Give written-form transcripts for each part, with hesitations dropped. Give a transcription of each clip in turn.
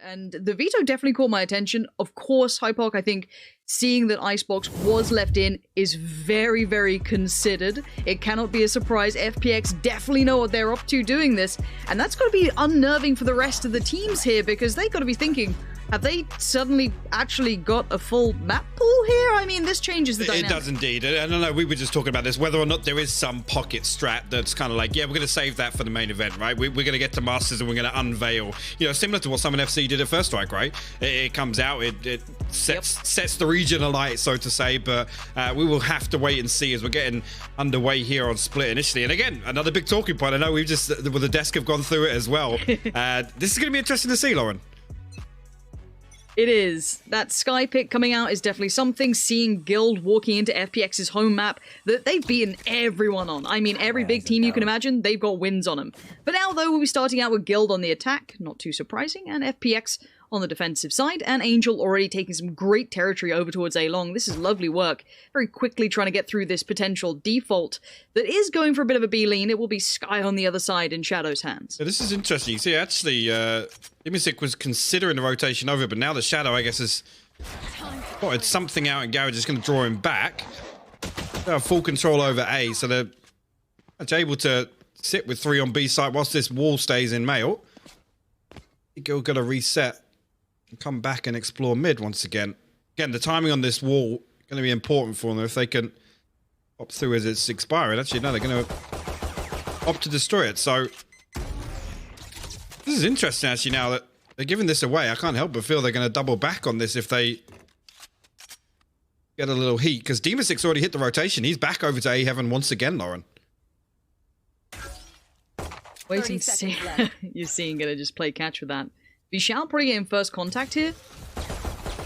and the veto definitely caught my attention. Of course, Hypoc, I think seeing that Icebox was left in is very, very considered. It cannot be a surprise. FPX definitely know what they're up to doing this, and that's got to be unnerving for the rest of the teams here, because they got to be thinking, have they suddenly actually got a full map pool here? I mean, this changes the dynamic. It does indeed. I don't know, we were just talking about this, whether or not there is some pocket strat that's kind of like, yeah, we're going to save that for the main event, right? We're going to get to Masters and we're going to unveil, you know, similar to what Summon FC did at First Strike, right? It comes out, it sets the region alight, so to say, but we will have to wait and see as we're getting underway here on Split initially. And again, another big talking point. I know we've just, with the desk, have gone through it as well. This is going to be interesting to see, Lauren. It is. That Sky pick coming out is definitely something. Seeing Guild walking into FPX's home map that they've beaten everyone on. I mean, every big team you can imagine, they've got wins on them. But now, though, we'll be starting out with Guild on the attack, not too surprising, and FPX on the defensive side, and Angel already taking some great territory over towards A-Long. This is lovely work. Very quickly trying to get through this potential default that is going for a bit of a B-lean. It will be Sky on the other side in Shadow's hands. Yeah, this is interesting. You see, actually, Imisic was considering the rotation over, but now the Shadow, I guess, has spotted something out, and Garage is going to draw him back. They have full control over A, so they're able to sit with 3 on B side whilst this wall stays in male. Guild got to reset and come back and explore mid once again. Again, the timing on this wall going to be important for them if they can pop through as it's expiring. Actually, no, they're going to opt to destroy it. So this is interesting, actually, now that they're giving this away. I can't help but feel they're going to double back on this if they get a little heat, because Demasic's already hit the rotation. He's back over to A Heaven once again, Lauren. Waiting to see. You're seeing gonna just play catch with that. Vishal probably getting first contact here.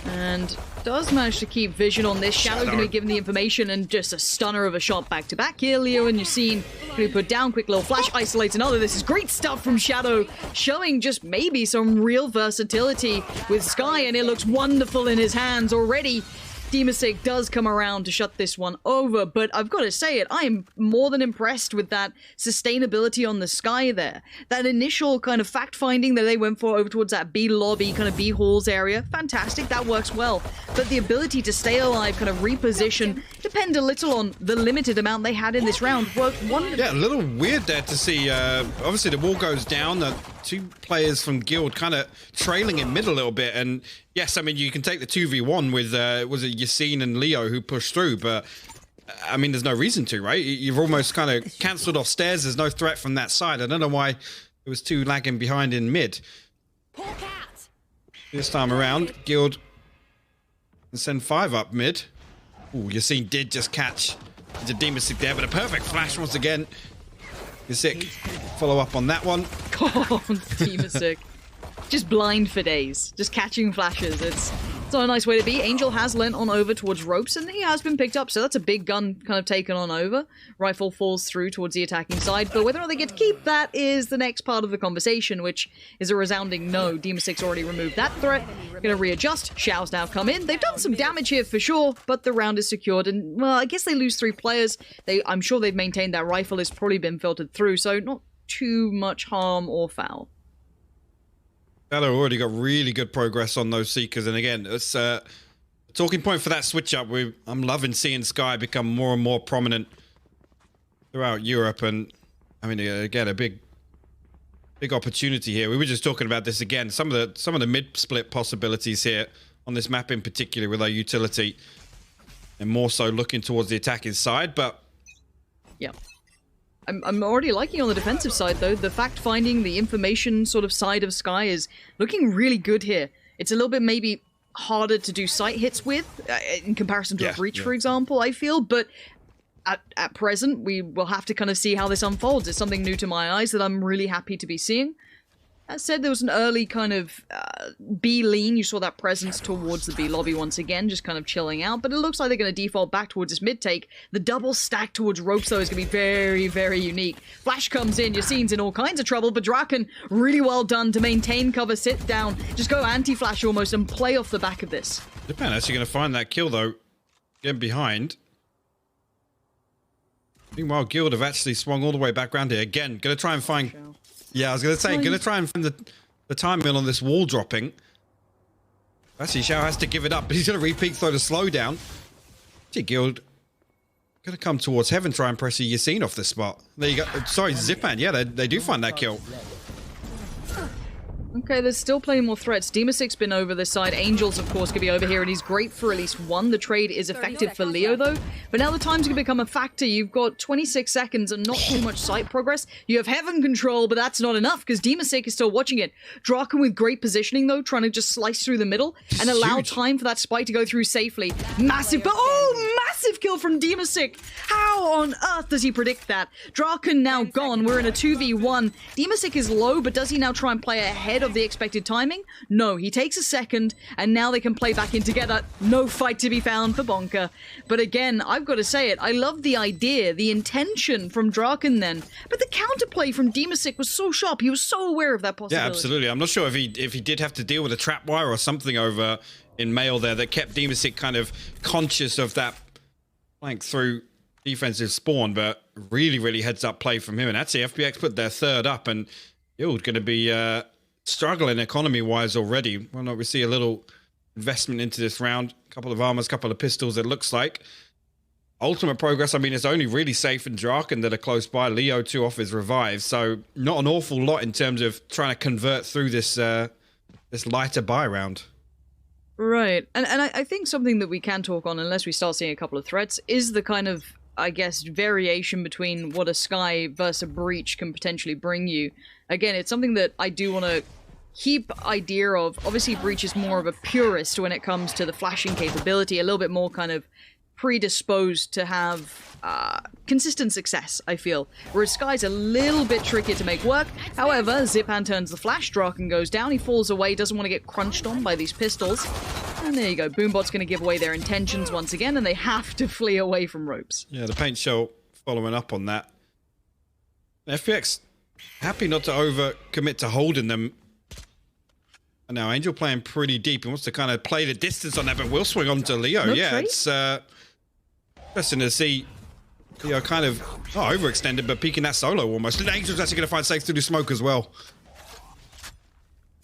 And does manage to keep vision on this. Shadow going to be given the information, and just a stunner of a shot back to back here. Leo and Yassine going to put down, quick little flash, isolates another. This is great stuff from Shadow, showing just maybe some real versatility with Sky, and it looks wonderful in his hands already. Demasic does come around to shut this one over, but I've got to say it, I am more than impressed with that sustainability on the Sky there. That initial kind of fact-finding that they went for over towards that B lobby, kind of B halls area, fantastic, that works well. But the ability to stay alive, kind of reposition, depend a little on the limited amount they had in this round, worked wonderfully. Yeah, a little weird there to see, obviously the wall goes down, the 2 players from Guild kind of trailing in mid a little bit, and yes, I mean, you can take the 2v1 with, was it Yassine and Leo who pushed through, but, I mean, there's no reason to, right? You've almost kind of cancelled off stairs. There's no threat from that side. I don't know why it was 2 lagging behind in mid. This time around, Guild can send 5 up mid. Ooh, Yassine did just catch the Demasic there, but a perfect flash once again. Yassine, follow up on that one. Oh, Demasic. Just blind for days, just catching flashes. It's not a nice way to be. Angel has lent on over towards ropes, and he has been picked up, so that's a big gun kind of taken on over. Rifle falls through towards the attacking side, but whether or not they get to keep that is the next part of the conversation, which is a resounding no. Demasic's already removed that threat. Gonna readjust. Shao's now come in. They've done some damage here for sure, but the round is secured, and, well, I guess they lose 3 players. I'm sure they've maintained that rifle has probably been filtered through, so not too much harm or foul. Shadow already got really good progress on those Seekers, and again, it's a talking point for that switch up. I'm loving seeing Sky become more and more prominent throughout Europe, and I mean, again, a big opportunity here. We were just talking about this again. Some of the mid-split possibilities here on this map in particular with our utility, and more so looking towards the attacking side, but yeah. I'm already liking on the defensive side, though. The fact-finding, the information sort of side of Sky is looking really good here. It's a little bit maybe harder to do sight hits with in comparison to a breach, for example, I feel. But at present, we will have to kind of see how this unfolds. It's something new to my eyes that I'm really happy to be seeing. That said, there was an early kind of B lean. You saw that presence towards the B lobby once again, just kind of chilling out. But it looks like they're going to default back towards this mid take. The double stack towards ropes, though, is going to be very, very unique. Flash comes in. Yassine's in all kinds of trouble, but Draken, really well done to maintain cover, sit down, just go anti-flash almost and play off the back of this. Japan actually going to find that kill, though. Getting behind. Meanwhile, Guild have actually swung all the way back around here. Again, going to try and find... Yeah, I was going to say, going to try and find the timing on this wall dropping. Actually, Xiao has to give it up, but he's going to repeat throw the slowdown. Gee, Guild going to come towards Heaven, try and press a Yassine off the spot. There you go. Sorry, Zipan. Yeah, they do find that kill. Okay, there's still plenty more threats. Demasic's been over this side. Angel's, of course, could be over here, and he's great for at least one. The trade is effective for Leo, though. But now the time's going to become a factor. You've got 26 seconds and not too much sight progress. You have Heaven control, but that's not enough, because Demasic is still watching it. Draken with great positioning, though, trying to just slice through the middle and allow time for that spike to go through safely. Massive, massive kill from Demasic. How on earth does he predict that? Draken now gone. We're in a 2v1. Demasic is low, but does he now try and play ahead of the expected timing? No, he takes a second, and now they can play back in together. No fight to be found for Bonka. But again, I've got to say it, I love the idea, the intention from Draken then, but the counterplay from Demasic was so sharp. He was so aware of that possibility. Yeah, absolutely. I'm not sure if he did have to deal with a trap wire or something over in Mail there that kept Demasic kind of conscious of that flank through defensive spawn, but really heads up play from him. And actually FPX put their third up, and Guild going to be struggling economy-wise already. Why not we see a little investment into this round? A couple of armors, couple of pistols, it looks like. Ultimate progress, I mean, it's only really safe and Draken that are close by. Leo 2 off his revive, so not an awful lot in terms of trying to convert through this this lighter buy round. Right, and I think something that we can talk on, unless we start seeing a couple of threats, is the kind of, I guess, variation between what a Sky versus a Breach can potentially bring you. Again, it's something that I do want to keep idea of. Obviously, Breach is more of a purist when it comes to the flashing capability, a little bit more kind of predisposed to have consistent success, I feel. Whereas Sky's a little bit trickier to make work. However, Zipan turns the flash, Draken goes down, he falls away, doesn't want to get crunched on by these pistols. And there you go, Boombot's going to give away their intentions once again, and they have to flee away from ropes. Yeah, the paint shell following up on that. FPX happy not to overcommit to holding them. And now Angel playing pretty deep. He wants to kind of play the distance on that, but we'll swing on to Leo. No yeah, trade? It's interesting to see Leo kind of not overextended, but peeking that solo almost. And Angel's actually going to find safe through the smoke as well.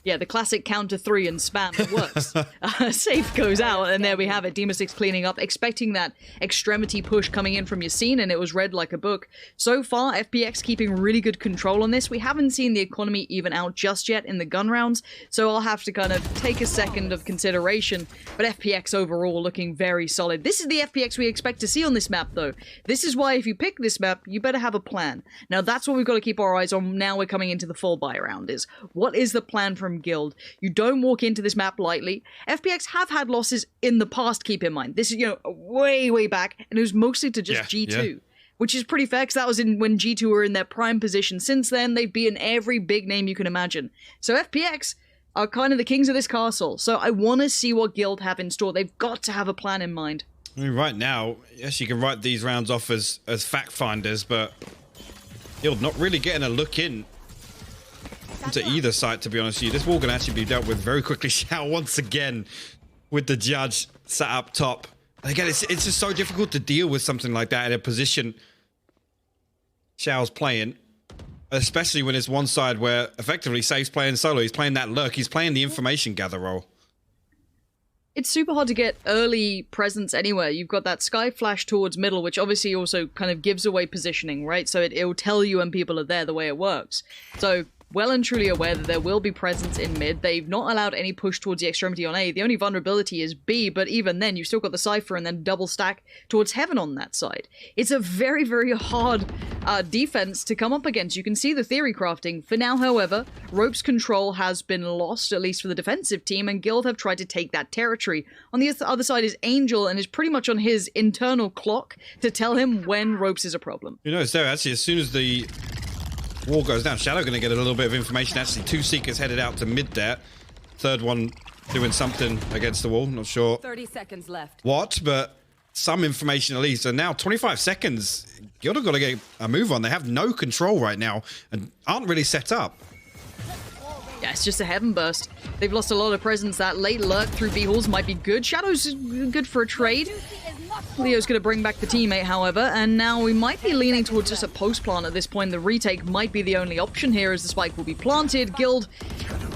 Yeah, the classic counter 3 and spam that works. Safe goes out, and there we have it. Demasic's cleaning up, expecting that extremity push coming in from Yassine, and it was read like a book. So far, FPX keeping really good control on this. We haven't seen the economy even out just yet in the gun rounds, so I'll have to kind of take a second of consideration. But FPX overall looking very solid. This is the FPX we expect to see on this map, though. This is why if you pick this map, you better have a plan. Now, that's what we've got to keep our eyes on now we're coming into the full buy round, is what is the plan from Guild? You don't walk into this map lightly. FPX have had losses in the past, keep in mind. This is, way back, and it was mostly to just G2. Which is pretty fair, because that was when G2 were in their prime position. Since then, they've beaten every big name you can imagine. So FPX are kind of the kings of this castle. So I want to see what Guild have in store. They've got to have a plan in mind. I mean, right now, yes, you can write these rounds off as fact finders, but Guild not really getting a look into either side, to be honest with you. This war can actually be dealt with very quickly. Xiao once again with the judge sat up top. And again, it's just so difficult to deal with something like that in a position Xiao's playing, especially when it's one side where effectively Safe's playing solo. He's playing that lurk. He's playing the information gather role. It's super hard to get early presence anywhere. You've got that sky flash towards middle, which obviously also kind of gives away positioning, right? So it'll tell you when people are there the way it works. So well and truly aware that there will be presence in mid. They've not allowed any push towards the extremity on A. The only vulnerability is B, but even then, you've still got the Cypher and then double stack towards Heaven on that side. It's a very hard defense to come up against. You can see the theory crafting. For now, however, Rope's control has been lost, at least for the defensive team, and Guild have tried to take that territory. On the other side is Angel, and is pretty much on his internal clock to tell him when Ropes is a problem. You know, so actually, as soon as the wall goes down, Shadow going to get a little bit of information. Actually, 2 Seekers headed out to mid there. Third one doing something against the wall. Not sure 30 seconds left. What, but some information at least. And now 25 seconds. Guild have got to get a move on. They have no control right now and aren't really set up. Yeah, it's just a Heaven burst. They've lost a lot of presence. That late lurk through B-halls might be good. Shadow's good for a trade. Leo's going to bring back the teammate, however, and now we might be leaning towards just a post plant at this point. The retake might be the only option here, as the spike will be planted. Guild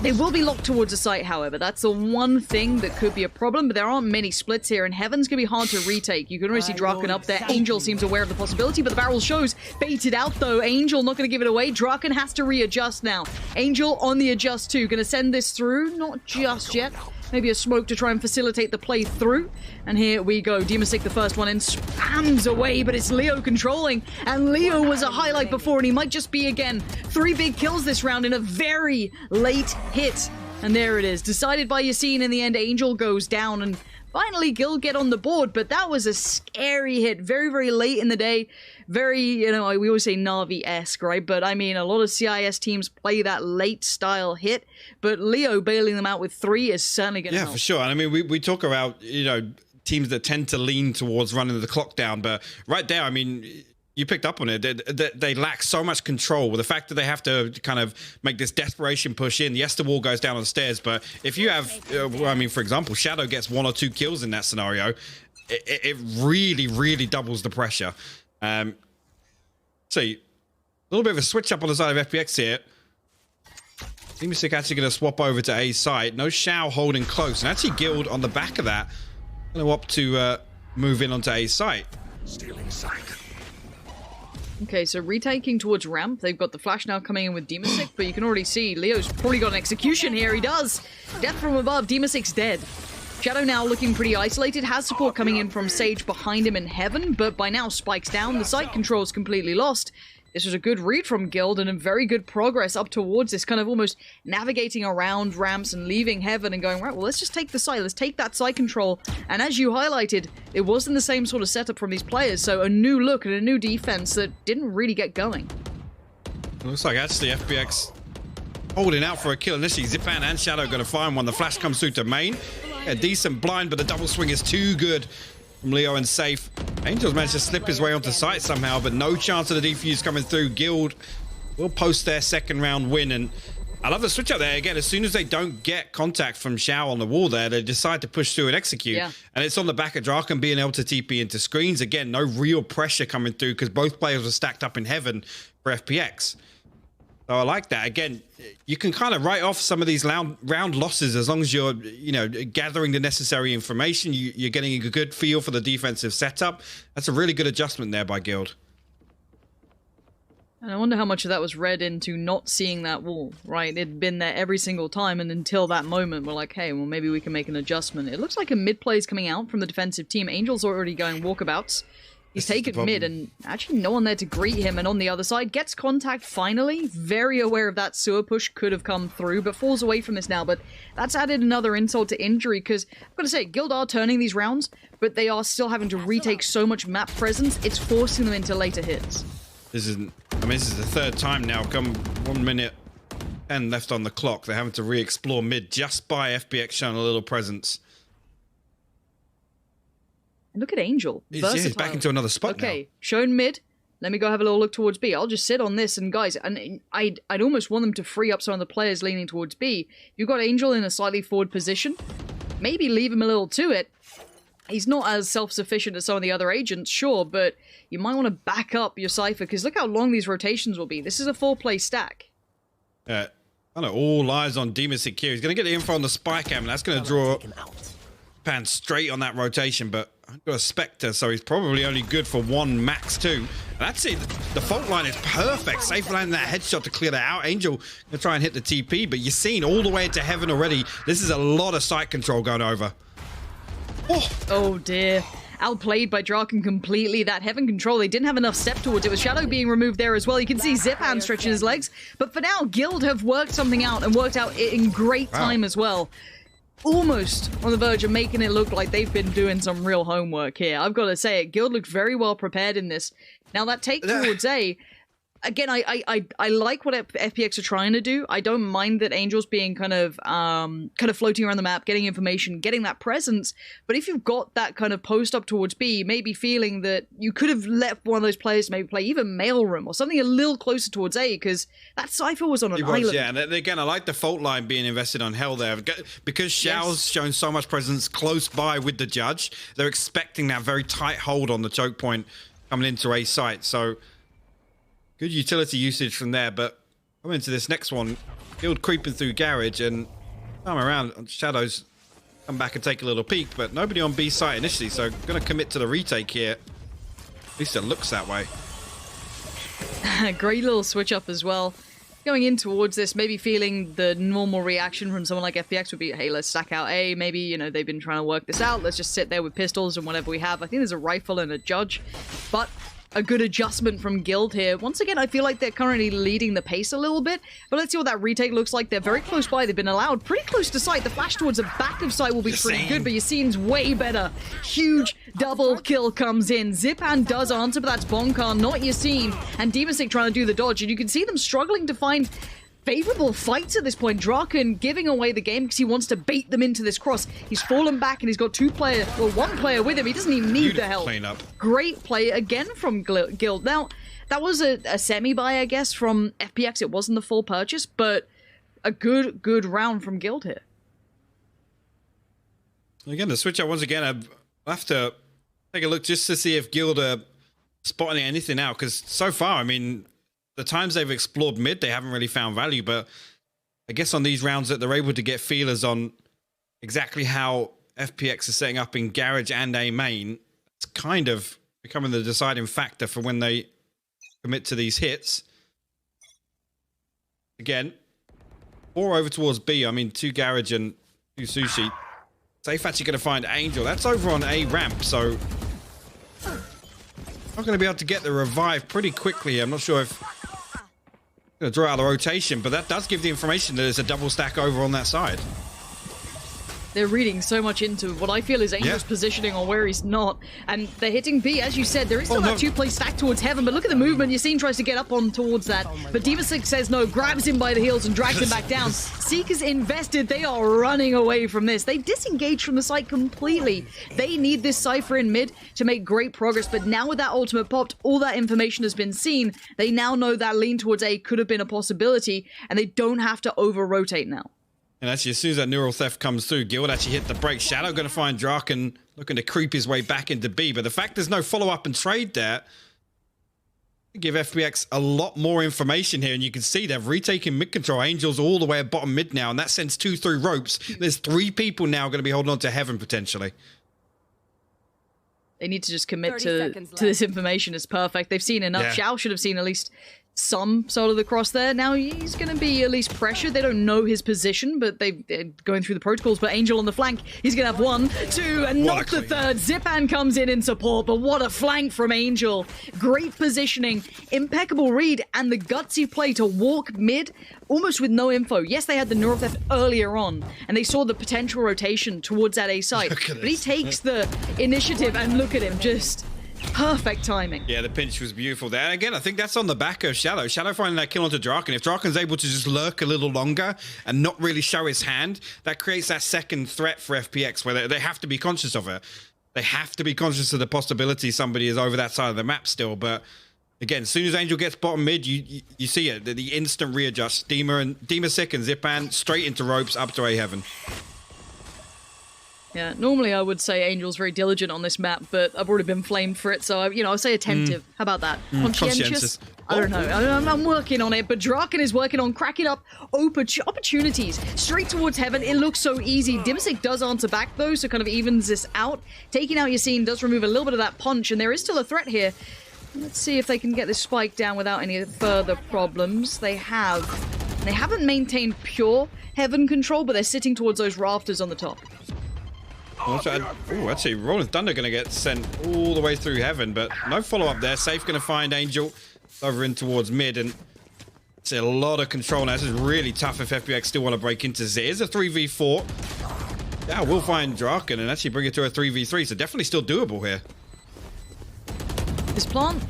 They will be locked towards the site, however. That's the one thing that could be a problem, but there aren't many splits here, and Heaven's going to be hard to retake. You can already see Draken up there. Angel seems aware of the possibility, but the barrel shows. Baited out, though. Angel not going to give it away. Draken has to readjust now. Angel on the adjust, too. Going to send this through. Not just yet. Maybe a smoke to try and facilitate the play through. And here we go. Demasik, the first one in, spams away, but it's Leo controlling. And Leo was a highlight before, and he might just be again. 3 big kills this round in a very late hit. And there it is. Decided by Yassine in the end. Angel goes down, and finally Guild get on the board. But that was a scary hit. Very, very late in the day. Very, you know, we always say Na'Vi-esque, right? But I mean, a lot of CIS teams play that late style hit. But Leo bailing them out with 3 is certainly going to help. Yeah, for sure. And I mean, we talk about, you know, teams that tend to lean towards running the clock down. But right there, I mean, you picked up on it. They lack so much control with the fact that they have to kind of make this desperation push in. Yes, the wall goes down on the stairs, but if you have, I mean, for example, Shadow gets 1 or 2 kills in that scenario, it really, really doubles the pressure. So a little bit of a switch up on the side of FPX here. Demasik actually going to swap over to A side. No Shao holding close, and actually Guild on the back of that going to opt to move in onto A side. Stealing sight. Okay, so retaking towards ramp. They've got the flash now coming in with Demasik, but you can already see Leo's probably got an execution here. He does. Death from above. Demasik's dead. Shadow now looking pretty isolated. Has support coming in from Sage behind him in Heaven, but by now Spike's down. The site control's completely lost. This was a good read from Guild and a very good progress up towards this, kind of almost navigating around ramps and leaving Heaven and going, right, well, let's just take the site. Let's take that site control. And as you highlighted, it wasn't the same sort of setup from these players, so a new look and a new defense that didn't really get going. Looks like actually FPX holding out for a kill. Initially, Zipan and Shadow going to find one. The flash comes through to main. A decent blind, but the double swing is too good from Leo and Safe. Angel's managed to slip his way onto site somehow, but no chance of the defuse coming through. Guild will post their second round win, and I love the switch up there. Again, as soon as they don't get contact from Shao on the wall there, they decide to push through and execute. Yeah. And it's on the back of Draken being able to TP into screens. Again, no real pressure coming through because both players were stacked up in Heaven for FPX. So I like that. Again, you can kind of write off some of these round losses as long as you're, you know, gathering the necessary information. You're getting a good feel for the defensive setup. That's a really good adjustment there by Guild. And I wonder how much of that was read into not seeing that wall, right? It'd been there every single time, and until that moment, we're like, hey, well, maybe we can make an adjustment. It looks like a mid play is coming out from the defensive team. Angel's already going walkabouts. He's taken mid, and actually no one there to greet him, and on the other side, gets contact finally. Very aware of that sewer push could have come through, but falls away from this now. But that's added another insult to injury, because I've got to say, Guild are turning these rounds, but they are still having to retake so much map presence, it's forcing them into later hits. This is the third time now, come 1 minute and left on the clock. They're having to re-explore mid just by FPX showing a little presence. Look at Angel. He's back into another spot now. Okay, shown mid. Let me go have a little look towards B. I'll just sit on this, and guys, and I'd almost want them to free up some of the players leaning towards B. You've got Angel in a slightly forward position. Maybe leave him a little to it. He's not as self-sufficient as some of the other agents, sure, but you might want to back up your Cypher, because look how long these rotations will be. This is a 4-play stack. I know, all eyes on Demasik here. He's going to get the info on the spy cam, and that's going to draw Pan straight on that rotation, but I've got a Spectre, so he's probably only good for 1, max 2. And that's it. The fault line is perfect. Safe landing that headshot to clear that out. Angel going to try and hit the TP, but you're seeing all the way into Heaven already. This is a lot of site control going over. Oh dear. Outplayed by Draken completely. That Heaven control, they didn't have enough step towards it. With Shadow being removed there as well. You can see Zipan stretching his legs. But for now, Guild have worked something out, and worked out in great time as well. Almost on the verge of making it look like they've been doing some real homework here. I've got to say it. Guild looked very well prepared in this. Now that take towards A, again, I like what FPX are trying to do. I don't mind that Angel's being kind of floating around the map, getting information, getting that presence. But if you've got that kind of post up towards B, maybe feeling that you could have let one of those players maybe play even mailroom or something a little closer towards A, because that Cypher was on an island. Yeah, and again, I like the fault line being invested on Hell there. Because Xiao's shown so much presence close by with the judge, they're expecting that very tight hold on the choke point coming into A site. So good utility usage from there, but Coming into this next one, Guild creeping through garage, and time around, Shadows come back and take a little peek, but nobody on B site initially, so going to commit to the retake here. At least it looks that way. Great little switch up as well. Going in towards this, maybe feeling the normal reaction from someone like FPX would be, hey, let's stack out A. Maybe, you know, they've been trying to work this out. Let's just sit there with pistols and whatever we have. I think there's a rifle and a judge, but a good adjustment from Guild here. Once again, I feel like they're currently leading the pace a little bit, but let's see what that retake looks like. They're very close by. They've been allowed pretty close to sight. The flash towards the back of sight will be pretty good, but Yassine's way better. Huge double kill comes in. Zipan does answer, but that's Bonkar, not Yassine. And Demonstick trying to do the dodge, and you can see them struggling to find favorable fights at this point. Draken giving away the game because he wants to bait them into this cross. He's fallen back and he's got one player with him. He doesn't even need the help. Great play again from Guild. Now, that was a semi-buy, I guess, from FPX. It wasn't the full purchase, but a good round from Guild here. Again, the switch up once again. I'll have to take a look just to see if Guild are spotting anything out, because so far, I mean, the times they've explored mid, they haven't really found value, but I guess on these rounds that they're able to get feelers on exactly how FPX is setting up in garage and A main, it's kind of becoming the deciding factor for when they commit to these hits. Again, 4 over towards B. I mean, 2 garage and 2 sushi. Safe actually going to find Angel. That's over on A ramp, so not going to be able to get the revive pretty quickly. I'm not sure if going to draw out the rotation, but that does give the information that there's a double stack over on that side. They're reading so much into what I feel is Angel's positioning or where he's not, and they're hitting B. As you said, there is still that 2-play stack towards Heaven, but look at the movement. Yassine tries to get up on towards that, but Demonstick says no, grabs him by the heels and drags him back down. Seekers invested. They are running away from this. They disengaged from the site completely. They need this Cypher in mid to make great progress, but now with that ultimate popped, all that information has been seen. They now know that lean towards A could have been a possibility, and they don't have to over-rotate now. And actually, as soon as that neural theft comes through, Guild actually hit the brake. Shadow going to find Draken looking to creep his way back into B. But the fact there's no follow-up and trade there, give FPX a lot more information here. And you can see they've retaken mid-control. Angel's all the way at bottom mid now. And that sends 2 through ropes. There's 3 people now going to be holding on to Heaven, potentially. They need to just commit to this information. It's perfect. They've seen enough. Xiao should have seen at least some sort of the cross there. Now he's going to be at least pressured. They don't know his position, but they're going through the protocols. But Angel on the flank, he's going to have 1, 2, and not the third. Zipan comes in support, but what a flank from Angel. Great positioning, impeccable read, and the gutsy play to walk mid almost with no info. Yes, they had the neural theft earlier on, and they saw the potential rotation towards that A site. But he takes the initiative, and look at him, just perfect timing. Yeah, the pinch was beautiful there. And again, I think that's on the back of Shadow. Shadow finding that kill onto Draken. If Draken's able to just lurk a little longer and not really show his hand, that creates that second threat for FPX where they have to be conscious of it. They have to be conscious of the possibility somebody is over that side of the map still. But again, as soon as Angel gets bottom mid, you see it. The instant readjust. Demonstick and Zipan straight into ropes up to A Heaven. Yeah, normally I would say Angel's very diligent on this map, but I've already been flamed for it, so I'll say attentive. How about that? Conscientious? I don't know. I'm working on it, but Draken is working on cracking up opportunities straight towards Heaven. It looks so easy. Dimsik does answer back, though, so kind of evens this out. Taking out Yassine does remove a little bit of that punch, and there is still a threat here. Let's see if they can get this spike down without any further problems. They haven't maintained pure Heaven control, but they're sitting towards those rafters on the top. Actually, Rolling Thunder going to get sent all the way through Heaven, but no follow-up there. Safe going to find Angel over in towards mid, and it's a lot of control now. This is really tough if FPX still want to break into Z. It's a 3v4. Yeah, we'll find Draken and actually bring it to a 3v3, so definitely still doable here. This plant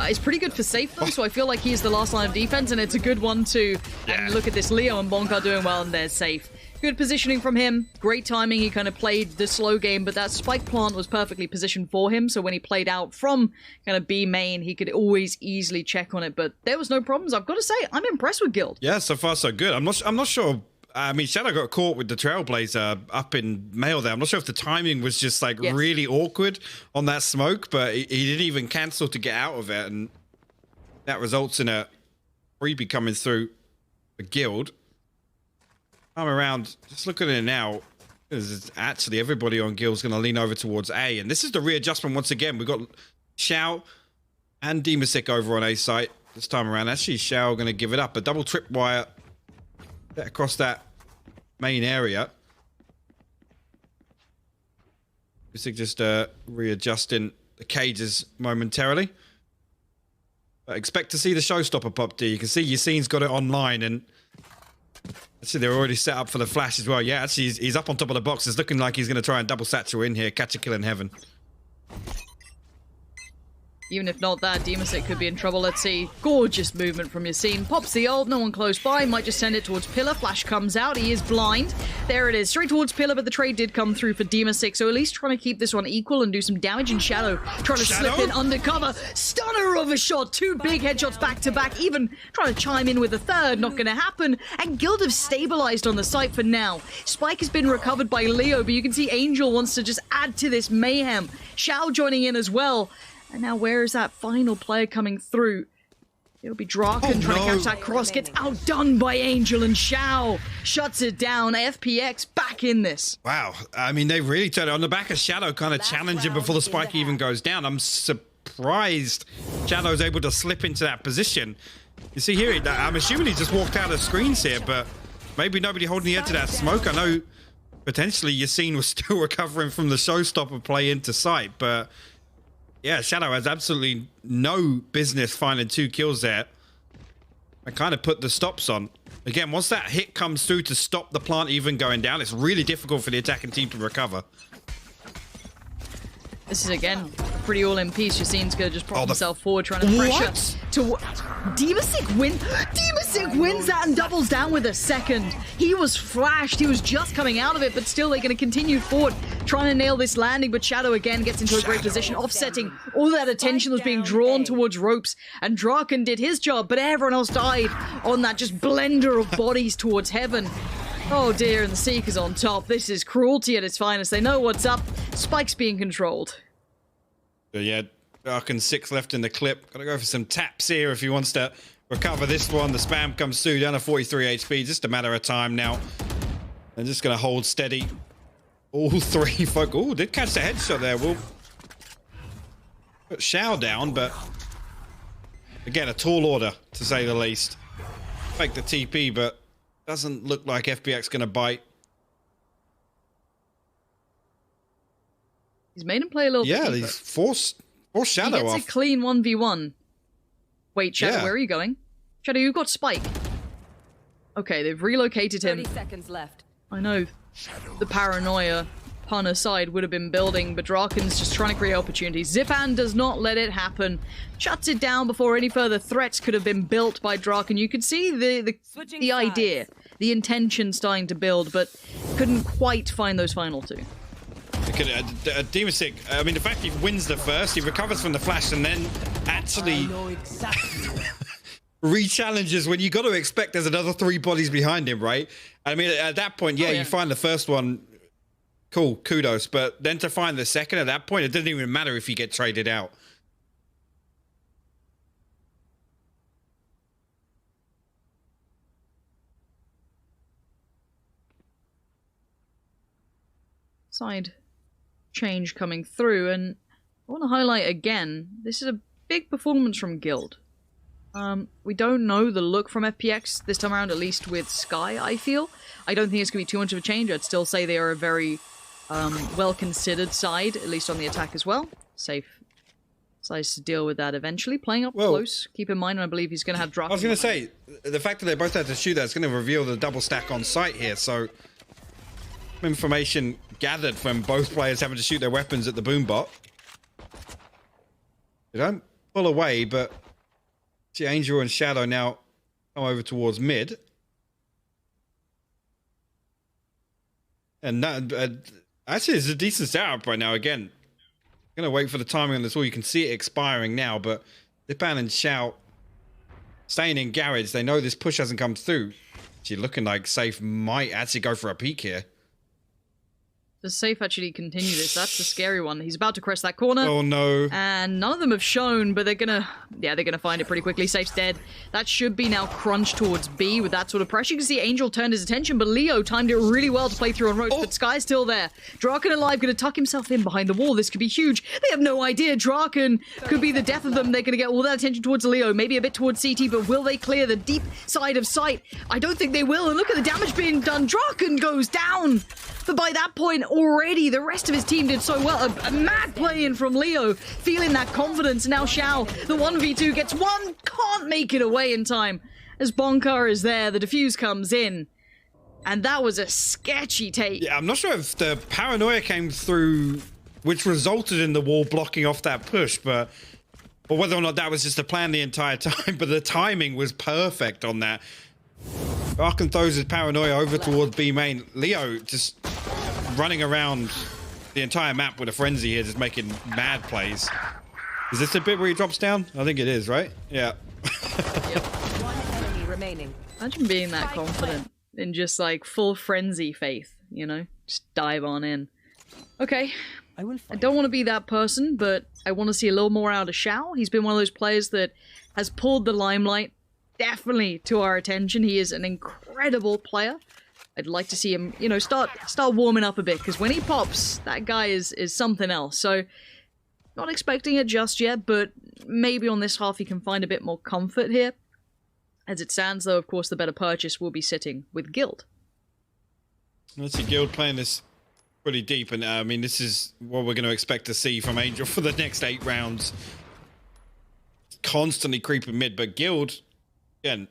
is pretty good for safe, though, so I feel like he's the last line of defense, and it's a good one, too. Yeah. And look at this, Leo and Bonkar doing well, and they're safe. Good positioning from him. Great timing. He kind of played the slow game, but that spike plant was perfectly positioned for him. So when he played out from kind of B main, he could always easily check on it. But there was no problems. I've got to say, I'm impressed with Guild. Yeah, so far so good. I'm not sure. I mean, Shadow got caught with the Trailblazer up in mail there. I'm not sure if the timing was just like really awkward on that smoke, but he didn't even cancel to get out of it, and that results in a freebie coming through for Guild. I'm around, just looking at it now, it's actually everybody on Guild's going to lean over towards A. And this is the readjustment once again. We've got Xiao and Demasik over on A site this time around. Actually, Xiao going to give it up. A double tripwire across that main area. Demasik just readjusting the cages momentarily. But expect to see the showstopper pop D. You can see Yassine's got it online, and actually they're already set up for the flash as well. Yeah, actually he's up on top of the box. It's looking like he's going to try and double satchel in here, catch a kill in heaven. Even if not that, Demasik could be in trouble. Let's see. Gorgeous movement from Yassine. Pops the ult, no one close by. Might just send it towards Pillar. Flash comes out. He is blind. There it is. Straight towards Pillar, but the trade did come through for Demasik. So at least trying to keep this one equal and do some damage in Shadow. Trying to slip in undercover. Stunner of a shot. 2 big headshots back to back. Even trying to chime in with a third. Not going to happen. And Guild have stabilized on the site for now. Spike has been recovered by Leo, but you can see Angel wants to just add to this mayhem. Xiao joining in as well. And now where is that final player coming through? It'll be Draken trying to catch that cross. Gets outdone by Angel, and Xiao shuts it down. FPX back in this. Wow. I mean, they've really turned it on the back of Shadow, kind of challenging before the spike even goes down. I'm surprised Shadow's able to slip into that position. You see here, I'm assuming he just walked out of screens here, but maybe nobody holding the edge of that smoke. I know potentially Yassine was still recovering from the showstopper play into sight, but yeah, Shadow has absolutely no business finding 2 kills there. I kind of put the stops on. Again, once that hit comes through to stop the plant even going down, it's really difficult for the attacking team to recover. This is, again, a pretty all-in piece. Yassine's going to just prop himself forward, trying to pressure. Demasik wins that and doubles down with a second. He was flashed. He was just coming out of it, but still they're going to continue forward, trying to nail this landing. But Shadow, again, gets into a great position, offsetting. All that attention was being drawn towards ropes, and Draken did his job, but everyone else died on that just blender of bodies towards heaven. Oh dear, and the Seeker's on top. This is cruelty at its finest. They know what's up. Spike's being controlled. So yeah, Draken 6 left in the clip. Gotta go for some taps here if he wants to recover this one. The spam comes through, down to 43 HP. Just a matter of time now. They're just gonna hold steady. All 3 folk. Oh, did catch the headshot there. We'll put Xiao down, but again, a tall order to say the least. Fake the TP, but doesn't look like FPX gonna bite. He's made him play a little bit deeper. He's forced Shadow off. He gets a clean 1v1. Wait, Shadow, where are you going? Shadow, you've got Spike. Okay, they've relocated him. 30 seconds left. I know the paranoia, pun aside, would have been building, but Draken's just trying to create opportunities. Zipan does not let it happen. Shuts it down before any further threats could have been built by Draken. You could see the idea, the intention starting to build, but couldn't quite find those final 2. Demasik, I mean, the fact he wins the first, he recovers from the flash, and then actually re-challenges when you got to expect there's another 3 bodies behind him, right? I mean, at that point, you find the first one, cool, kudos, but then to find the second at that point, it doesn't even matter if you get traded out. Side change coming through, and I want to highlight again, this is a big performance from Guild. We don't know the look from FPX this time around, at least with Sky, I feel. I don't think it's going to be too much of a change. I'd still say they are a very well-considered side, at least on the attack as well. Safe size to deal with that eventually. Playing up close, keep in mind, and I believe he's going to have Draken. I was going to say, the fact that they both had to shoot that is going to reveal the double stack on site here, so information gathered from both players having to shoot their weapons at the boombot. They don't pull away, but see Angel and Shadow now come over towards mid. And that, actually, it's a decent setup right now. Again, I'm going to wait for the timing on this all. You can see it expiring now, but Lipan and Xiao staying in garage. They know this push hasn't come through. Actually looking like Safe might actually go for a peek here. Does Safe actually continue this? That's the scary one. He's about to crest that corner. Oh no. And none of them have shown, but they're gonna find it pretty quickly. Safe's dead. That should be now crunched towards B with that sort of pressure. You can see Angel turned his attention, but Leo timed it really well to play through on ropes, but Sky's still there. Draken alive, gonna tuck himself in behind the wall. This could be huge. They have no idea. Draken could be the death of them. They're gonna get all that attention towards Leo, maybe a bit towards CT, but will they clear the deep side of sight? I don't think they will, and look at the damage being done. Draken goes down. But by that point, already, the rest of his team did so well. A mad play-in from Leo, feeling that confidence. Now Xiao, the 1v2 gets one, can't make it away in time. As Bonkar is there, the defuse comes in. And that was a sketchy take. Yeah, I'm not sure if the paranoia came through, which resulted in the wall blocking off that push, or whether or not that was just a plan the entire time, but the timing was perfect on that. Draken throws his paranoia over towards B main. Leo just running around the entire map with a frenzy here, just making mad plays. Is this the bit where he drops down? I think it is, right? Yeah. Yep. One enemy remaining. Imagine being that confident in just like full frenzy faith, you know? Just dive on in. Okay. I don't want to be that person, but I want to see a little more out of Xiao. He's been one of those players that has pulled the limelight definitely to our attention. He is an incredible player. I'd like to see him, you know, start warming up a bit, because when he pops, that guy is something else. So, not expecting it just yet, but maybe on this half he can find a bit more comfort here. As it stands, though, of course, the better purchase will be sitting with Guild. Let's see, Guild playing this pretty deep, and I mean, this is what we're going to expect to see from Angel for the next 8 rounds. Constantly creeping mid, but Guild, again,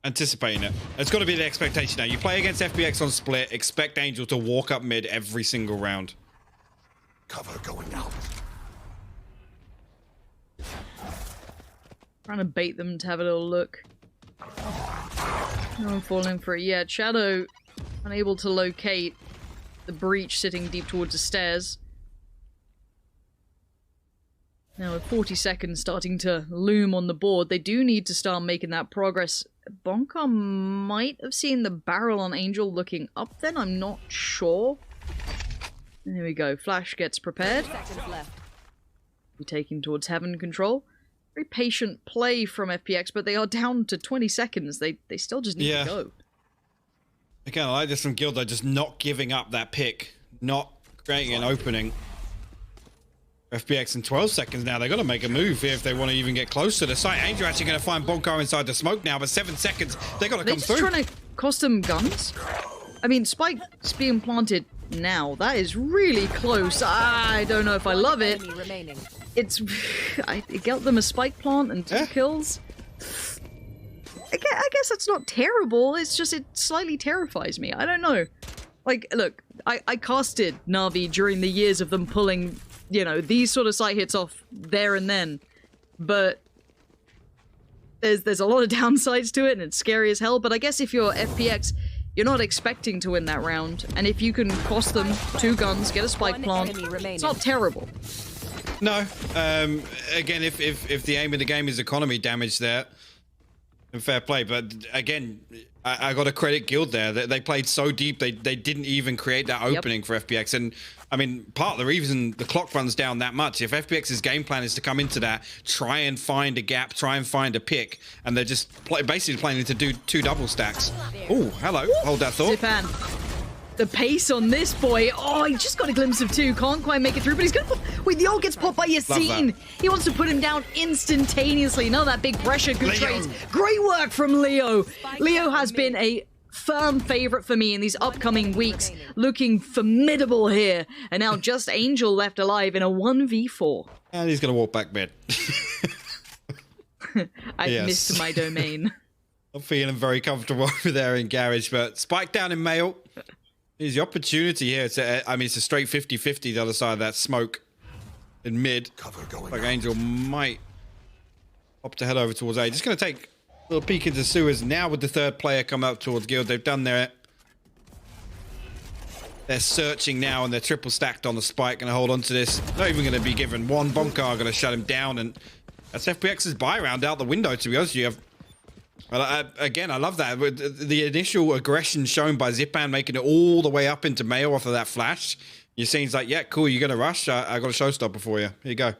anticipating it. It's got to be the expectation now. You play against FPX on split, expect Angel to walk up mid every single round. Cover going out. Trying to bait them to have a little look. No one falling for it yet. Shadow unable to locate the breach sitting deep towards the stairs. Now with 40 seconds starting to loom on the board, they do need to start making that progress. Bonkar might have seen the barrel on Angel looking up then, I'm not sure. And here we go, Flash gets prepared. We're taking towards Heaven control. Very patient play from FPX, but they are down to 20 seconds. They still just need to go. Again, I like this from Guild, though, just not giving up that pick, not creating an opening. FPX in 12 seconds now. They've got to make a move here if they want to even get close to the site. Angel actually going to find Bonkar inside the smoke now, but 7 seconds. They've got to come through. They're trying to cost them guns. I mean, Spike's being planted now. That is really close. I don't know if I love it. It's... it got them a Spike plant and 2 kills. I guess that's not terrible. It's just it slightly terrifies me. I don't know. Like, look, I casted Na'Vi during the years of them pulling, you know, these sort of site hits off there and then. But there's a lot of downsides to it, and it's scary as hell. But I guess if you're FPX, you're not expecting to win that round. And if you can cost them 2 guns, get a Spike plant, it's not terrible. No. Again, if the aim of the game is economy damage there, and fair play, but again, I got to credit Guild there. They played so deep, they didn't even create that opening for FPX. And I mean, part of the reason the clock runs down that much, if FPX's game plan is to come into that, try and find a gap, try and find a pick, and they're just basically planning to do 2 double stacks. Oh, hello. Hold that thought. Zipan. The pace on this boy. Oh, he just got a glimpse of 2. Can't quite make it through, but he's gonna pop. Wait, the ult gets popped by Yassine. He wants to put him down instantaneously. None of that big pressure. Good trades. Great work from Leo. Leo has been a firm favorite for me in these upcoming weeks. Looking formidable here. And now just Angel left alive in a 1v4. And he's gonna walk back mid. I've missed my domain. I'm feeling very comfortable over there in Garage, but Spike down in Mail. Here's the opportunity here. I mean, it's a straight 50-50 the other side of that smoke in mid. Cover going like Angel might opt to head over towards A. Just going to take a little peek into sewers now with the 3rd player coming up towards Guild. They've done their... They're searching now and they're triple stacked on the Spike. Going to hold on to this. Not even going to be given 1. Bonkar going to shut him down, and that's FPX's buy round out the window, to be honest with you. Again, I love that. The initial aggression shown by Zipan, making it all the way up into Mayo off of that flash. Yassine's like, yeah, cool, you're going to rush? I got a showstopper for you. Here you go.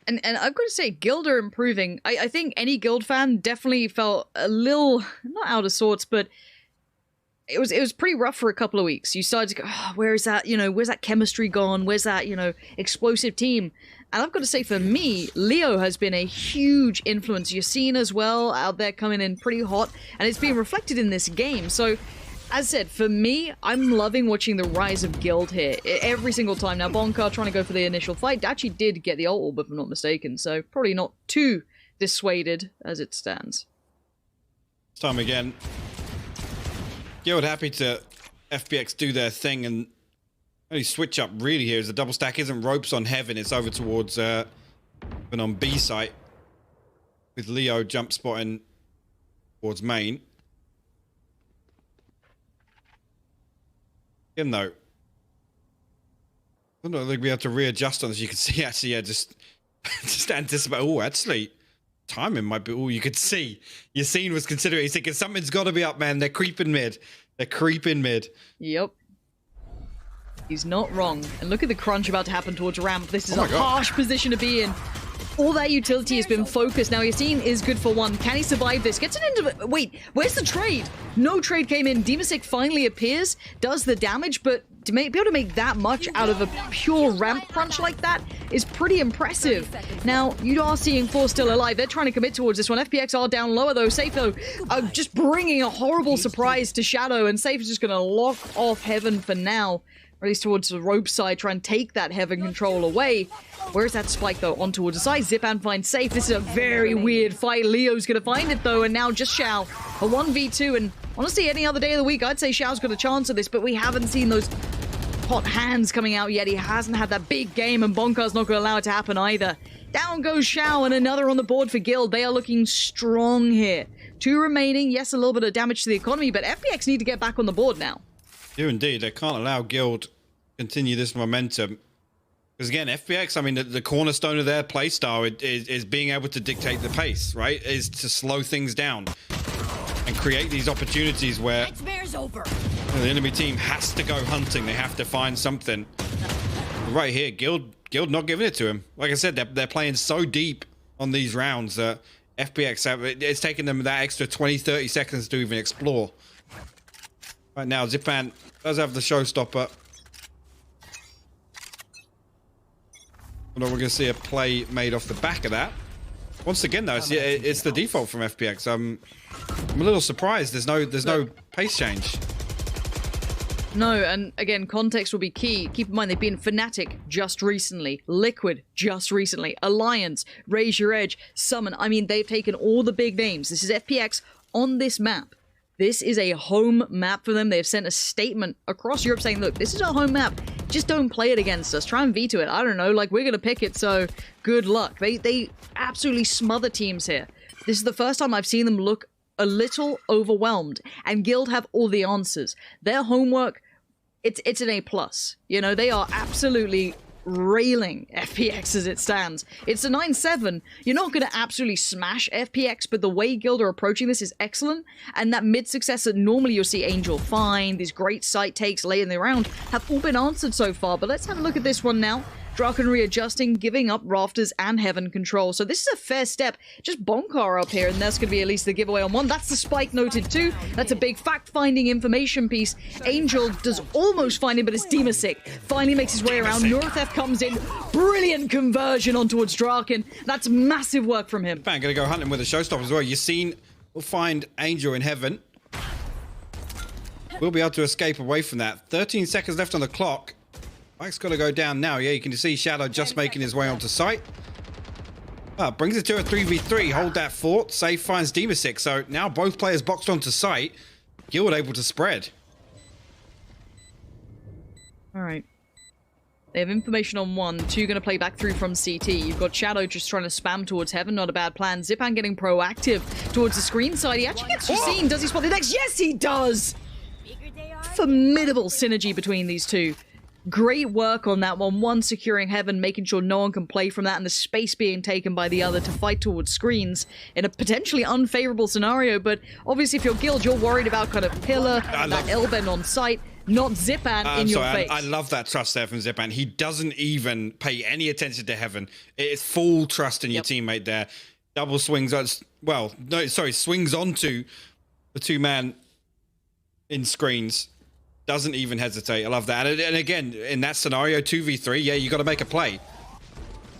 And I've got to say, Guild are improving. I think any Guild fan definitely felt a little, not out of sorts, but it was pretty rough for a couple of weeks. You started to go, oh, where is that, where's that chemistry gone? Where's that, explosive team? And I've got to say, for me, Leo has been a huge influence. You're seeing as well out there coming in pretty hot, and it's being reflected in this game. So, as said, for me, I'm loving watching the rise of Guild here every single time. Now, Bonka trying to go for the initial fight actually did get the ult orb, if I'm not mistaken, so probably not too dissuaded as it stands. This time again, Guild happy to FPX do their thing, and only switch up really here is the double stack isn't ropes on Heaven, it's over towards even on B site with Leo jump spotting towards main. Again though, I don't know if they'll be able to readjust on this. You can see actually, yeah, just anticipate. Oh, actually, timing might be all you could see. Yassine was considering, he's thinking something's got to be up, man. They're creeping mid. They're creeping mid. Yep. He's not wrong. And look at the crunch about to happen towards ramp. This is a harsh position to be in. All that utility has been focused. Now, Yassine is good for one. Can he survive this? Gets it into... Wait, where's the trade? No trade came in. Demasik finally appears, does the damage, but to be able to make that much out of a pure ramp crunch like that is pretty impressive. Now, you are seeing 4 still alive. They're trying to commit towards this one. FPX are down lower, though. Safe, though, just bringing a horrible surprise to Shadow, and Safe is just going to lock off Heaven for now. Or at least towards the rope side, try and take that Heaven control away. Where's that spike, though? On towards the side. Zipan finds Safe. This is a very weird fight. Leo's going to find it, though, and now just Xiao. A 1v2, and honestly, any other day of the week, I'd say Xiao's got a chance at this, but we haven't seen those hot hands coming out yet. He hasn't had that big game, and Bonkar's not going to allow it to happen either. Down goes Xiao, and another on the board for Guild. They are looking strong here. 2 remaining. Yes, a little bit of damage to the economy, but FPX need to get back on the board now. Do indeed. They can't allow Guild continue this momentum. Because again, FPX, I mean, the cornerstone of their playstyle is being able to dictate the pace, right? Is to slow things down and create these opportunities where the enemy team has to go hunting. They have to find something. Right here, Guild not giving it to him. Like I said, they're playing so deep on these rounds that FPX, it's taken them that extra 20-30 seconds to even explore. Right now, Zipan does have the showstopper. We're going to see a play made off the back of that. Once again, though, it's the default from FPX. I'm a little surprised. There's no pace change. No, and again, context will be key. Keep in mind, they've been Fnatic just recently, Liquid just recently, Alliance, Raise Your Edge, Summon. I mean, they've taken all the big names. This is FPX on this map. This is a home map for them. They've sent a statement across Europe saying, look, this is our home map. Just don't play it against us. Try and veto it. I don't know. Like, we're going to pick it, so good luck. They absolutely smother teams here. This is the first time I've seen them look a little overwhelmed. And Guild have all the answers. Their homework, it's an A+. You know, they are absolutely railing FPX as it stands. It's a 9-7. You're not going to absolutely smash FPX, but the way Guild are approaching this is excellent, and that mid success that normally you'll see Angel find, these great site takes late in the round, have all been answered so far. But let's have a look at this one now. Draken readjusting, giving up Rafters and Heaven control. So this is a fair step. Just Bonkar up here, and that's going to be at least the giveaway on one. That's the spike noted too. That's a big fact-finding information piece. Angel does almost find him, but it's Demasik. Finally makes his way around. Neurotheft comes in. Brilliant conversion on towards Draken. That's massive work from him. Bang, gonna go hunting with a showstopper as well. Yassine will find Angel in Heaven. We'll be able to escape away from that. 13 seconds left on the clock. Mike's got to go down now. Yeah, you can see Shadow just making his way onto site. Brings it to a 3v3. Hold that fort. Safe finds Demasik. So now both players boxed onto site. Guild able to spread. All right. They have information on 1. 2 going to play back through from CT. You've got Shadow just trying to spam towards Heaven. Not a bad plan. Zipan getting proactive towards the screen side. He actually gets seen. Does he spot the next? Yes, he does! Formidable synergy between these two. Great work on that one. One securing Heaven, making sure no one can play from that, and the space being taken by the other to fight towards screens in a potentially unfavorable scenario. But obviously, if you're Guild, you're worried about kind of pillar, that L-bend on site. not Zipan in your face. I love that trust there from Zipan. He doesn't even pay any attention to heaven. It's full trust in your teammate there. Double swings, swings onto the two-man in screens. Doesn't even hesitate. I love that. And again, in that scenario, 2v3, yeah, you got to make a play.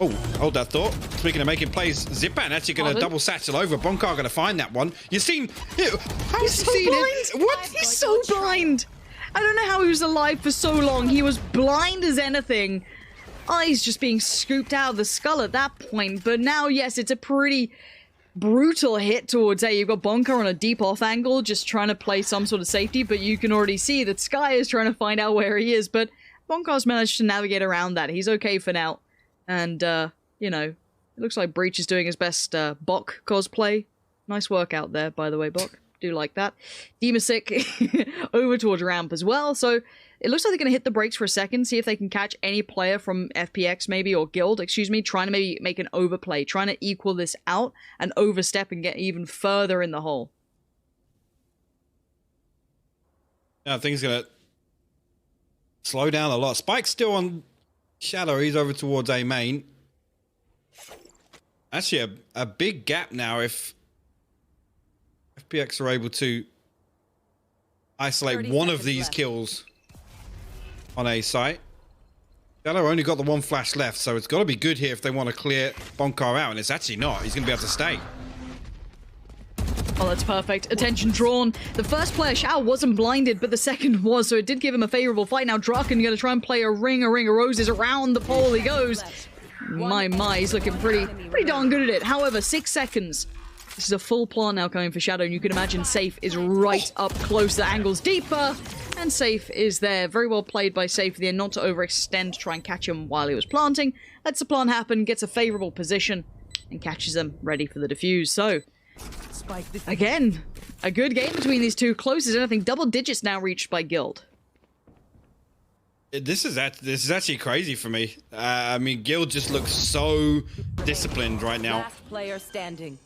Oh, hold that thought. Speaking of making plays, Zipan actually going to double satchel over. Bonkar going to find that one. You seen? How He's so blind. What? He's so blind. I don't know how he was alive for so long. He was blind as anything. Eyes just being scooped out of the skull at that point. But now, yes, it's a pretty brutal hit towards A. You've got Bonkar on a deep off angle, just trying to play some sort of safety. But you can already see that Sky is trying to find out where he is. But Bonkar's managed to navigate around that. He's okay for now. And, you know, it looks like Breach is doing his best Bok cosplay. Nice work out there, by the way, Bok. Do like that. Demasic over towards ramp as well. So it looks like they're going to hit the brakes for a second, see if they can catch any player from FPX maybe, or Guild, excuse me, trying to maybe make an overplay, trying to equal this out and overstep and get even further in the hole. Yeah, things going to slow down a lot. Spike's still on Shadow. He's over towards A main. Actually, a big gap now if FPX are able to isolate one of these kills on A site. Shadow only got the one flash left, so it's got to be good here if they want to clear Bonkar out, and it's actually not. He's going to be able to stay. Oh, that's perfect. Attention drawn. The first player, Shao, wasn't blinded, but the second was, so it did give him a favorable fight. Now Draken going to try and play a ring of roses around the pole he goes. My, he's looking pretty darn good at it. However, 6 seconds. This is a full plant now coming for Shadow, and you can imagine Safe is right up close. The angle's deeper, and Safe is there. Very well played by Safe there, not to overextend, to try and catch him while he was planting. Lets the plant happen, gets a favorable position, and catches him ready for the defuse. So, again, a good game between these two. Close as anything. Double digits now reached by Guild. This is actually crazy for me. I mean, Guild just looks so disciplined right now. Last player standing.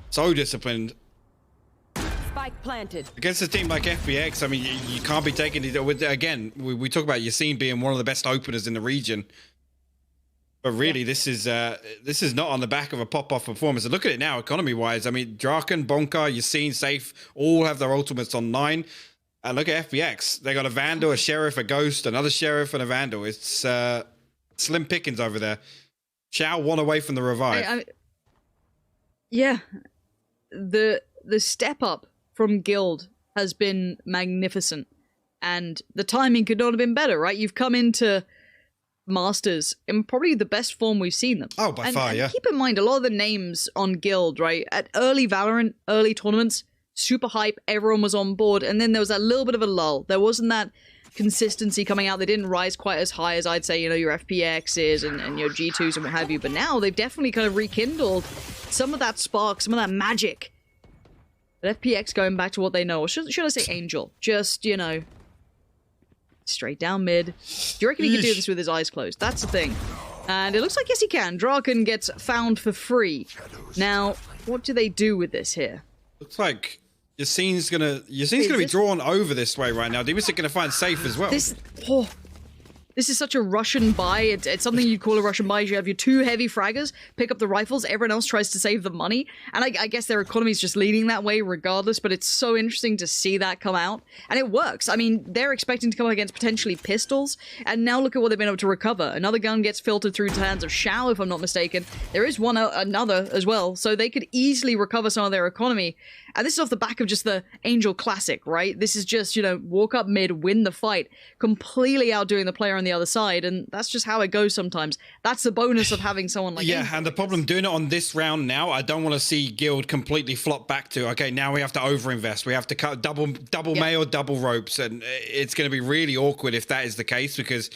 So disciplined. Spike planted. Against a team like FPX, I mean, you can't be taking it. Again, we talk about Yassine being one of the best openers in the region. But really, this is not on the back of a pop-off performance. And look at it now, economy-wise. I mean, Draken, Bonkar, Yassine, Safe, all have their ultimates on 9. And look at FPX. They got a Vandal, a Sheriff, a Ghost, another Sheriff, and a Vandal. It's slim pickings over there. Shao one away from the revive. Yeah. The step up from Guild has been magnificent. And the timing could not have been better, right? You've come into Masters in probably the best form we've seen them. Oh, by far, yeah. Keep in mind, a lot of the names on Guild, right? At early Valorant, early tournaments, super hype, everyone was on board, and then there was that little bit of a lull. There wasn't that consistency coming out. They didn't rise quite as high as I'd say, you know, your FPXs and your G2s and what have you, but now they've definitely kind of rekindled some of that spark, some of that magic. But FPX going back to what they know, or should I say Angel, just, you know, straight down mid. Do you reckon he can do this with his eyes closed? That's the thing. And it looks like, yes, he can. Draken gets found for free. Now, what do they do with this here? Looks like Yassine's gonna be drawn over this way right now. Demasic gonna find Safe as well. This is such a Russian buy. It's something you'd call a Russian buy. You have your 2 heavy fraggers, pick up the rifles, everyone else tries to save the money. And I guess their economy is just leading that way regardless, but it's so interesting to see that come out. And it works. I mean, they're expecting to come up against potentially pistols, and now look at what they've been able to recover. Another gun gets filtered through to the hands of Shao, if I'm not mistaken. There is another as well, so they could easily recover some of their economy. And this is off the back of just the Angel Classic, right? This is just, you know, walk up mid, win the fight, completely outdoing the player on the other side, and that's just how it goes sometimes. That's the bonus of having someone like Angel. And the problem doing it on this round now, I don't want to see Guild completely flop back to, okay, now we have to overinvest. We have to cut double mail, double ropes, and it's going to be really awkward if that is the case, because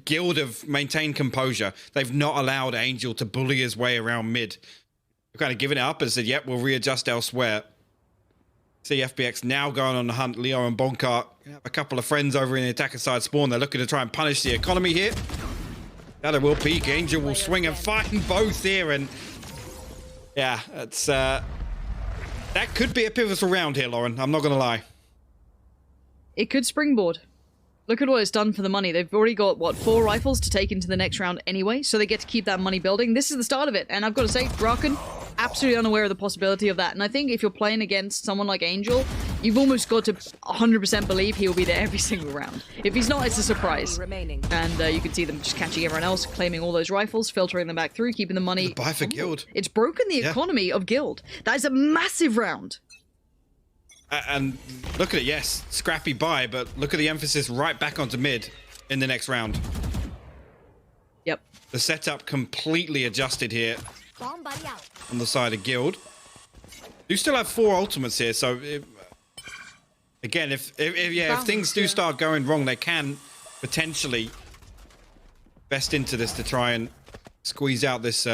Guild have maintained composure. They've not allowed Angel to bully his way around mid. They've kind of given it up and said, yep, we'll readjust elsewhere. See FPX now going on the hunt. Leo and Bonkar have a couple of friends over in the attacker side spawn. They're looking to try and punish the economy here. Shadow will peek. Angel will swing and find both here. And yeah, it's that could be a pivotal round here, Lauren. I'm not going to lie. It could springboard. Look at what it's done for the money. They've already got, what, 4 rifles to take into the next round anyway, so they get to keep that money building. This is the start of it, and I've got to say, Draken, absolutely unaware of the possibility of that. And I think if you're playing against someone like Angel, you've almost got to 100% believe he'll be there every single round. If he's not, it's a surprise. And you can see them just catching everyone else, claiming all those rifles, filtering them back through, keeping the money. The buy for Guild. It's broken the economy of Guild. That is a massive round. And look at it, yes, scrappy buy, but look at the emphasis right back onto mid in the next round. Yep. The setup completely adjusted here on the side of Guild. You still have 4 ultimates here, so again, if things do start going wrong, they can potentially best into this to try and squeeze out this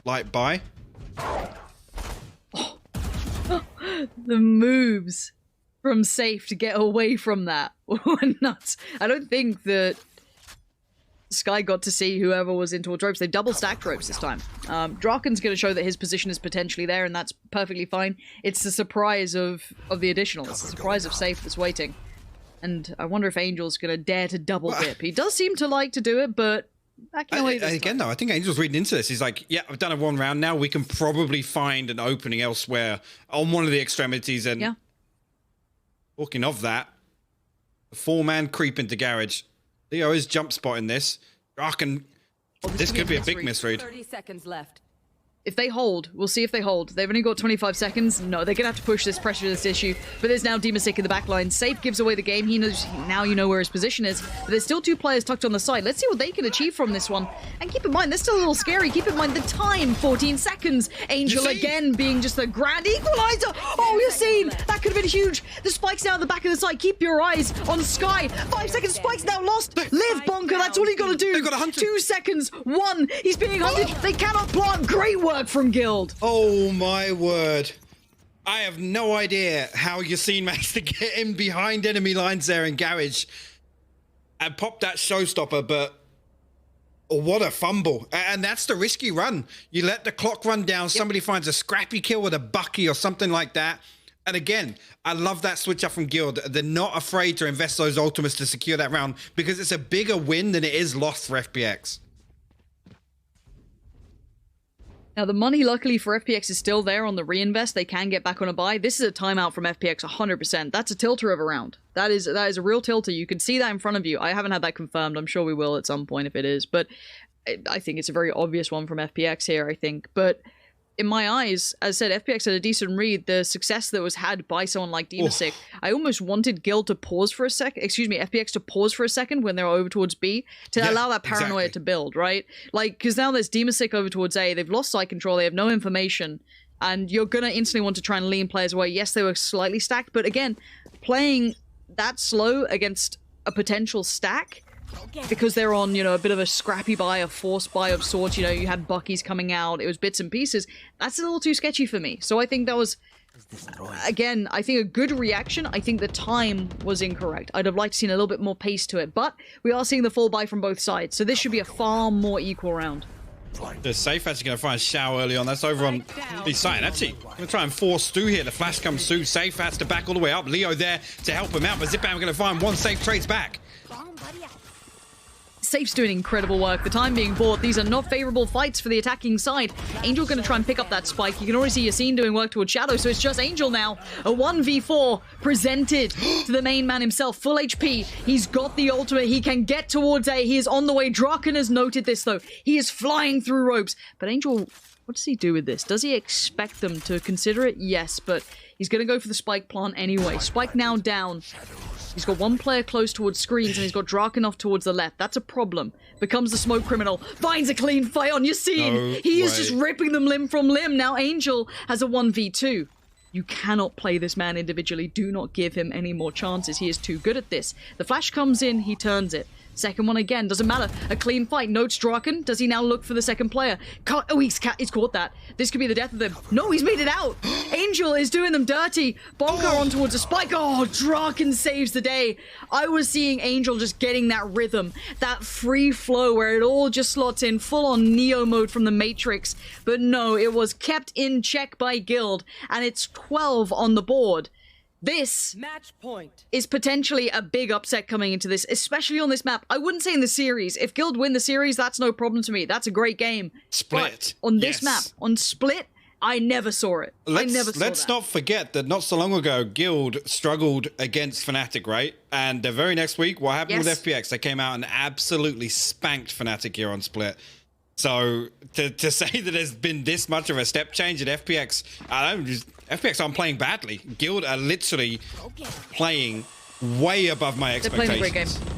light buy. The moves from Safe to get away from that were nuts. I don't think that Sky got to see whoever was in towards ropes. They double stacked ropes this time. Draken's going to show that his position is potentially there, and that's perfectly fine. It's the surprise of the additional. It's the surprise of Safe that's waiting. And I wonder if Angel's going to dare to double dip. He does seem to like to do it, but again, though, I think Angel's reading into this. He's like, yeah, I've done a 1 round. Now we can probably find an opening elsewhere on one of the extremities. And talking of that, the 4-man creep into garage. Leo is jump spotting this. Draken, this could be a big misread. 30 seconds left. If they hold, we'll see if they hold. They've only got 25 seconds. No, they're going to have to push this, pressure this issue. But there's now Demasik in the back line. Safe gives away the game. He knows, now you know where his position is. But there's still 2 players tucked on the side. Let's see what they can achieve from this one. And keep in mind, they're still a little scary. Keep in mind the time, 14 seconds. Angel again being just the grand equalizer. Oh, Yassine, that could have been huge. The spike's now at the back of the side. Keep your eyes on Sky. 5 seconds, spike's now lost. Live, Bonker, that's all you got to do. They've got 100. 2 seconds, 1. He's being hunted. They cannot plant. Great work from Guild. Oh my word. I have no idea how Yassine managed to get in behind enemy lines there in garage and pop that showstopper, but what a fumble. And that's the risky run. You let the clock run down, somebody finds a scrappy kill with a Bucky or something like that. And again, I love that switch up from Guild. They're not afraid to invest those ultimates to secure that round because it's a bigger win than it is lost for FPX. Now, the money, luckily for FPX, is still there on the reinvest. They can get back on a buy. This is a timeout from FPX, 100%. That's a tilter of a round. That is a real tilter. You can see that in front of you. I haven't had that confirmed. I'm sure we will at some point if it is. But I think it's a very obvious one from FPX here, I think. But in my eyes, as I said, FPX had a decent read. The success that was had by someone like Demasik, I almost wanted Guild to pause for a second. Excuse me, FPX to pause for a second when they were over towards B to allow that paranoia to build, right? Like, because now there's Demasik over towards A. They've lost site control. They have no information. And you're going to instantly want to try and lean players away. Yes, they were slightly stacked. But again, playing that slow against a potential stack, because they're on, a bit of a scrappy buy, a forced buy of sorts, you had Bucky's coming out, it was bits and pieces, that's a little too sketchy for me. So I think that was, again, I think a good reaction. I think the time was incorrect. I'd have liked to see a little bit more pace to it, but we are seeing the full buy from both sides, so this should be a far more equal round. The Safe actually going to find Shao early on. That's over on the side. Actually, going to try and force Stu here. The flash comes through. Safe has to back all the way up. Leo there to help him out, but Zipam going to find one. Safe trades back. Safe's doing incredible work. The time being bought. These are not favorable fights for the attacking side. Angel going to try and pick up that spike. You can already see Yassine doing work towards Shadow, so it's just Angel now. A 1v4 presented to the main man himself. Full HP. He's got the ultimate. He can get towards A. He is on the way. Draken has noted this, though. He is flying through ropes. But Angel, what does he do with this? Does he expect them to consider it? Yes, but he's going to go for the spike plant anyway. Spike now down. He's got one player close towards screens, and he's got Draken off towards the left. That's a problem. Becomes the smoke criminal. Finds a clean fight on Yassine. He is just ripping them limb from limb. Now Angel has a 1v2. You cannot play this man individually. Do not give him any more chances. He is too good at this. The flash comes in, he turns it. Second one again, doesn't matter. A clean fight. Notes Draken. Does he now look for the second player? Oh, he's caught that. This could be the death of them. No, he's made it out. Angel is doing them dirty. Bonker on towards a spike. Oh, Draken saves the day. I was seeing Angel just getting that rhythm, that free flow where it all just slots in full on Neo mode from the Matrix. But no, it was kept in check by Guild, and it's 12 on the board. This Match point. is potentially a big upset coming into this, especially on this map. I wouldn't say in the series. If Guild win the series, that's no problem to me. That's a great game. Split. But on this map, on Split, I never saw it. Let's not forget that not so long ago, Guild struggled against Fnatic, right? And the very next week, what happened with FPX? They came out and absolutely spanked Fnatic here on Split. So to say that there's been this much of a step change at FPX, FPX aren't playing badly. Guild are literally playing way above my expectations. They're playing a great game.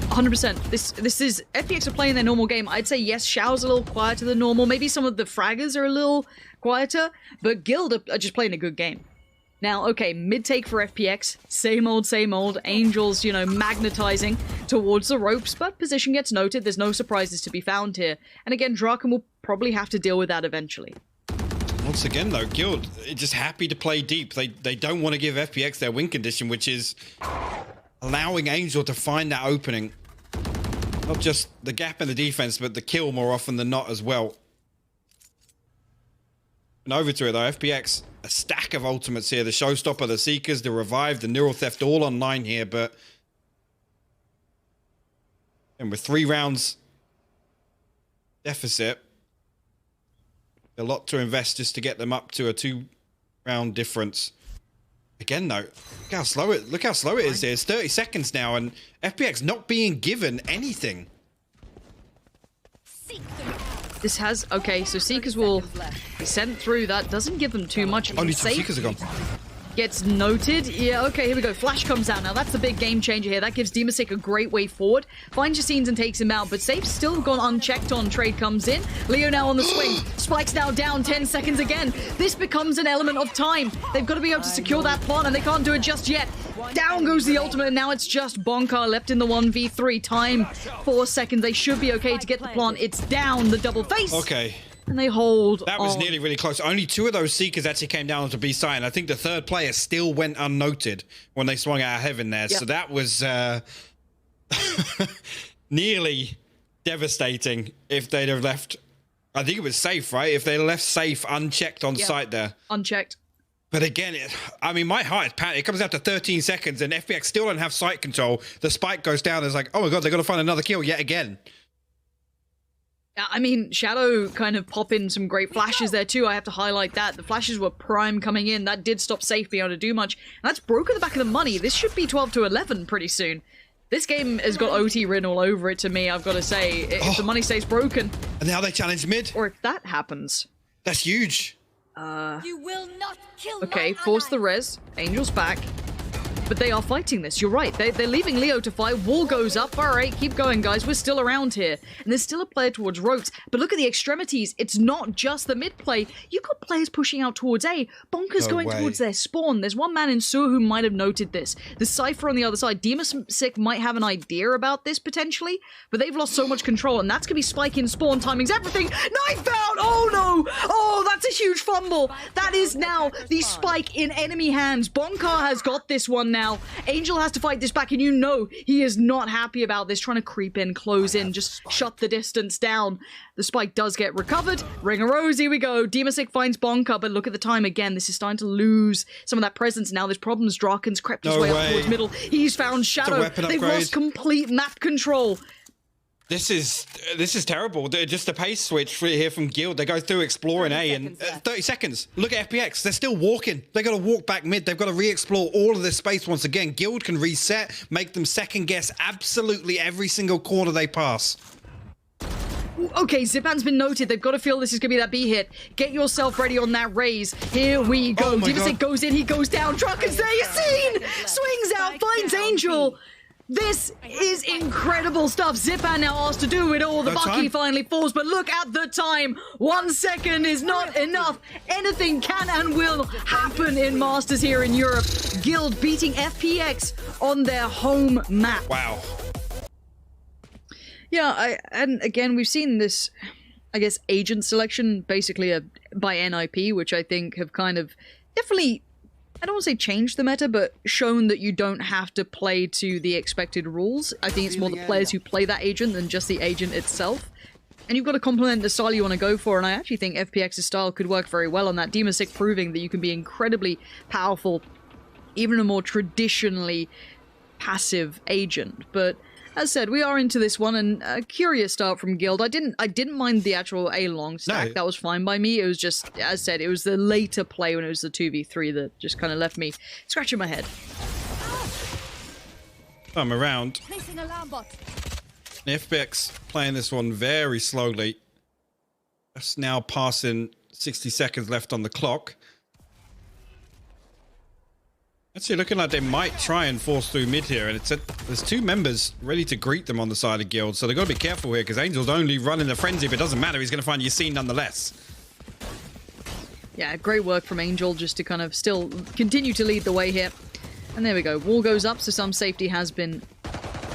100%. This is FPX are playing their normal game. I'd say yes, Shao's a little quieter than normal. Maybe some of the fraggers are a little quieter, but Guild are just playing a good game. Now, okay, mid-take for FPX, same old, Angels, you know, magnetizing towards the ropes, but position gets noted, there's no surprises to be found here. And again, Draken will probably have to deal with that eventually. Once again, though, Guild are just happy to play deep. They don't want to give FPX their win condition, which is allowing Angel to find that opening. Not just the gap in the defense, but the kill more often than not as well. And over to it, though, FPX, a stack of ultimates here. The Showstopper, the Seekers, the Revive, the Neural Theft, all online here, but... And with 3 rounds deficit, a lot to invest just to get them up to a 2-round difference. Again, though, look how slow it is here. It's 30 seconds now, and FPX not being given anything. This has... Okay, so Seekers will be sent through. That doesn't give them too much. Only 2 Seekers are gone. Gets noted. Yeah, okay, here we go. Flash comes out now. That's the big game changer here. That gives Demasik a great way forward. Finds Yassines and takes him out, but Safe's still gone unchecked on. Trade comes in. Leo now on the swing. Spike's now down 10 seconds again. This becomes an element of time. They've got to be able to secure that plant, and they can't do it just yet. Down goes the ultimate, and now it's just Bonkar left in the 1v3. Time, 4 seconds. They should be okay to get the plant. It's down, the double face. Okay. And they hold That was nearly really close. Only 2 of those Seekers actually came down to B side. I think the 3rd player still went unnoted when they swung out of heaven there. Yep. So that was nearly devastating if they'd have left. I think it was safe, right? If they left safe unchecked on site there. Unchecked. But again, I mean, my heart is pounding. It comes out to 13 seconds and FPX still don't have site control. The spike goes down. It's like, oh my God, they've got to find another kill yet again. I mean, Shadow kind of pop in some great flashes there too. I have to highlight that. The flashes were prime coming in. That did stop Safe being able to do much. And that's broken the back of the money. This should be 12-11 pretty soon. This game has got OT written all over it to me, I've got to say. If the money stays broken. And now they challenge mid. Or if that happens. That's huge. You will not kill okay, force the res. Angel's back. But they are fighting this, you're right. They're leaving Leo to fight. Wall goes up. All right, keep going, guys. We're still around here. And there's still a player towards ropes. But look at the extremities. It's not just the mid play. You've got players pushing out towards A. Bonkers going towards their spawn. There's one man in Sewer who might have noted this. The Cypher on the other side. Demasik might have an idea about this, potentially. But they've lost so much control. And that's going to be spike in spawn. Timing's everything. Knife out! Oh, no! Oh, that's a huge fumble. That is now the spike in enemy hands. Bonkar has got this one now. Angel has to fight this back, and you know he is not happy about this, trying to creep in, close in, just shut the distance down. The spike does get recovered. Ring a rose, here we go. Demasik finds Bonkar, but look at the time again. This is starting to lose some of that presence. Now there's problems. Draken's crept his way up towards middle. He's found Shadow. They've lost complete map control. This is terrible. Just a pace switch here from Guild. They go through exploring A and 30 seconds. Look at FPX. They're still walking. They got to walk back mid. They've got to re-explore all of this space once again. Guild can reset, make them second guess absolutely every single corner they pass. Okay, Zipan's been noted. They've got to feel this is going to be that B hit. Get yourself ready on that raise. Here we go. Oh Demasik goes in. He goes down. Draken's there. Yassine swings out, finds Angel. This is incredible stuff. Zipan now asked to do it all. The Bucky finally falls, but look at the time. 1 second is not enough. Anything can and will happen in Masters here in Europe. Guild beating FPX on their home map. Wow. Yeah, and again, we've seen this, I guess, agent selection basically by NIP, which I think have kind of definitely, I don't want to say changed the meta, but shown that you don't have to play to the expected rules. I think it's more the players who play that agent than just the agent itself. And you've got to complement the style you want to go for, and I actually think FPX's style could work very well on that. Demasik proving that you can be incredibly powerful even a more traditionally passive agent. But as said, we are into this one, and a curious start from Guild. I didn't mind the actual A long stack. No. That was fine by me. It was just, as said, it was the later play when it was the 2v3 that just kind of left me scratching my head. I'm around. Placing alarm bot. FPX playing this one very slowly. That's now passing 60 seconds left on the clock. Actually looking like they might try and force through mid here, and there's two members ready to greet them on the side of Guild, so they've got to be careful here because Angel's only running the frenzy, but it doesn't matter. He's going to find Yassine nonetheless. Yeah, great work from Angel just to kind of still continue to lead the way here. And there we go. Wall goes up, so some safety has been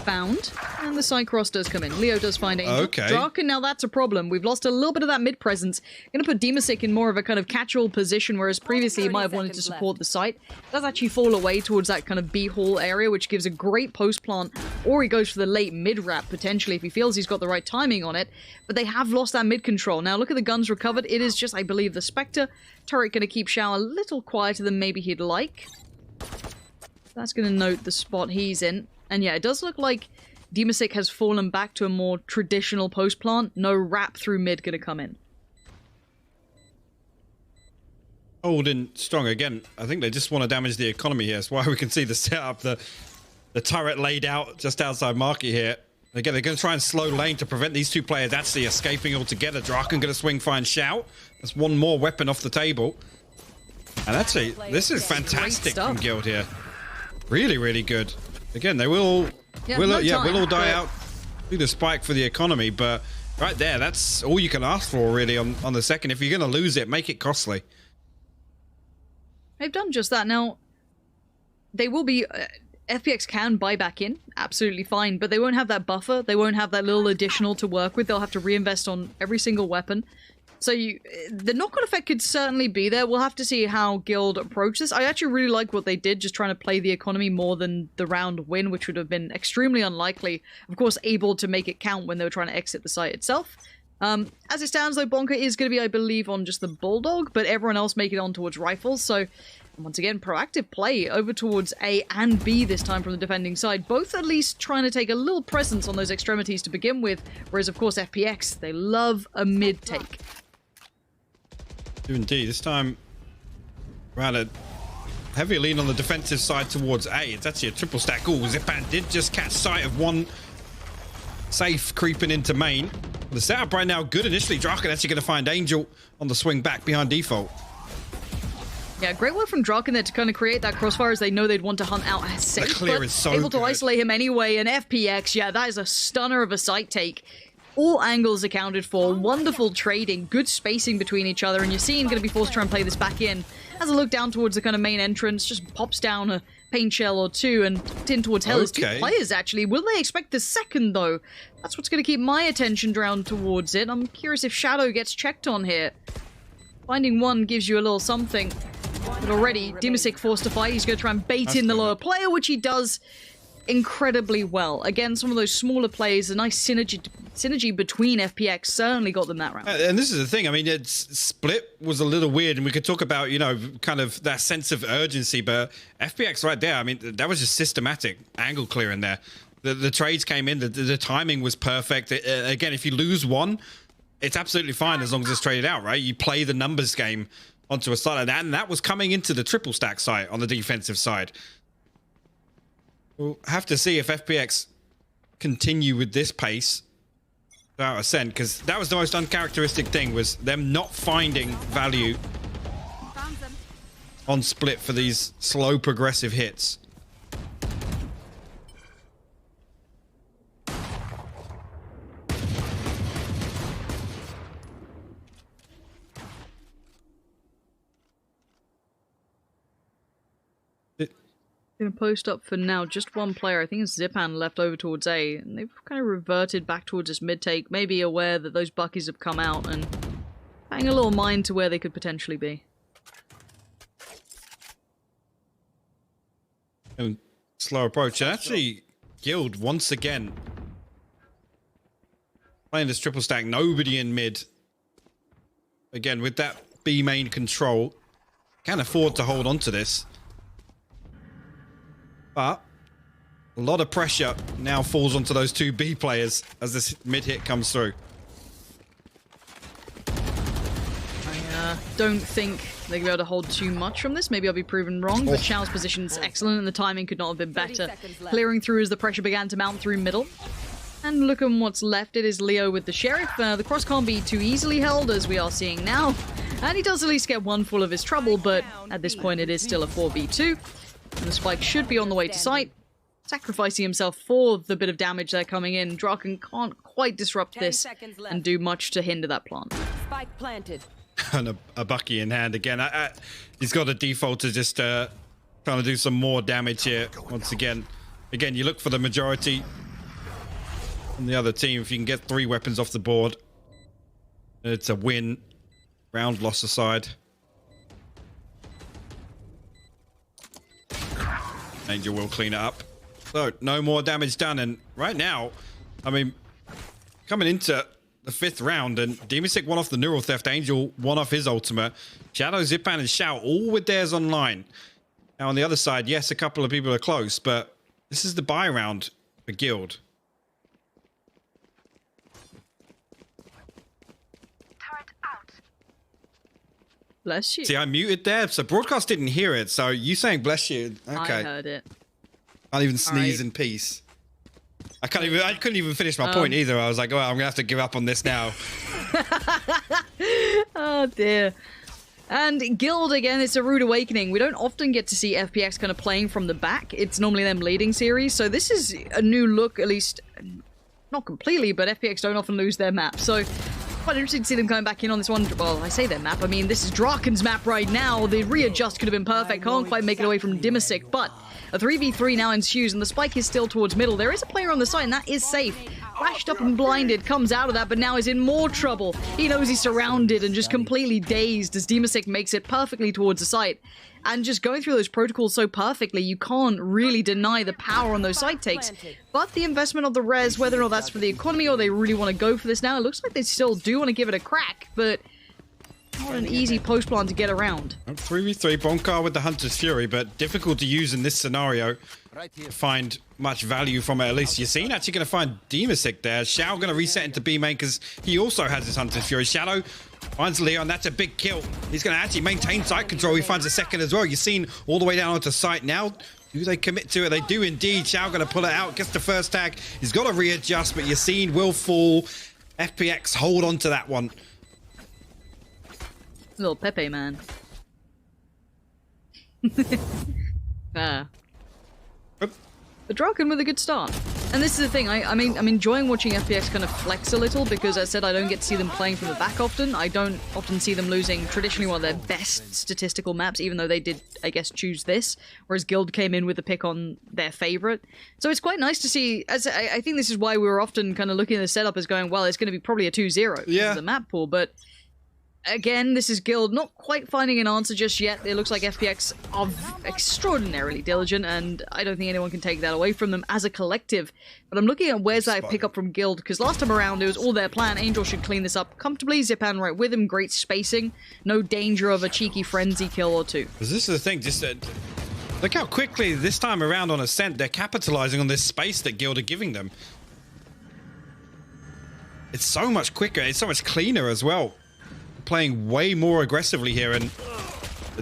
found. And the side cross does come in. Leo does find Angel. Okay. Draken, now that's a problem. We've lost a little bit of that mid presence. Gonna put Demasik in more of a kind of catch-all position, whereas previously he might have wanted to support the site. Does actually fall away towards that kind of B-hall area, which gives a great post-plant, or he goes for the late mid-wrap, potentially, if he feels he's got the right timing on it. But they have lost that mid-control. Now, look at the guns recovered. It is just, I believe, the Spectre. Turret gonna keep Shao a little quieter than maybe he'd like. That's gonna note the spot he's in. And yeah, it does look like Demasik has fallen back to a more traditional post-plant. No wrap through mid gonna come in. Holding strong again. I think they just want to damage the economy here. That's why we can see the setup, the turret laid out just outside market here. Again, they're going to try and slow lane to prevent these two players actually escaping altogether. Draken going to swing, find Shout. That's one more weapon off the table. And actually, this is fantastic from Guild here. Really, really good. Again, they will all die out through the spike for the economy, but right there, that's all you can ask for really on the second. If you're going to lose it, make it costly. They've done just that. Now, they will be... FPX can buy back in, absolutely fine, but they won't have that buffer. They won't have that little additional to work with. They'll have to reinvest on every single weapon. So the knock-on effect could certainly be there. We'll have to see how Guild approach this. I actually really like what they did, just trying to play the economy more than the round win, which would have been extremely unlikely. Of course, able to make it count when they were trying to exit the site itself. As it stands, though, Bonka is going to be, I believe, on just the Bulldog, but everyone else make it on towards Rifles. So, once again, proactive play over towards A and B this time from the defending side. Both at least trying to take a little presence on those extremities to begin with, whereas, of course, FPX, they love a mid-take. Indeed, this time around a heavy lean on the defensive side towards A. It's actually a triple stack. Oh, Zipan did just catch sight of one safe creeping into main. The setup right now good initially. Draken actually going to find Angel on the swing back behind default. Yeah, great work from Draken there to kind of create that crossfire as they know they'd want to hunt out as safe. The clear is so able to good. isolate him anyway, and FPX, yeah, that is a stunner of a site take. All angles accounted for, wonderful trading, good spacing between each other, and Yassine going to be forced to try and play this back in. Has a look down towards the kind of main entrance, just pops down a paint shell or two and tin towards hell. It's two players, actually. Will they expect the second, though? That's what's going to keep my attention drawn towards it. I'm curious if Shadow gets checked on here. Finding one gives you a little something. But already, Demasik forced to fight. He's going to try and bait in the lower player, which he does incredibly well. Again, some of those smaller players, a nice synergy between FPX certainly got them that round. And this is the thing, I mean, Split was a little weird, and we could talk about, you know, kind of that sense of urgency, but FPX right there, I mean, that was just systematic angle clearing there. The trades came in, the timing was perfect. Again, if you lose one, it's absolutely fine as long as it's traded out, right? You play the numbers game onto a side like that, and that was coming into the triple stack site on the defensive side. We'll have to see if FPX continue with this pace without Ascent, because that was the most uncharacteristic thing, was them not finding value on Split for these slow progressive hits. Gonna post up for now, just one player. I think it's Zipan left over towards A, and they've kind of reverted back towards this mid-take, maybe aware that those buckies have come out and paying a little mind to where they could potentially be. And slow approach. And actually, Guild, once again, playing this triple stack, nobody in mid. Again, with that B main control, can afford to hold on to this. But a lot of pressure now falls onto those two B players as this mid hit comes through. I don't think they're going to be able to hold too much from this. Maybe I'll be proven wrong, but Xiao's position's excellent and the timing could not have been better. Clearing through as the pressure began to mount through middle. And look at what's left. It is Leo with the Sheriff. The cross can't be too easily held, as we are seeing now. And he does at least get one full of his trouble, but at this point it is still a 4v2. And the spike should be on the way to site. Sacrificing himself for the bit of damage they're coming in. Draken can't quite disrupt this and do much to hinder that plant. Spike planted. And a Bucky in hand again. He's got a default to just trying to do some more damage here once again. Again, you look for the majority on the other team. If you can get 3 weapons off the board, it's a win. Round loss aside. Angel will clean it up. So, no more damage done. And right now, I mean, coming into the 5th round, and Demisik won off the neural theft, Angel won off his ultimate. Shadow, Zipan, and Shout all with theirs online. Now on the other side, yes, a couple of people are close, but this is the buy round for Guild. Bless you. See, I muted there, so broadcast didn't hear it. So you saying bless you? Okay. I heard it. Can't even sneeze in peace. I couldn't even finish my point either. I was like, oh, I'm gonna have to give up on this now. Oh dear. And Guild, again, it's a rude awakening. We don't often get to see FPX kind of playing from the back. It's normally them leading series. So this is a new look, at least not completely, but FPX don't often lose their map. So quite interesting to see them coming back in on this one. Well, I say their map. I mean, this is Draken's map right now. The readjust could have been perfect. Can't quite make it away from Demisik, but a 3v3 now ensues, and the spike is still towards middle. There is a player on the side, and that is safe. Flashed up and blinded, comes out of that, but now is in more trouble. He knows he's surrounded and just completely dazed as Demisik makes it perfectly towards the site. And just going through those protocols so perfectly, you can't really deny the power on those side takes. But the investment of the res, whether or not that's for the economy or they really want to go for this now, it looks like they still do want to give it a crack, but not an easy post plan to get around. 3v3, Bonkar with the Hunter's Fury, but difficult to use in this scenario to find much value from it. At least Yassine actually going to find Demisik there. Shao going to reset into B main because he also has his Hunter's Fury. Shadow finds Leon. That's a big kill. He's going to actually maintain site control. He finds a second as well. Yassine all the way down onto site now. Do they commit to it? They do indeed. Shao going to pull it out. Gets the first tag. He's got to readjust, but Yassine will fall. FPX hold on to that one. Little Pepe, man. But Draken with a good start. And this is the thing, I'm enjoying watching FPX kind of flex a little because as I said, I don't get to see them playing from the back often. I don't often see them losing traditionally one of their best statistical maps, even though they did, I guess, choose this, whereas Guild came in with a pick on their favorite. So it's quite nice to see, as I think this is why we were often kind of looking at the setup as going, well, it's going to be probably a 2-0 because of the map pool, but again, this is Guild not quite finding an answer just yet. It looks like FPX are extraordinarily diligent, and I don't think anyone can take that away from them as a collective. But I'm looking at where's that pick up from Guild, because last time around it was all their plan. Angel should clean this up comfortably. Zipan right with him. Great spacing. No danger of a cheeky frenzy kill or two. This is the thing, just look how quickly this time around on Ascent they're capitalizing on this space that Guild are giving them. It's so much quicker. It's so much cleaner as well. Playing way more aggressively here, and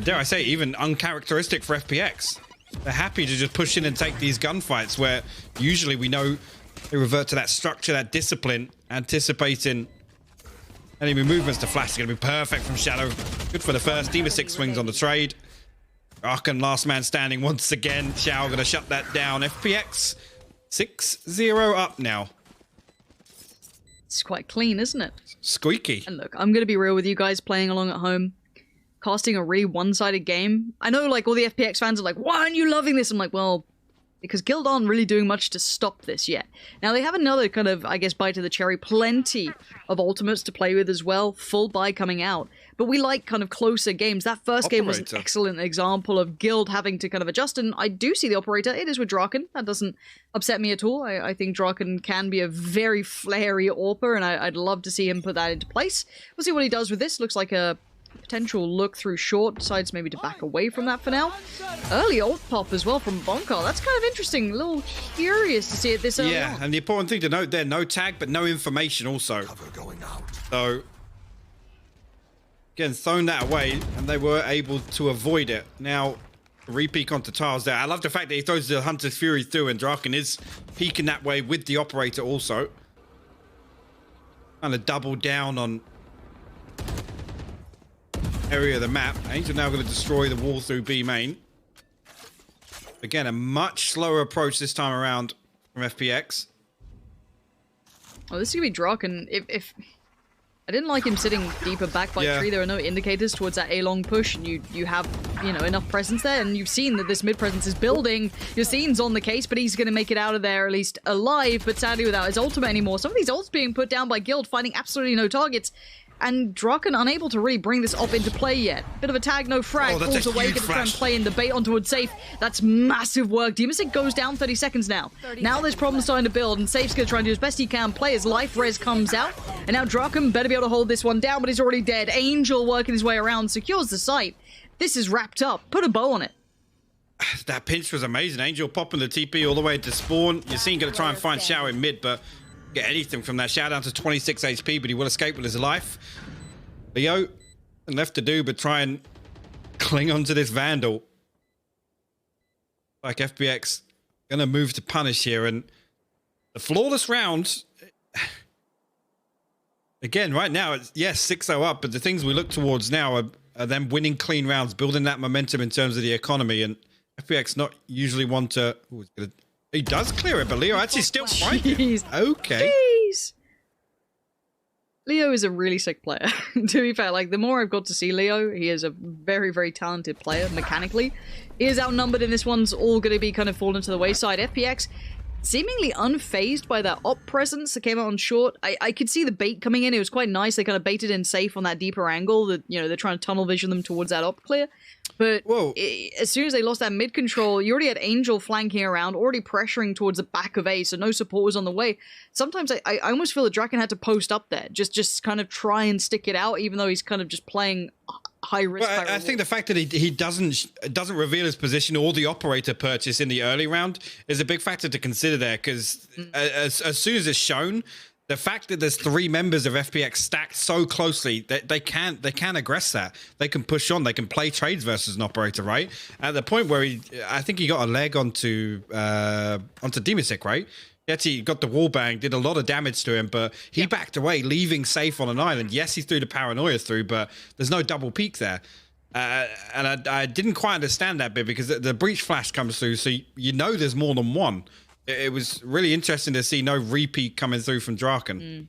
dare I say, even uncharacteristic for FPX. They're happy to just push in and take these gunfights where usually we know they revert to that structure, that discipline, anticipating enemy movements. The flash is going to be perfect from Shadow. Good for the first. Demisik swings on the trade. Arkan last man standing once again. Shao going to shut that down. FPX 6-0 up now. It's quite clean, isn't it? Squeaky. And look, I'm going to be real with you guys playing along at home. Casting a really one-sided game. I know, like, all the FPX fans are like, why aren't you loving this? I'm like, well, because Guild aren't really doing much to stop this yet. Now, they have another kind of, I guess, bite of the cherry. Plenty of ultimates to play with as well. Full buy coming out. But we like kind of closer games. That first game was an excellent example of Guild having to kind of adjust. And I do see the operator. It is with Draken. That doesn't upset me at all. I think Draken can be a very flary AWPer, and I'd love to see him put that into place. We'll see what he does with this. Looks like a potential look through short, decides maybe to back away from that for now. Early ult pop as well from Bonkar. That's kind of interesting. A little curious to see it this early on. And the important thing to note there, no tag, but no information also. Cover going out. So, again, thrown that away, and they were able to avoid it. Now, re-peek onto Tiles there. I love the fact that he throws the Hunter's Fury through, and Draken is peeking that way with the Operator also. Kind of double down on area of the map. Angel now going to destroy the wall through B main. Again, a much slower approach this time around from FPX. Oh, this is going to be Draken. If I didn't like him sitting deeper back by tree. There are no indicators towards that A-long push, and you have, you know, enough presence there, and you've seen that this mid presence is building. Yassine's on the case, but he's going to make it out of there at least alive, but sadly without his ultimate anymore. Some of these ults being put down by Guild, finding absolutely no targets, and Draken unable to really bring this op into play yet. Bit of a tag, no frag, falls away, gonna try and play in the bait on towards Safe. That's massive work. Demasik goes down 30 seconds now. Now there's problems starting to build, and Safe's gonna try and do as best he can. Play his life res comes out, and now Draken better be able to hold this one down, but he's already dead. Angel working his way around, secures the site. This is wrapped up. Put a bow on it. That pinch was amazing. Angel popping the TP all the way to spawn. Yassine gonna try and find Xiao in mid, but get anything from that. Xiao down to 26 HP, but he will escape with his life. Leo, left to do but try and cling onto this Vandal. Like FPX gonna move to punish here, and the flawless round. Again, right now, it's, yes, 6-0 up, but the things we look towards now are them winning clean rounds, building that momentum in terms of the economy, and FPX not usually one to... Ooh, he does clear it, but Leo actually still fighting. Okay. Jeez. Leo is a really sick player, to be fair. Like, the more I've got to see Leo, he is a very, very talented player, mechanically. He is outnumbered, and this one's all going to be kind of fallen to the wayside. FPX seemingly unfazed by that op presence that came out on short. I could see the bait coming in. It was quite nice. They kind of baited in Safe on that deeper angle that, you know, they're trying to tunnel vision them towards that op clear. But as soon as they lost that mid control, you already had Angel flanking around, already pressuring towards the back of A, so no support was on the way. Sometimes I almost feel that Draken had to post up there, just kind of try and stick it out, even though he's kind of just playing high risk. Well, I think the fact that he doesn't reveal his position or the operator purchase in the early round is a big factor to consider there, because as soon as it's shown, the fact that there's 3 members of FPX stacked so closely, they can aggress that. They can push on. They can play trades versus an operator, right? At the point where I think he got a leg onto Demasik, right? He actually got the wall bang, did a lot of damage to him, but he backed away, leaving Safe on an island. Yes, he threw the paranoia through, but there's no double peak there. And I didn't quite understand that bit, because the breach flash comes through, so you know there's more than one. It was really interesting to see no repeat coming through from Draken.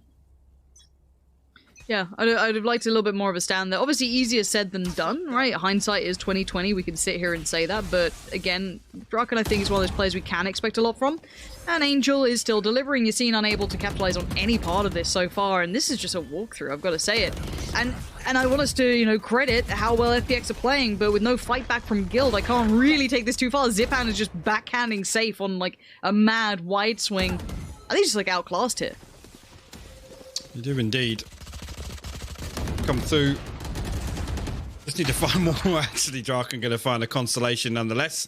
Yeah, I'd have liked a little bit more of a stand there. Obviously, easier said than done, right? Hindsight is 20/20. We can sit here and say that, but again, Draken, I think, is one of those players we can expect a lot from. And Angel is still delivering. Yassine unable to capitalize on any part of this so far, and this is just a walkthrough. I've got to say it. And I want us to, you know, credit how well FPX are playing, but with no fight back from Guild, I can't really take this too far. Zipan is just backhanding Safe on like a mad wide swing. I think he's just like outclassed here. You do indeed. Come through. Just need to find more. Actually, Draken going to find a consolation nonetheless.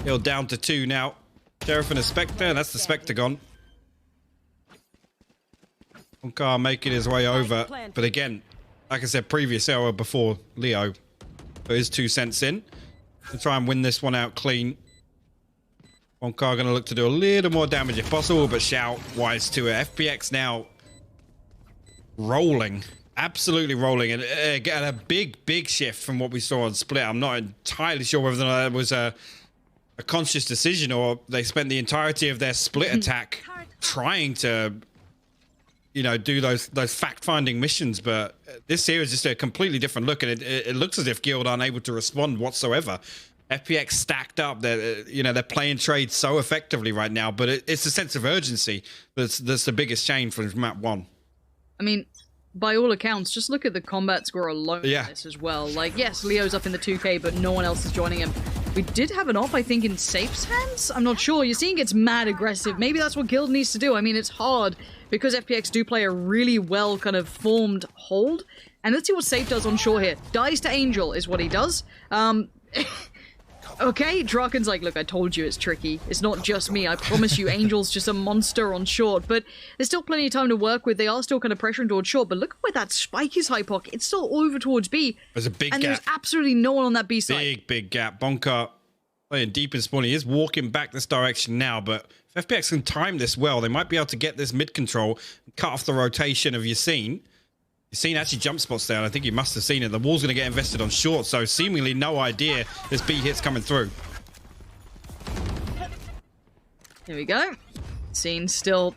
He'll down to 2 now. Sheriff and a Spectre. That's the Spectre gone. Bonkar making his way over. But again, like I said, previous hour before Leo put his 2 cents in to try and win this one out clean. Bonkar going to look to do a little more damage if possible, but Xiao wise to it. FPX now rolling. Absolutely rolling, and a big shift from what we saw on Split. I'm not entirely sure whether that was a conscious decision or they spent the entirety of their Split attack trying to, you know, do those fact-finding missions. But this here is just a completely different look, and it looks as if Guild aren't able to respond whatsoever. FPX stacked up. They're playing trades so effectively right now, but it's a sense of urgency that's the biggest change from map 1. I mean, by all accounts, just look at the combat score alone in this as well. Like, yes, Leo's up in the 2K, but no one else is joining him. We did have an off, I think, in Safe's hands? I'm not sure. Yassine gets mad aggressive. Maybe that's what Guild needs to do. I mean, it's hard because FPX do play a really well kind of formed hold. And let's see what Safe does on short here. Dies to Angel is what he does. Okay, Draken's like, look, I told you it's tricky. It's not just me. I promise you, Angel's just a monster on short. But there's still plenty of time to work with. They are still kind of pressuring towards short. But look at where that spike is, Hypoc. It's still over towards B. There's a big gap. And there's absolutely no one on that B side. Big gap. Bonka playing deep in spawn. He is walking back this direction now. But if FPX can time this well, they might be able to get this mid control and cut off the rotation of Yassine. Yassine actually jump spots there, and I think you must have seen it. The wall's going to get invested on short, so seemingly no idea this B hit's coming through. Here we go. Yassine still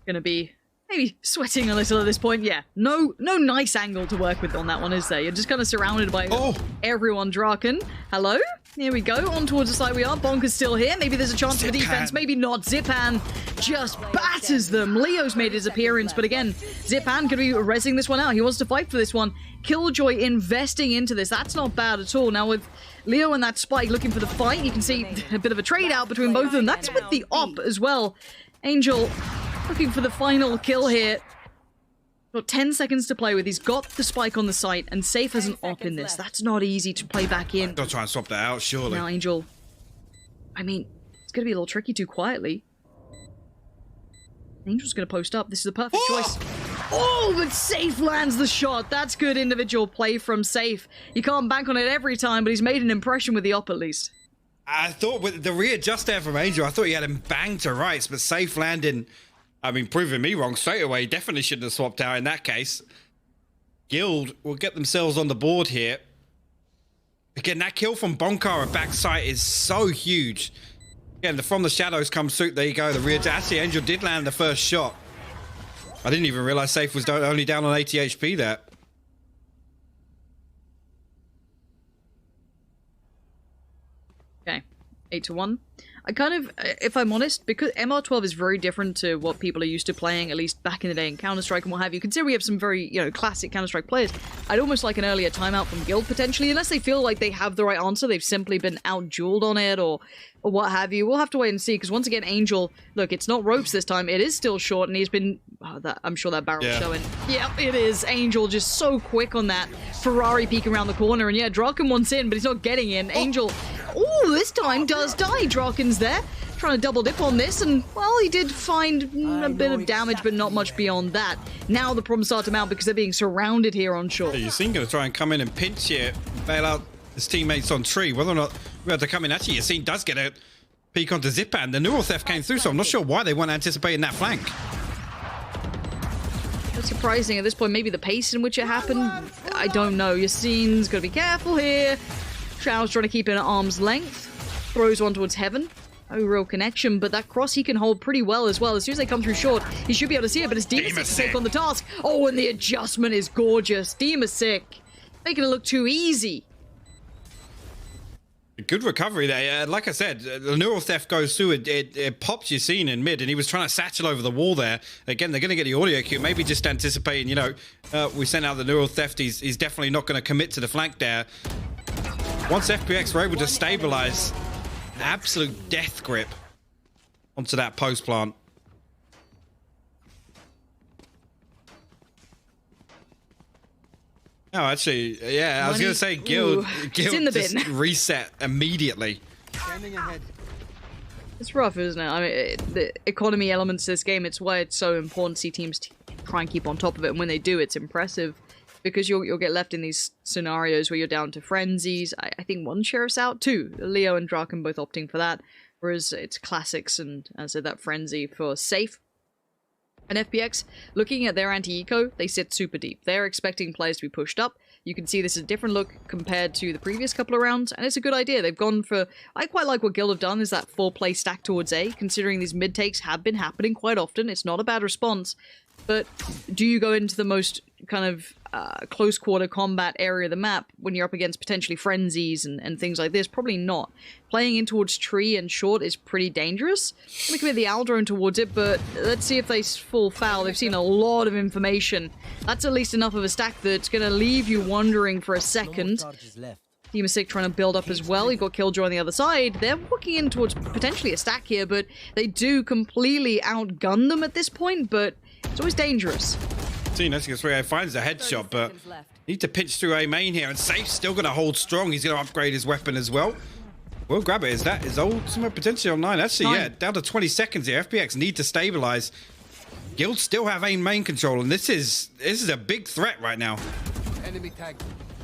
going to be maybe sweating a little at this point. Yeah, no nice angle to work with on that one, is there? You're just kind of surrounded by everyone. Draken, hello? Here we go, on towards the side we are. Bonker's still here. Maybe there's a chance for defense, maybe not. Zipan just batters them. Leo's made his appearance, but again, Zipan could be rezzing this one out. He wants to fight for this one. Killjoy investing into this. That's not bad at all. Now with Leo and that spike looking for the fight, you can see a bit of a trade out between both of them. That's with the op as well. Angel looking for the final kill here. Got 10 seconds to play with. He's got the spike on the site, and Safe has an op in this. That's not easy to play back in. Don't try and swap that out, surely. Now, Angel, I mean, it's going to be a little tricky too quietly. Angel's going to post up. This is the perfect choice. Oh, but Safe lands the shot. That's good individual play from Safe. You can't bank on it every time, but he's made an impression with the op at least. I thought with the readjust there from Angel, I thought he had him banged to rights, but Safe landing... I mean, proving me wrong straight away. Definitely shouldn't have swapped out in that case. Guild will get themselves on the board here. Again, that kill from Bonkara backside is so huge. Again, from the shadows comes through. There you go. The rear. Actually, Angel did land the first shot. I didn't even realize Safe was only down on 80 HP there. Okay, 8-1. I kind of, if I'm honest, because MR12 is very different to what people are used to playing, at least back in the day in Counter-Strike and what have you. Consider we have some very, classic Counter-Strike players. I'd almost like an earlier timeout from Guild, potentially, unless they feel like they have the right answer. They've simply been out-dueled on it, or what have you. We'll have to wait and see, because once again, Angel, look, it's not ropes this time. It is still short, and he's been, I'm sure that barrel's showing. Yep, it is. Angel just so quick on that. Ferrari peeking around the corner, and yeah, Draken wants in, but he's not getting in. Angel... Oh, this time does die. Draken's there, trying to double dip on this, and, well, he did find a bit of damage, but not much beyond that. Now the problems start to mount because they're being surrounded here on shore. Yeah, Yassine going to try and come in and pinch here, bail out his teammates on tree. Whether or not we have to come in, actually, Yassine does get a peek onto Zipan. The neural theft came through, so I'm not sure why they weren't anticipating that flank. That's surprising at this point. Maybe the pace in which it happened, I don't know. Yassine's got to be careful here. Shroud's trying to keep it at arm's length. Throws one towards heaven. No real connection, but that cross he can hold pretty well as well. As soon as they come through short, he should be able to see it, but it's Demasic to take on the task. Oh, and the adjustment is gorgeous. Demasic making it look too easy. Good recovery there. Like I said, the neural theft goes through. It pops Yassine in mid, and he was trying to satchel over the wall there. Again, they're going to get the audio cue. Maybe just anticipating, we sent out the neural theft. He's definitely not going to commit to the flank there. Once FPX were able to stabilize, an absolute death grip onto that post plant. No, actually, yeah, I was going to say Guild just reset immediately. It's rough, isn't it? I mean, the economy elements of this game, it's why it's so important to see teams try and keep on top of it. And when they do, it's impressive. Because you'll get left in these scenarios where you're down to frenzies. I think one sheriff's out too. Leo and Draken both opting for that. Whereas it's classics and, as I said, that frenzy for Safe. And FPX, looking at their anti-eco, they sit super deep. They're expecting players to be pushed up. You can see this is a different look compared to the previous couple of rounds, and it's a good idea. They've gone for... I quite like what Guild have done, is that 4-play stack towards A, considering these mid-takes have been happening quite often. It's not a bad response. But do you go into the most kind of close-quarter combat area of the map when you're up against potentially frenzies and things like this? Probably not. Playing in towards tree and short is pretty dangerous. I'm going to commit the Al drone towards it, but let's see if they fall foul. They've seen a lot of information. That's at least enough of a stack that's going to leave you wondering for a second. Demasic trying to build up as well. You've got Killjoy on the other side. They're walking in towards potentially a stack here, but they do completely outgun them at this point, but it's always dangerous. 19. That's where he finds a headshot, but need to pitch through A main here, and Safe's still going to hold strong. He's going to upgrade his weapon as well. We'll grab it. Is that his ultimate potential on 9? Actually, yeah, down to 20 seconds here. FPX need to stabilize. Guild still have A main control, and this is a big threat right now. Enemy tag.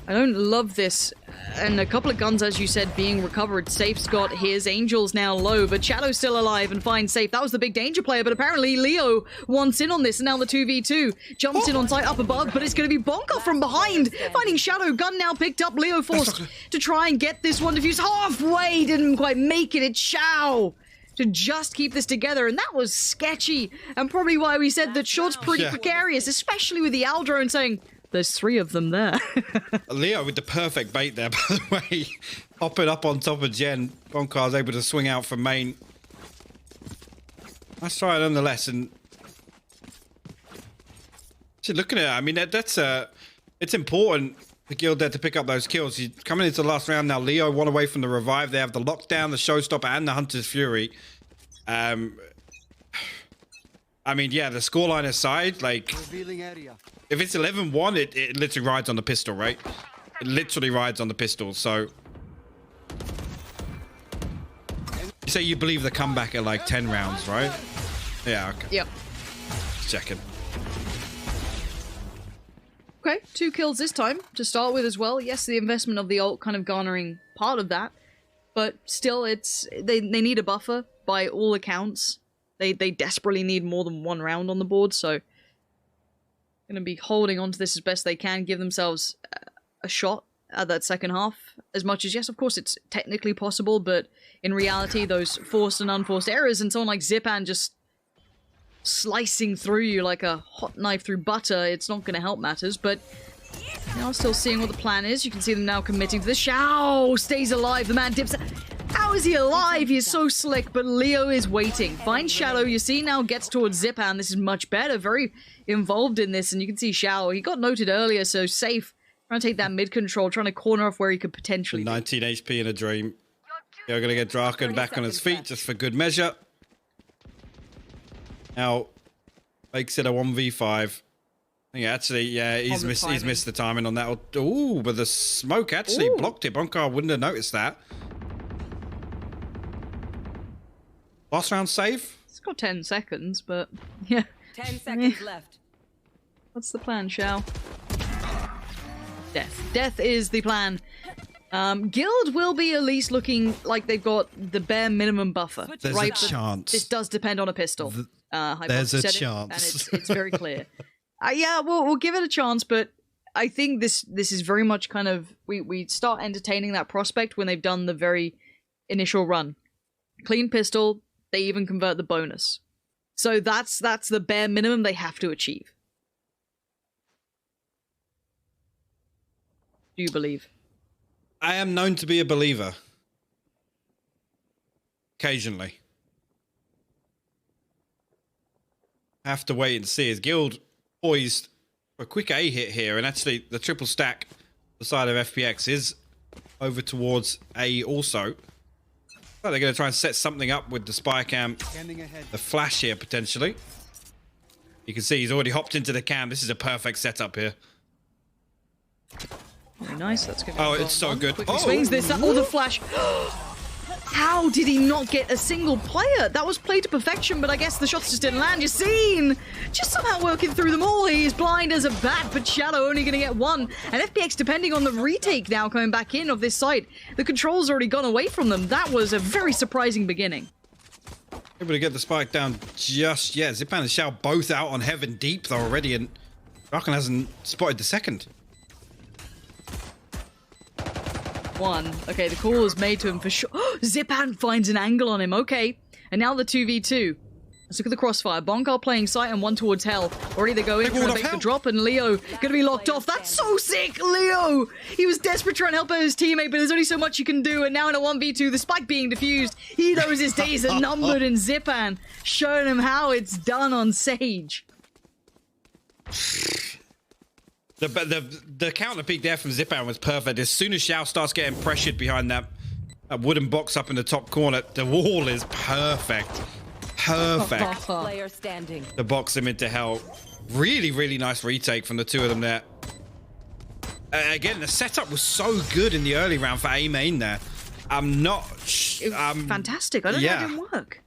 I don't love this. And a couple of guns, as you said, being recovered. Safe's got his Angel's now low, but Shadow's still alive and finds Safe. That was the big danger player, but apparently Leo wants in on this, and now the 2v2 jumps in on site up above, but it's going to be Bonka from behind, finding Shadow. Gun now picked up. Leo forced to try and get this one defused. Halfway, didn't quite make it. It's Shao to just keep this together, and that was sketchy, and probably why we said that shot's pretty precarious, especially with the Al drone saying, there's 3 of them there. Leo with the perfect bait there, by the way. Hopping up on top of Jen. Bonkar's able to swing out from main. Nice try nonetheless. And looking at it, I mean, it's important for Guild there to pick up those kills. He's coming into the last round now. Leo 1 away from the revive. They have the lockdown, the showstopper, and the Hunter's Fury. I mean, yeah, the scoreline aside, like, if it's 11-1, it literally rides on the pistol, right? It literally rides on the pistol, so... You say you believe the comeback at, like, 10 rounds, right? Yeah, okay. Yep. Just checking. Okay, 2 kills this time to start with as well. Yes, the investment of the ult kind of garnering part of that, but still, they need a buffer by all accounts. They desperately need more than 1 round on the board, so going to be holding on to this as best they can, give themselves a shot at that second half. As much as, yes, of course, it's technically possible, but in reality, those forced and unforced errors, and someone like Zipan just slicing through you like a hot knife through butter, it's not going to help matters, but now still seeing what the plan is. You can see them now committing to this. Shao stays alive. The man dips. How is he alive? He is so slick, but Leo is waiting. Finds Shadow. You see now gets towards Zipan. This is much better. Very involved in this, and you can see Shao. He got noted earlier, so Safe. Trying to take that mid control, trying to corner off where he could potentially 19 HP in a dream. You're going to get Draken back on his feet just for good measure. Now, makes it a 1v5. I think actually, yeah, he's missed the timing on that. Ooh, but the smoke actually blocked it. Bonkar wouldn't have noticed that. Last round save? It's got 10 seconds, but yeah. 10 seconds left. What's the plan, Shao? Death. Death is the plan. Guild will be at least looking like they've got the bare minimum buffer. There's right? a chance. This does depend on a pistol. There's a chance. And it's very clear. Yeah, we'll give it a chance, but I think this is very much kind of... We start entertaining that prospect when they've done the very initial run. Clean pistol, they even convert the bonus. So that's the bare minimum they have to achieve. Do you believe? I am known to be a believer. Occasionally. Have to wait and see. His Guild poised for a quick A hit here, and actually the triple stack the side of FPX is over towards A also. So they're going to try and set something up with the spy cam. The flash here potentially. You can see he's already hopped into the cam. This is a perfect setup here. Very nice. That's good. Oh, it's so good. Quickly swings this. Oh, the flash. How did he not get a single player? That was played to perfection, but I guess the shots just didn't land. You've seen just somehow working through them all. He's blind as a bat, but Shadow only going to get 1. And FPX, depending on the retake now coming back in of this site, the control's already gone away from them. That was a very surprising beginning. Able to get the spike down just yet. Zipan and Shao both out on Heaven Deep though already, and Draken hasn't spotted the second. 1. Okay, the call was made to him for sure. Zipan finds an angle on him. Okay. And now the 2v2. Let's look at the crossfire. Bonkar playing sight and 1 towards Hell. Already they go in, trying to make the drop, and Leo gonna be locked off. That's so sick, Leo! He was desperate trying to help out his teammate, but there's only so much you can do, and now in a 1v2, the spike being diffused, he knows his days are numbered, and Zipan showing him how it's done on Sage. The counter peek there from Zipan was perfect. As soon as Shao starts getting pressured behind that wooden box up in the top corner, the wall is perfect. Perfect. Player standing. To box him into hell. Really, really nice retake from the two of them there. Again, the setup was so good in the early round for A main there. I'm not... fantastic. I don't know how it didn't work.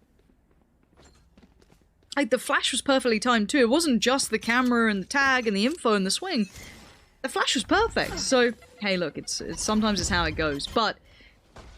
Like, the flash was perfectly timed too. It wasn't just the camera and the tag and the info and the swing. The flash was perfect. So, hey, look, it's sometimes it's how it goes. But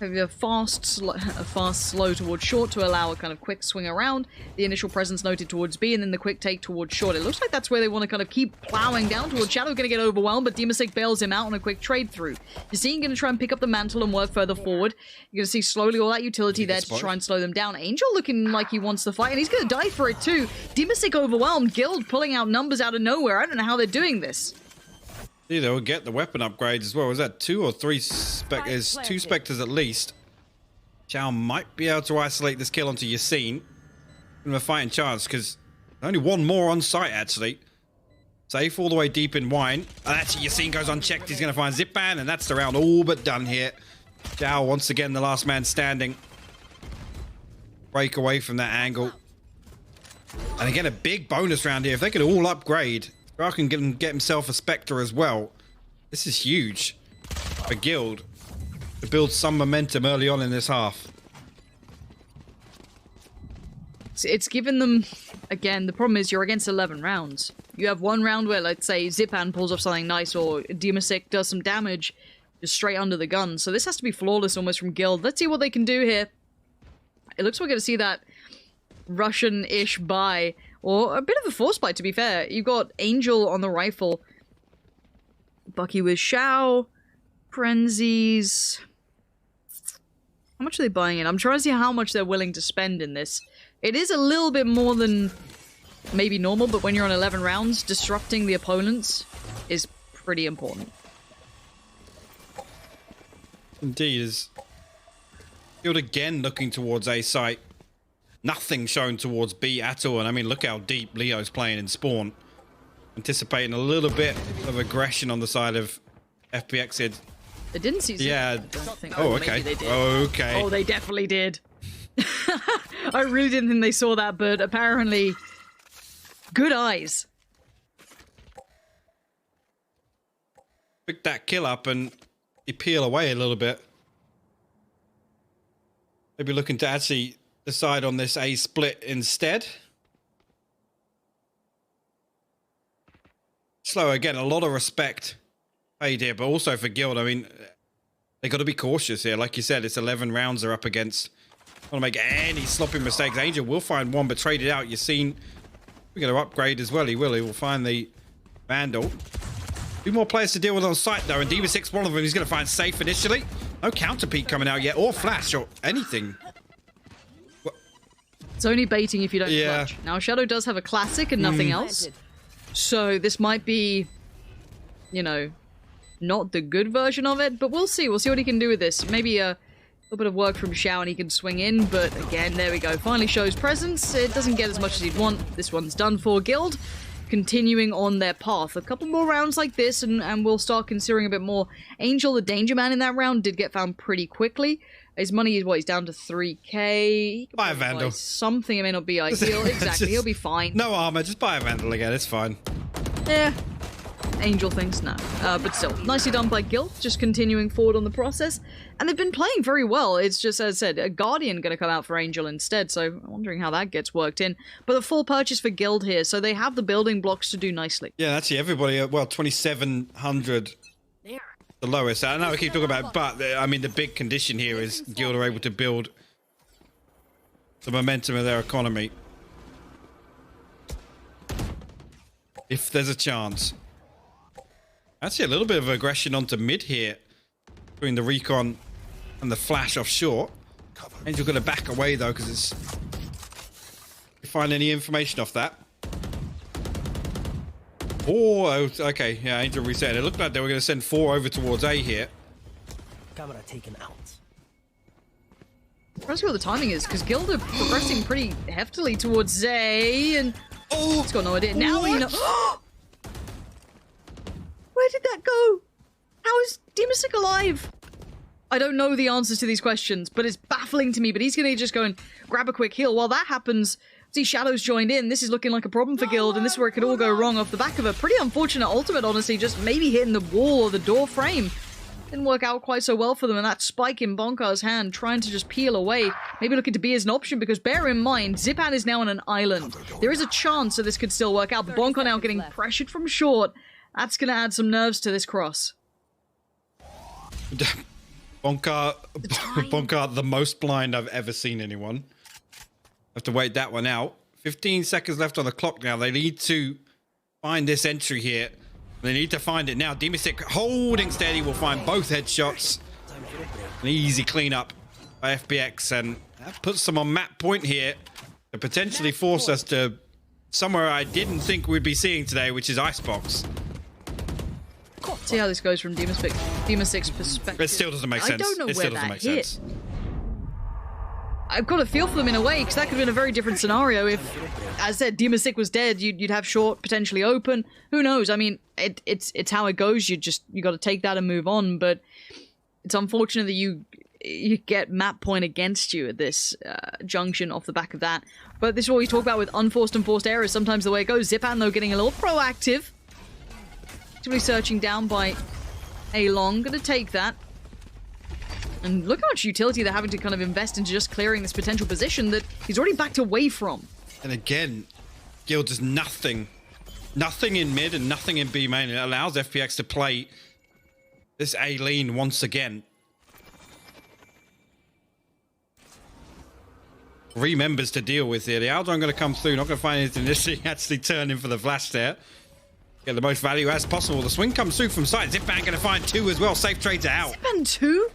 a fast, slow towards short to allow a kind of quick swing around. The initial presence noted towards B, and then the quick take towards short. It looks like that's where they want to kind of keep plowing down towards Shadow. Going to get overwhelmed, but Demasig bails him out on a quick trade through. You're seeing going to try and pick up the mantle and work further forward. You're going to see slowly all that utility there to try and slow them down. Angel looking like he wants to fight, and he's going to die for it too. Demasig overwhelmed. Guild pulling out numbers out of nowhere. I don't know how they're doing this. See, they'll get the weapon upgrades as well. Was that 2 or 3 Spectres? 2 Spectres at least. Chow might be able to isolate this kill onto Yassine. Give him a fighting chance, because only one more on site, actually. Safe all the way deep in wine. And actually, Yassine goes unchecked. He's going to find Zipban, and that's the round all but done here. Chow, once again, the last man standing. Break away from that angle. And again, a big bonus round here. If they could all upgrade, Chow can get himself a Spectre as well. This is huge for Guild to build some momentum early on in this half. It's given them, again, the problem is you're against 11 rounds. You have one round where, let's say, Zipan pulls off something nice or Demasig does some damage just straight under the gun. So this has to be flawless almost from Guild. Let's see what they can do here. It looks like we're going to see that Russian-ish buy, or a bit of a force buy, to be fair. You've got Angel on the rifle. Bucky with Shao. Frenzies. How much are they buying in? I'm trying to see how much they're willing to spend in this. It is a little bit more than maybe normal, but when you're on 11 rounds, disrupting the opponents is pretty important. Indeed, is Guild again looking towards A site. Nothing shown towards B at all, and I mean, look how deep Leo's playing in spawn. Anticipating a little bit of aggression on the side of FPX here. They didn't see Zip. Yeah. I don't think. Oh, okay. Maybe they did. Okay. Oh, they definitely did. I really didn't think they saw that, but apparently, good eyes. Pick that kill up and you peel away a little bit. Maybe looking to actually decide on this A split instead. Slow again, a lot of respect paid here, but also for Guild. I mean, they got to be cautious here. Like you said, it's 11 rounds they're up against. Don't want to make any sloppy mistakes. Angel will find one, but trade it out. You've seen we're going to upgrade as well. He will find the Vandal. 2 more players to deal with on site though, and Demasig, one of them, he's going to find safe initially. No counter peek coming out yet, or flash, or anything. It's only baiting if you don't clutch. Now, Shadow does have a classic and nothing else. So this might be, you know, not the good version of it, but we'll see. We'll see what he can do with this. Maybe a little bit of work from Xiao and he can swing in, but again, there we go. Finally shows presence. It doesn't get as much as he'd want. This one's done for. Guild continuing on their path. A couple more rounds like this and we'll start considering a bit more. Angel, the danger man in that round, did get found pretty quickly. His money is, what, he's down to 3k. Buy a Vandal. Something, it may not be ideal. Exactly, he'll be fine. No armor, just buy a Vandal again, it's fine. Yeah. Angel thinks no. But still, nicely done by Guild, just continuing forward on the process. And they've been playing very well. It's just, as I said, a Guardian going to come out for Angel instead, so I'm wondering how that gets worked in. But the full purchase for Guild here, so they have the building blocks to do nicely. Yeah, actually everybody, well, 2,700. The lowest. I know I keep talking about it, but I mean, the big condition here is Guild are able to build the momentum of their economy. If there's a chance. Actually, a little bit of aggression onto mid here between the recon and the flash off short. Angel going to back away though, because it's. You find any information off that? Oh, okay. Yeah, Angel reset. It looked like they were going to send 4 over towards A here. Camera taken out. I'm trying to see what the timing is, because Guild are progressing pretty heftily towards A, and it's got no idea. Now we know. Where did that go? How is Demasig alive? I don't know the answers to these questions, but it's baffling to me. But he's going to just go and grab a quick heal. While that happens, see Shadow's joined in. This is looking like a problem for Guild, and this is where it could all go wrong off the back of a pretty unfortunate ultimate, honestly, just maybe hitting the wall or the door frame. Didn't work out quite so well for them, and that spike in Bonkar's hand trying to just peel away, maybe looking to be as an option, because bear in mind, Zipan is now on an island. There is a chance that this could still work out, but Bonkar now getting pressured from short. That's going to add some nerves to this cross. Bonkar, the most blind I've ever seen anyone. Have to wait that one out. 15 seconds left on the clock now. They need to find this entry here. They need to find it now. Demistic holding steady will find both headshots. An easy cleanup by FPX, and that puts them on map point here to potentially force us to somewhere I didn't think we'd be seeing today, which is Icebox. See how this goes from Demistic's perspective. It still doesn't make sense. I don't know it where still doesn't that make hit. sense. I've got a feel for them in a way, because that could have been a very different scenario if, as I said, Demistic was dead. You'd have short potentially open. Who knows? I mean, it's how it goes. You got to take that and move on. But it's unfortunate that you get map point against you at this junction off the back of that. But this is what we talk about with unforced and forced errors. Sometimes the way it goes. Zipan though getting a little proactive. Actively searching down by A-Long. Gonna take that. And look how much utility they're having to kind of invest into just clearing this potential position that he's already backed away from. And again, Guild does nothing. Nothing in mid and nothing in B main. It allows FPX to play this A lean once again. 3 members to deal with here. The Aldron going to come through. Not going to find anything initially. Actually turning for the flash there. Get the most value as possible. The swing comes through from side. Zipan going to find 2 as well. Safe trades are out. Zipan 2?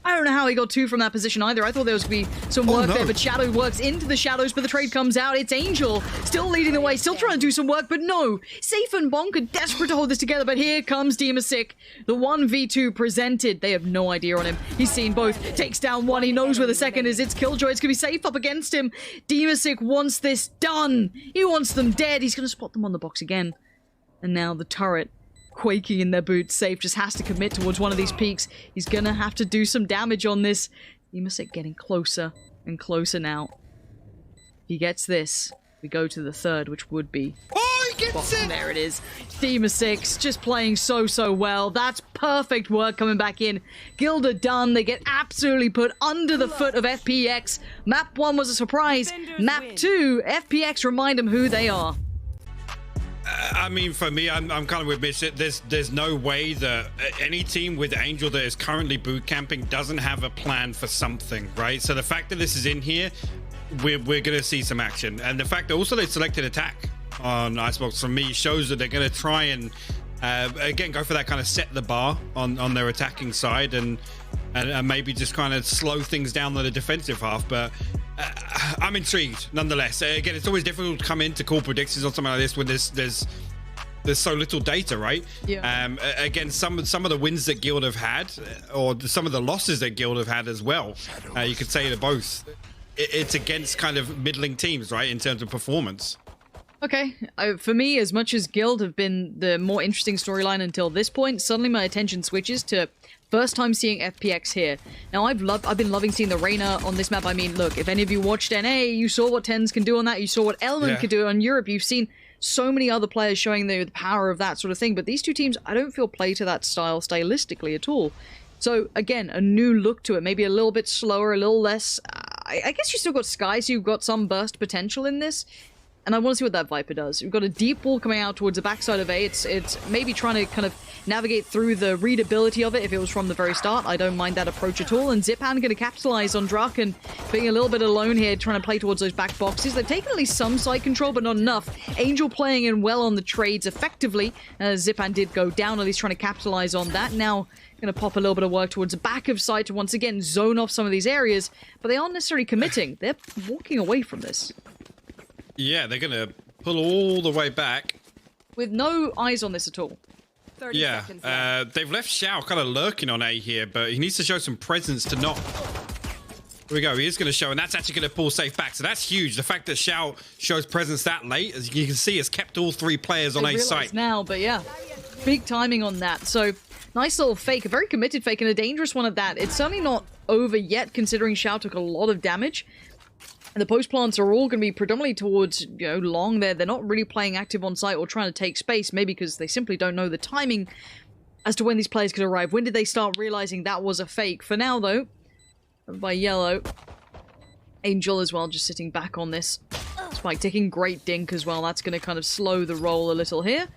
I don't know how he got 2 from that position either. I thought there was going to be some work there, but Shadow works into the shadows, but the trade comes out. It's Angel still leading the way, still trying to do some work, but no. Safe and Bonk are desperate to hold this together, but here comes Demistic. The 1v2 presented. They have no idea on him. He's seen both. Takes down one. He knows where the second is. It's Killjoy. It's going to be Safe up against him. Demistic wants this done. He wants them dead. He's going to spot them on the box again. And now the turret, quaking in their boots. Safe just has to commit towards one of these peaks. He's gonna have to do some damage on this. Demistic getting closer and closer now. If he gets this, we go to the third, which would be... Oh, he gets it! There it is. Demistic just playing so well. That's perfect work coming back in. Guild are done. They get absolutely put under the foot of FPX. Map 1 was a surprise. Map 2, FPX remind them who they are. I mean, for me, I'm kind of with Mitch. There's no way that any team with Angel that is currently boot camping doesn't have a plan for something, right? So the fact that this is in here, we're going to see some action. And the fact that also they selected attack on Icebox, for me, shows that they're going to try and, again, go for that kind of set the bar on their attacking side and maybe just kind of slow things down on the defensive half. But I'm intrigued nonetheless. Again, it's always difficult to come in to call predictions on something like this when there's so little data, right? Yeah. Again, some of the wins that Guild have had, or some of the losses that Guild have had as well, you could say to both. It's against kind of middling teams, right, in terms of performance. Okay, for me, as much as Guild have been the more interesting storyline until this point, suddenly my attention switches to first time seeing FPX here. Now, I've been loving seeing the Reyna on this map. I mean, look, if any of you watched NA, you saw what Tens can do on that. You saw what Element could do on Europe. You've seen so many other players showing the power of that sort of thing. But these two teams, I don't feel play to that style stylistically at all. So, again, a new look to it. Maybe a little bit slower, a little less... I guess you still got Sky, so you've got some burst potential in this. And I want to see what that Viper does. We've got a deep wall coming out towards the backside of A. It's maybe trying to kind of navigate through the readability of it if it was from the very start. I don't mind that approach at all. And Zipan going to capitalize on Drak and being a little bit alone here, trying to play towards those back boxes. They've taken at least some side control, but not enough. Angel playing in well on the trades effectively. Zipan did go down, at least trying to capitalize on that. Now, going to pop a little bit of work towards the back of site to once again zone off some of these areas, but they aren't necessarily committing. They're walking away from this. Yeah, they're going to pull all the way back. With no eyes on this at all. 30 Yeah, seconds left. they've left Xiao kind of lurking on A here, but he needs to show some presence to not... Here we go, he is going to show, and that's actually going to pull Safe back, so that's huge. The fact that Xiao shows presence that late, as you can see, has kept all 3 players on A site. Now, but yeah. Big timing on that. So, nice little fake. A very committed fake and a dangerous one at that. It's certainly not over yet, considering Xiao took a lot of damage. And the post plants are all going to be predominantly towards, you know, long there. They're not really playing active on site or trying to take space, maybe because they simply don't know the timing as to when these players could arrive. When did they start realizing that was a fake? For now, though, by Yellow, Angel as well, just sitting back on this spike, taking great dink as well. That's going to kind of slow the roll a little here.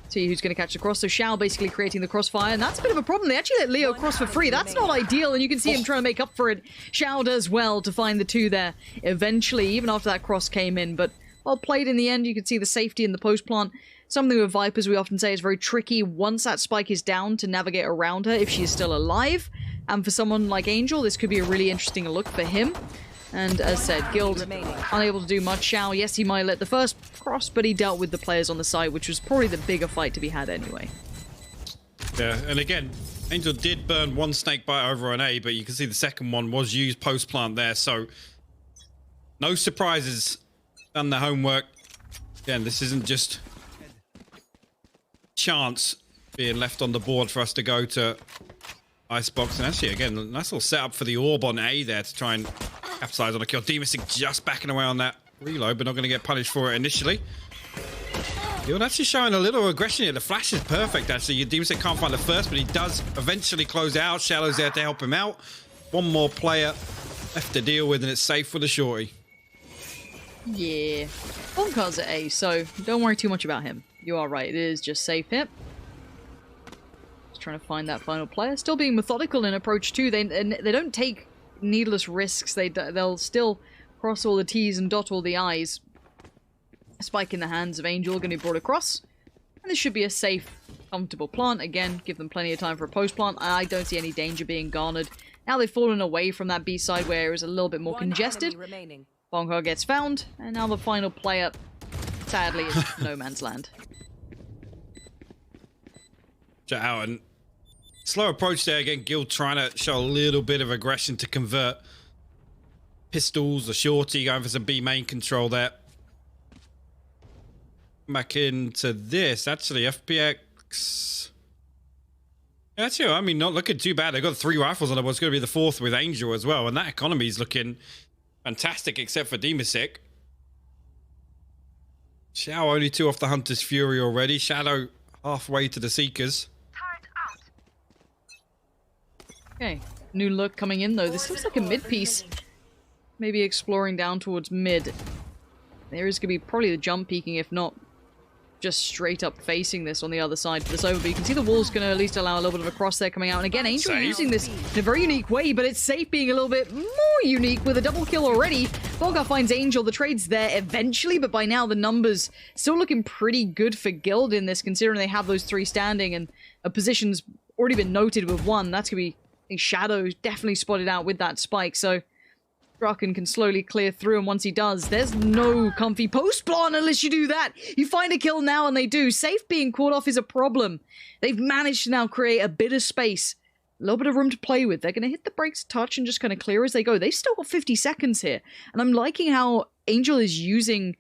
See who's going to catch the cross. So Xiao basically creating the crossfire, and that's a bit of a problem. They actually let Leo cross for free. That's not ideal, and you can see him trying to make up for it. Xiao does well to find the two there eventually, even after that cross came in. But well played in the end. You can see the safety in the post plant. Something with Vipers we often say is very tricky once that spike is down to navigate around her if she's still alive. And for someone like Angel, this could be a really interesting look for him. And as said, Guild unable to do much. Xiao, yes, he might let the first cross, but he dealt with the players on the side, which was probably the bigger fight to be had anyway. Yeah, and again, Angel did burn one snake bite over on A, but you can see the second one was used post-plant there, so no surprises. Done the homework. Again, this isn't just chance being left on the board for us to go to Icebox. And actually, again, nice little setup for the orb on A there to try and capitalize on a kill. Demistic just backing away on that reload, but not going to get punished for it initially. You're actually showing a little aggression here. The flash is perfect, actually. Demistic can't find the first, but he does eventually close out. Shadow's there to help him out. One more player left to deal with, and it's safe for the shorty. Yeah. Bonkar's at A, so don't worry too much about him. You are right, it is just safe here. Just trying to find that final player. Still being methodical in approach too. They don't take needless risks. They'll still cross all the T's and dot all the I's. Spike in the hands of Angel going to be brought across. And this should be a safe, comfortable plant. Again, give them plenty of time for a post plant. I don't see any danger being garnered. Now they've fallen away from that B side where it was a little bit more congested. Bonkar gets found, and now the final player, sadly, is no man's land. Out and slow approach there again. Guild trying to show a little bit of aggression to convert pistols. The shorty going for some B main control there. Back into this. Actually, FPX. Actually, I mean, not looking too bad. They've got 3 rifles on it. What's going to be the 4th with Angel as well. And that economy is looking fantastic, except for Demistic. Xiao only 2 off the Hunter's Fury already. Shadow halfway to the Seekers. Okay, new look coming in though. This looks like a mid piece. Maybe exploring down towards mid. There is going to be probably the jump peeking, if not just straight up facing this on the other side for this over. But you can see the wall's going to at least allow a little bit of a cross there coming out. And again, Angel using this in a very unique way, but it's safe being a little bit more unique with a double kill already. Bonkar finds Angel. The trade's there eventually, but by now the numbers still looking pretty good for Guild in this, considering they have those 3 standing and a position's already been noted with 1. That's going to be, I think, Shadow definitely spotted out with that spike, so Draken can slowly clear through, and once he does, there's no comfy post plant unless you do that. You find a kill now, and they do. Safe being caught off is a problem. They've managed to now create a bit of space, a little bit of room to play with. They're going to hit the brakes a touch and just kind of clear as they go. They've still got 50 seconds here, and I'm liking how Angel is using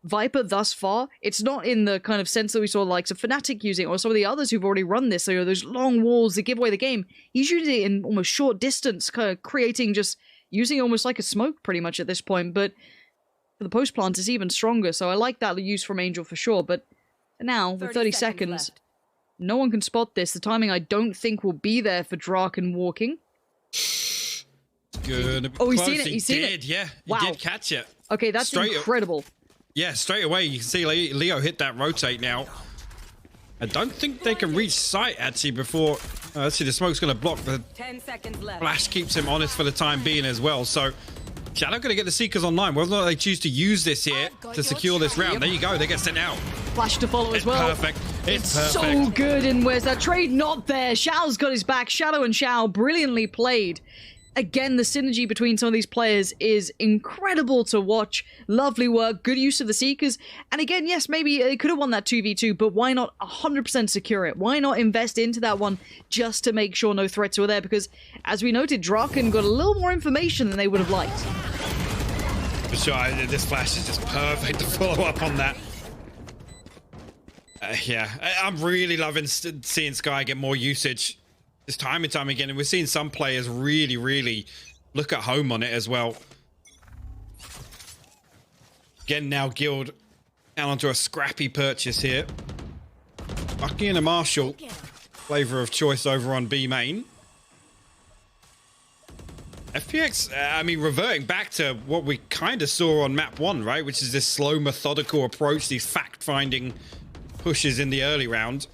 Viper thus far. It's not in the kind of sense that we saw likes of Fnatic using, or some of the others who've already run this, so those long walls that give away the game. He's using it in almost short distance, kind of creating just using it almost like a smoke pretty much at this point, but for the post plant is even stronger, so I like that use from Angel for sure. But for now, with 30 seconds, no one can spot this. The timing I don't think will be there for Draken walking. Good. Oh, he's seen it. He's seen it. Yeah, wow. He did catch it. Okay, that's incredible. Yeah, straight away you can see Leo hit that rotate now. I don't think they can reach sight actually before. Let's see, the smoke's going to block. The 10 seconds left. flash keeps him honest for the time being as well. So Shadow going to get the Seekers online. Whether or not they choose to use this here to secure this round. There you go. They get sent out. Flash to follow as well. Perfect. It's perfect. So good. And where's that trade? Not there. Xiao's got his back. Shadow and Xiao brilliantly played. Again, the synergy between some of these players is incredible to watch. Lovely work, good use of the Seekers. And again, yes, maybe they could have won that 2v2, but why not 100% secure it? Why not invest into that one just to make sure no threats were there? Because, as we noted, Draken got a little more information than they would have liked. For sure, this flash is just perfect to follow up on that. Yeah, I'm really loving seeing Sky get more usage just time and time again. And we're seeing some players really, really look at home on it as well. Again, now Guild down onto a scrappy purchase here. Bucky and a Marshall, flavor of choice over on B main. FPX, I mean, reverting back to what we kind of saw on map 1, right? Which is this slow, methodical approach, these fact-finding pushes in the early round.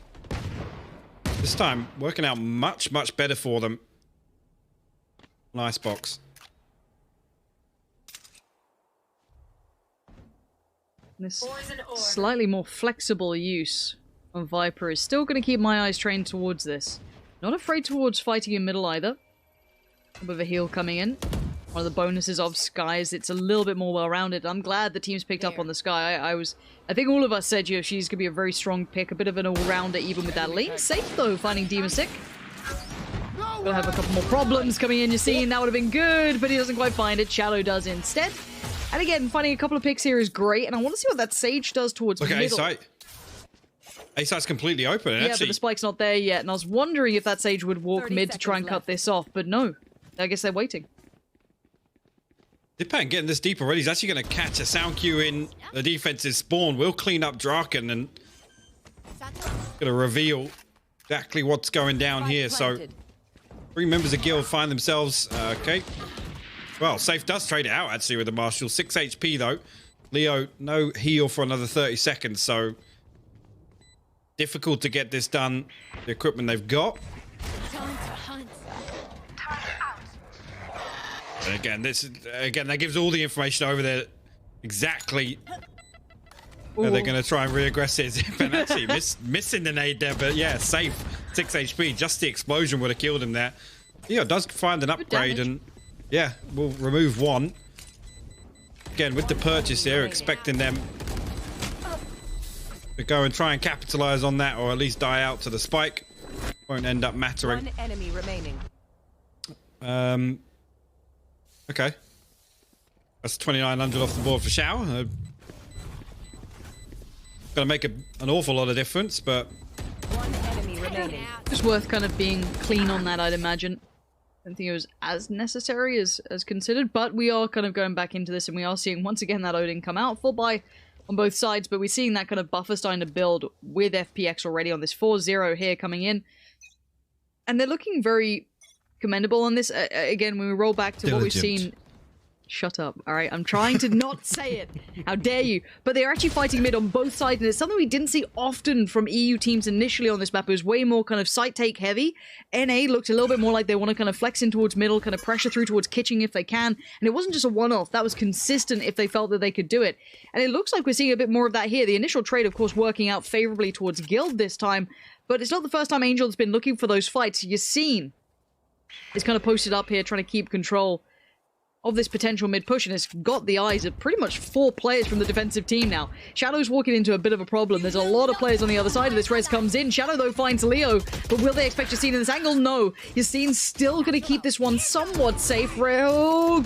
This time, working out much, much better for them. Nice box. This slightly more flexible use of Viper is still going to keep my eyes trained towards this. Not afraid towards fighting in middle either. A bit of a heal coming in. One of the bonuses of Sky is it's a little bit more well-rounded. I'm glad the team's picked up on the Sky. I think all of us said, you know, she's going to be a very strong pick, a bit of an all-rounder even with that lane. Safe though, finding Demon Sick. Gonna have a couple more problems coming in, you're seeing. That would have been good, but he doesn't quite find it. Shadow does instead. And again, finding a couple of picks here is great, and I want to see what that Sage does towards middle. A-site's completely open. Yeah, actually, but the spike's not there yet, and I was wondering if that Sage would walk mid to try and cut this off, but no. I guess they're waiting. Dipan getting this deep already. He's actually going to catch a sound cue in the defensive spawn. We'll clean up Draken and going to reveal exactly what's going down here. So 3 members of Guild find themselves... okay. Well, Safe does trade it out, actually, with the Marshall. 6 HP, though. Leo, no heal for another 30 seconds, so... difficult to get this done. The equipment they've got. And again, that gives all the information over there exactly where they're going to try and re-aggress it. And actually missing the nade there, but yeah, Safe. 6 HP. Just the explosion would have killed him there. Leo does find an upgrade and yeah, we'll remove 1. Again, with the purchase here, expecting them to go and try and capitalize on that, or at least die out to the spike. Won't end up mattering. 1 enemy remaining. Okay. That's 2,900 off the board for Shao. Gonna make an awful lot of difference, but... 1 enemy remaining. Just worth kind of being clean on that, I'd imagine. I don't think it was as necessary as considered, but we are kind of going back into this, and we are seeing, once again, that Odin come out. Full buy on both sides, but we're seeing that kind of buffer starting to build with FPX already on this 4-0 here coming in. And they're looking very commendable on this. Again, when we roll back to what we've seen... Shut up, alright? I'm trying to not say it. How dare you? But they're actually fighting mid on both sides, and it's something we didn't see often from EU teams initially on this map. It was way more kind of site take heavy. NA looked a little bit more like they want to kind of flex in towards middle, kind of pressure through towards kitchen if they can. And it wasn't just a one-off. That was consistent if they felt that they could do it. And it looks like we're seeing a bit more of that here. The initial trade, of course, working out favorably towards Guild this time. But it's not the first time Angel's been looking for those fights. You've seen it's kind of posted up here, trying to keep control of this potential mid push, and it's got the eyes of pretty much 4 players from the defensive team now. Shadow's walking into a bit of a problem. There's a lot of players on the other side of this. Rez comes in. Shadow, though, finds Leo, but will they expect Yassine in this angle? No. Yassine's still going to keep this one somewhat safe. Oh,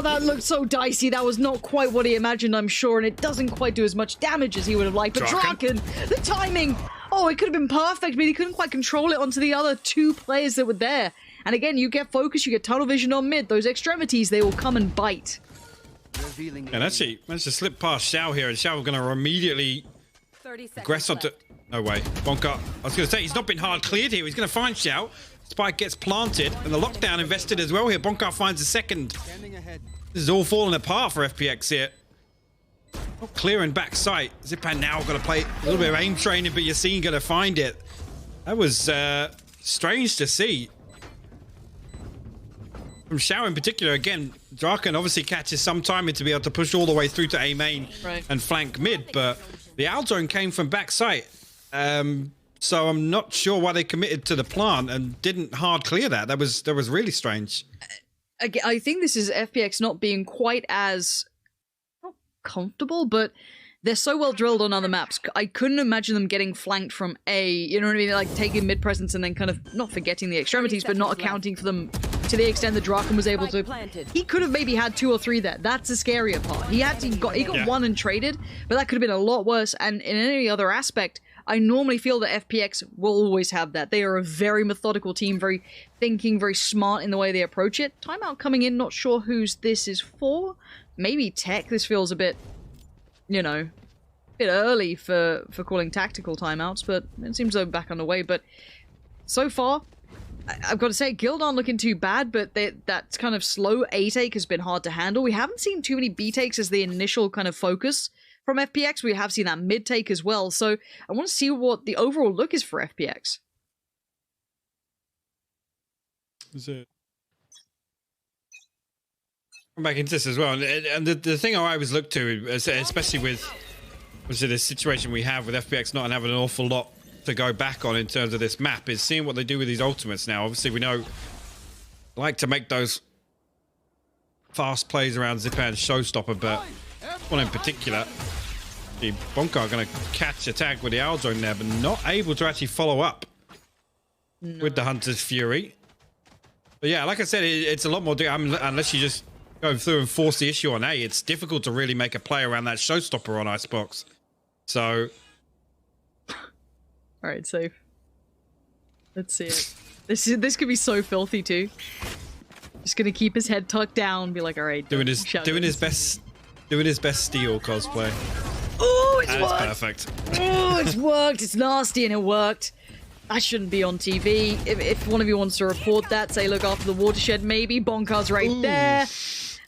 that looked so dicey. That was not quite what he imagined, I'm sure, and it doesn't quite do as much damage as he would have liked. But Draken, the timing! Oh, it could have been perfect, but he couldn't quite control it onto the other 2 players that were there. And again, you get focus, you get tunnel vision on mid. Those extremities, they will come and bite. And actually, managed to slip past Shao here, and Shao going to immediately aggress onto... No way. Bonka, I was going to say, he's not been hard cleared here. He's going to find Shao. Spike gets planted, and the lockdown invested as well here. Bonka finds a second. This is all falling apart for FPX here. Not clearing back sight. Zipan now going to play a little bit of aim training, but Yassine going to find it. That was strange to see. From Shao in particular, again, Draken obviously catches some timing to be able to push all the way through to A main and flank mid, but the out zone came from back sight. So I'm not sure why they committed to the plant and didn't hard clear that. That was really strange. I think this is FPX not being quite as not comfortable, but they're so well drilled on other maps. I couldn't imagine them getting flanked from A, you know what I mean? Like taking mid presence and then kind of not forgetting the extremities, but not accounting for them to the extent that Draken was able to... Spike planted. He could have maybe had 2 or 3 there. That's the scarier part. He got Yeah. 1 and traded, but that could have been a lot worse. And in any other aspect, I normally feel that FPX will always have that. They are a very methodical team, very thinking, very smart in the way they approach it. Timeout coming in, not sure whose this is for. Maybe Tech. This feels a bit, you know, a bit early for calling tactical timeouts, but it seems though back on the way. But so far, I've got to say, Guild aren't looking too bad, but that kind of slow A take has been hard to handle. We haven't seen too many B takes as the initial kind of focus from FPX. We have seen that mid take as well, so I want to see what the overall look is for FPX. Is it? Come back into this as well, and the thing I always look to, especially with this situation we have with FPX not having an awful lot to go back on in terms of this map, is seeing what they do with these ultimates now. Obviously, we know like to make those fast plays around Zipan's showstopper, but one in particular, the Bonka going to catch a tag with the Owl Zone there, but not able to actually follow up with the Hunter's Fury. But yeah, like I said, it's a lot more, unless you just go through and force the issue on A, it's difficult to really make a play around that showstopper on Icebox. So... Alright, safe. Let's see it. This could be so filthy too. Just gonna keep his head tucked down, be like, alright. Doing his best Steel cosplay. Oh, it's and worked! It's perfect. Oh, it's worked! It's nasty and it worked. That shouldn't be on TV. If one of you wants to report that, say look after the watershed maybe. Bonkar's right there.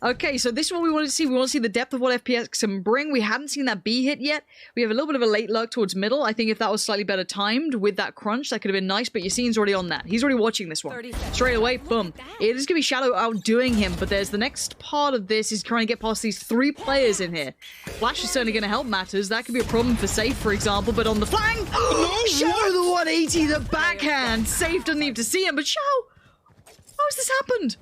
Okay, so this is what we want to see. We want to see the depth of what FPX can bring. We haven't seen that B hit yet. We have a little bit of a late lurk towards middle. I think if that was slightly better timed with that crunch, that could have been nice, but Yassine's already on that. He's already watching this one. Straight away, boom. It is going to be Shadow outdoing him, but there's the next part of this is trying to get past these 3 players in here. Flash is certainly going to help matters. That could be a problem for Safe, for example, but on the flank, Shadow the 180, the backhand. Safe doesn't need to see him, but Shadow, how has this happened?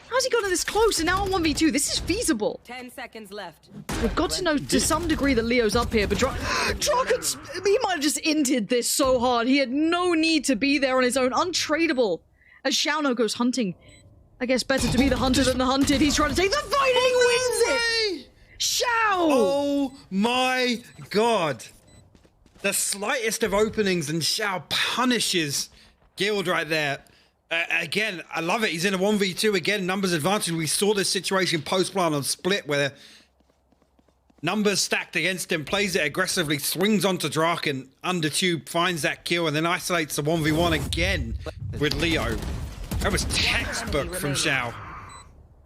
How's he gotten this close? And now on 1v2, this is feasible. 10 seconds left. We've got to know to some degree that Leo's up here, but Draken's, he might have just inted this so hard. He had no need to be there on his own. Untradeable. As Xiaono goes hunting. I guess better to be the hunter than the hunted. He's trying to take the fight. He wins it. Xiao. Oh my god. The slightest of openings and Xiao punishes Guild right there. Again, I love it. He's in a 1v2 again. Numbers advantage. We saw this situation post-plan on Split where numbers stacked against him, plays it aggressively, swings onto Draken, under tube, finds that kill, and then isolates the 1v1 again with Leo. That was textbook from Xiao.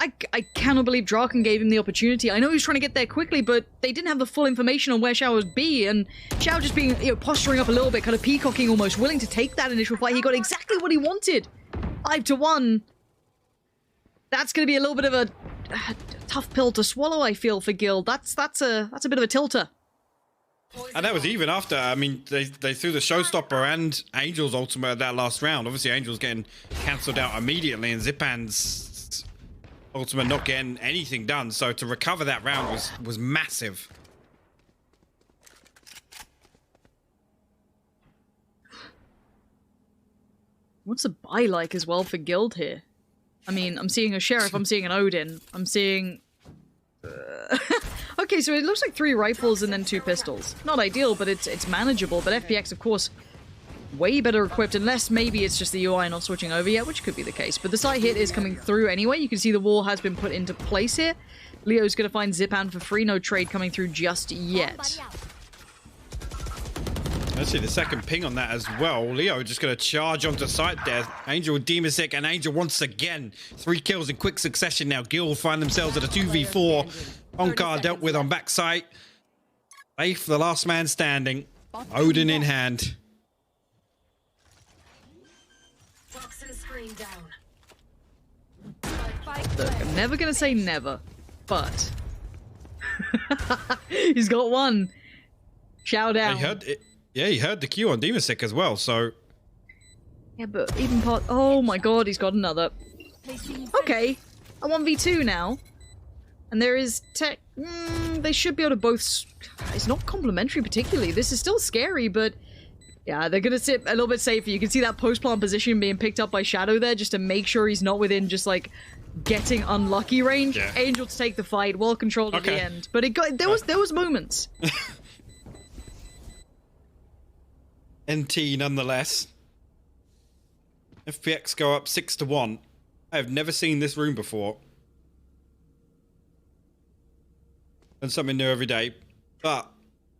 I cannot believe Draken gave him the opportunity. I know he was trying to get there quickly, but they didn't have the full information on where Xiao would be, and Xiao just being, posturing up a little bit, kind of peacocking almost, willing to take that initial fight. He got exactly what he wanted. 5-1. That's going to be a little bit of a tough pill to swallow, I feel, for Guild. That's a bit of a tilter. And that was even after, I mean, they threw the Showstopper and Angel's ultimate at that last round. Obviously, Angel's getting cancelled out immediately, and Zipan's ultimate not getting anything done. So to recover that round was massive. What's the buy like as well for Guild here? I mean, I'm seeing a Sheriff, I'm seeing an Odin, I'm seeing... Okay, so it looks like 3 rifles and then 2 pistols. Not ideal, but it's manageable. But FPX, of course, way better equipped, unless maybe it's just the UI not switching over yet, which could be the case. But the side hit is coming through anyway. You can see the wall has been put into place here. Leo's going to find Zipan for free. No trade coming through just yet. Actually, the second ping on that as well. Leo just going to charge onto site there. Angel with Demasic, and Angel once again. 3 kills in quick succession now. Guild find themselves at a 2v4. Onkar dealt with on backside. Safe, the last man standing. Odin in hand. Look, I'm never going to say never, but... He's got one. Shout out. He heard it. Yeah, he heard the Q on Demasic as well, so... Yeah, but even part... Oh my god, he's got another. Okay, a 1v2 now. And there is tech... they should be able to both... It's not complimentary particularly. This is still scary, but Yeah, they're gonna sit a little bit safer. You can see that post-plant position being picked up by Shadow there, just to make sure he's not within just like getting unlucky range. Yeah. Angel to take the fight, well controlled at the end. But there was moments. NT nonetheless. FPX go up 6-1. I have never seen this room before. And something new every day. But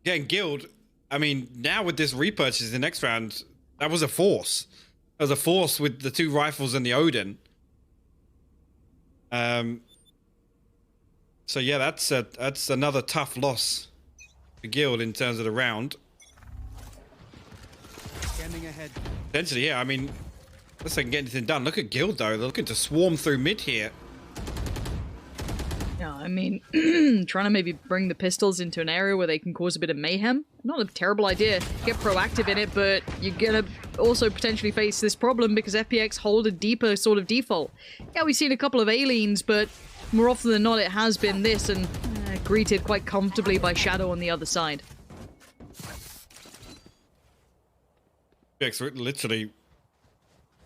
again, Guild, I mean, now with this repurchase the next round, that was a force. That was a force with the 2 rifles and the Odin. So yeah, that's another tough loss for Guild in terms of the round. Standing ahead. Potentially, yeah. I mean, unless they can get anything done. Look at Guild though. They're looking to swarm through mid here. Yeah, I mean, trying to maybe bring the pistols into an area where they can cause a bit of mayhem. Not a terrible idea. Get proactive in it, but you're gonna also potentially face this problem because FPX hold a deeper sort of default. Yeah, we've seen a couple of aliens, but more often than not it has been this, and greeted quite comfortably by Shadow on the other side. FPX literally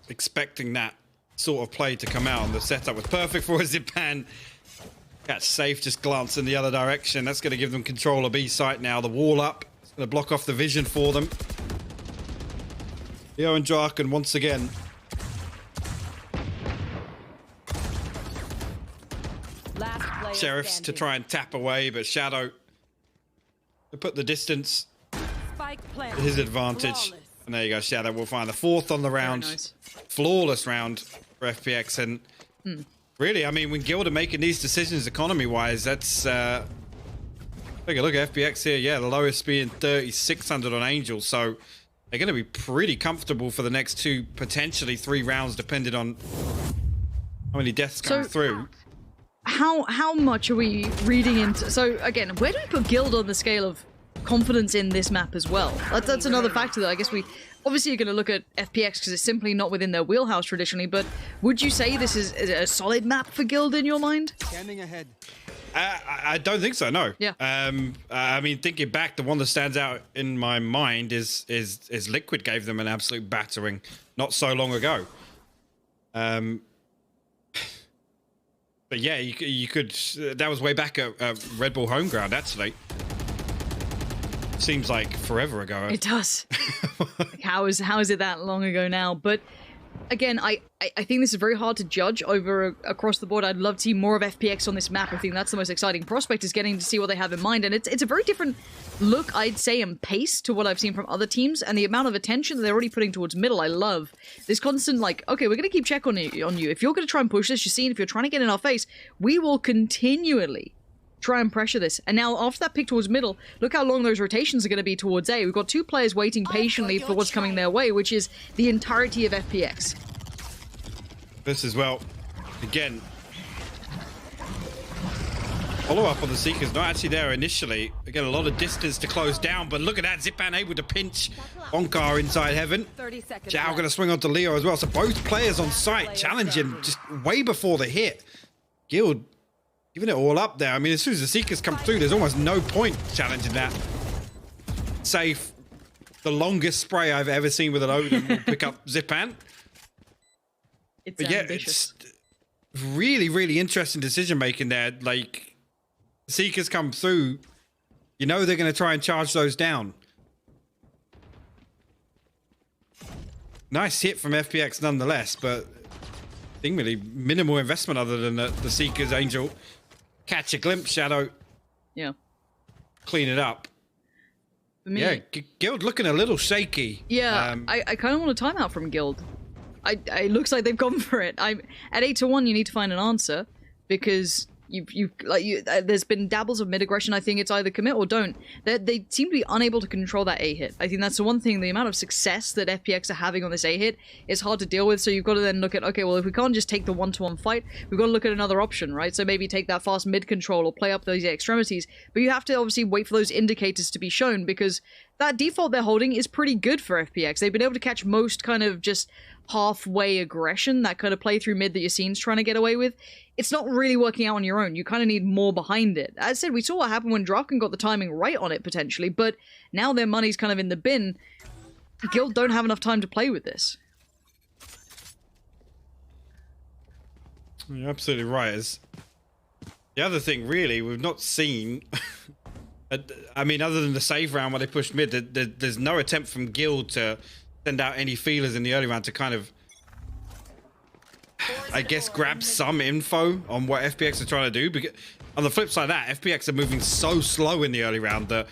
expecting that sort of play to come out, and the setup was perfect for a Zipan. Catch safe, just glance in the other direction. That's going to give them control of B site now. The wall up. It's going to block off the vision for them. Leo and Draken once again. Last player Sheriffs to standing. try and tap away, but Shadow to put the distance Spike to planted. his advantage. Flawless. And there you go, Shadow will find the 4th on the round. Nice. Flawless round for FPX. And really, I mean, when Guild are making these decisions economy-wise, that's... take a look at FPX here. Yeah, the lowest being 3,600 on Angel. So they're going to be pretty comfortable for the next 2, potentially 3 rounds, depending on how many deaths come through. How much are we reading into... So, again, where do we put Guild on the scale of confidence in this map as well? That's another factor that I guess we... Obviously, you're going to look at FPX because it's simply not within their wheelhouse traditionally, but would you say this is a solid map for Guild in your mind? Standing ahead. I don't think so, no. Yeah. I mean, thinking back, the one that stands out in my mind is Liquid gave them an absolute battering not so long ago. But yeah, you could... that was way back at Red Bull Homeground, actually. Seems like forever ago. It does. Like, how is it that long ago now? But again, I think this is very hard to judge across the board. I'd love to see more of FPX on this map. I think that's the most exciting prospect, is getting to see what they have in mind. And it's a very different look, I'd say, and pace to what I've seen from other teams, and the amount of attention that they're already putting towards middle. I love this constant, like, okay, we're going to keep check on you. If you're going to try and push this, you're seeing, if you're trying to get in our face, we will continually try and pressure this. And now, after that pick towards middle, look how long those rotations are going to be towards A. We've got 2 players waiting patiently for what's coming their way, which is the entirety of FPX. This as well. Again, follow-up on the Seekers, not actually there initially. Again, a lot of distance to close down, but look at that. Zipan able to pinch Onkar inside heaven. 30 seconds Zhao left. going to swing onto Leo as well. So both players on site challenging just way before the hit. Guild giving it all up there. I mean, as soon as the Seekers come through, there's almost no point challenging that. Safe. The longest spray I've ever seen with an Odin will pick up Zipan. It's But yeah, ambitious. it's really, really interesting decision making there. Like, Seekers come through, you know they're going to try and charge those down. Nice hit from FPX nonetheless, but seemingly minimal investment other than the Seekers Angel. Catch a glimpse, Shadow. Yeah. Clean it up. For me, Yeah, Guild looking a little shaky. yeah, I kind of want a timeout from Guild. It looks like they've gone for it. At 8-1, you need to find an answer, because there's been dabbles of mid aggression. I think it's either commit or don't. They seem to be unable to control that A hit. I think that's the one thing. The amount of success that FPX are having on this A hit is hard to deal with. So you've got to then look at, okay, well, if we can't just take the 1-to-1 fight, we've got to look at another option, right? So maybe take that fast mid control or play up those extremities. But you have to obviously wait for those indicators to be shown, because that default they're holding is pretty good for FPX. They've been able to catch most kind of just halfway aggression, that kind of play through mid that your scene's trying to get away with. It's not really working out on your own. You kind of need more behind it. As I said, we saw what happened when Draken got the timing right on it, potentially, but now their money's kind of in the bin. Guild don't have enough time to play with this. You're absolutely right. The other thing, really, we've not seen... I mean, other than the save round where they pushed mid, there's no attempt from Guild to send out any feelers in the early round to kind of, I guess, grab some info on what FPX are trying to do. Because on the flip side of that, FPX are moving so slow in the early round that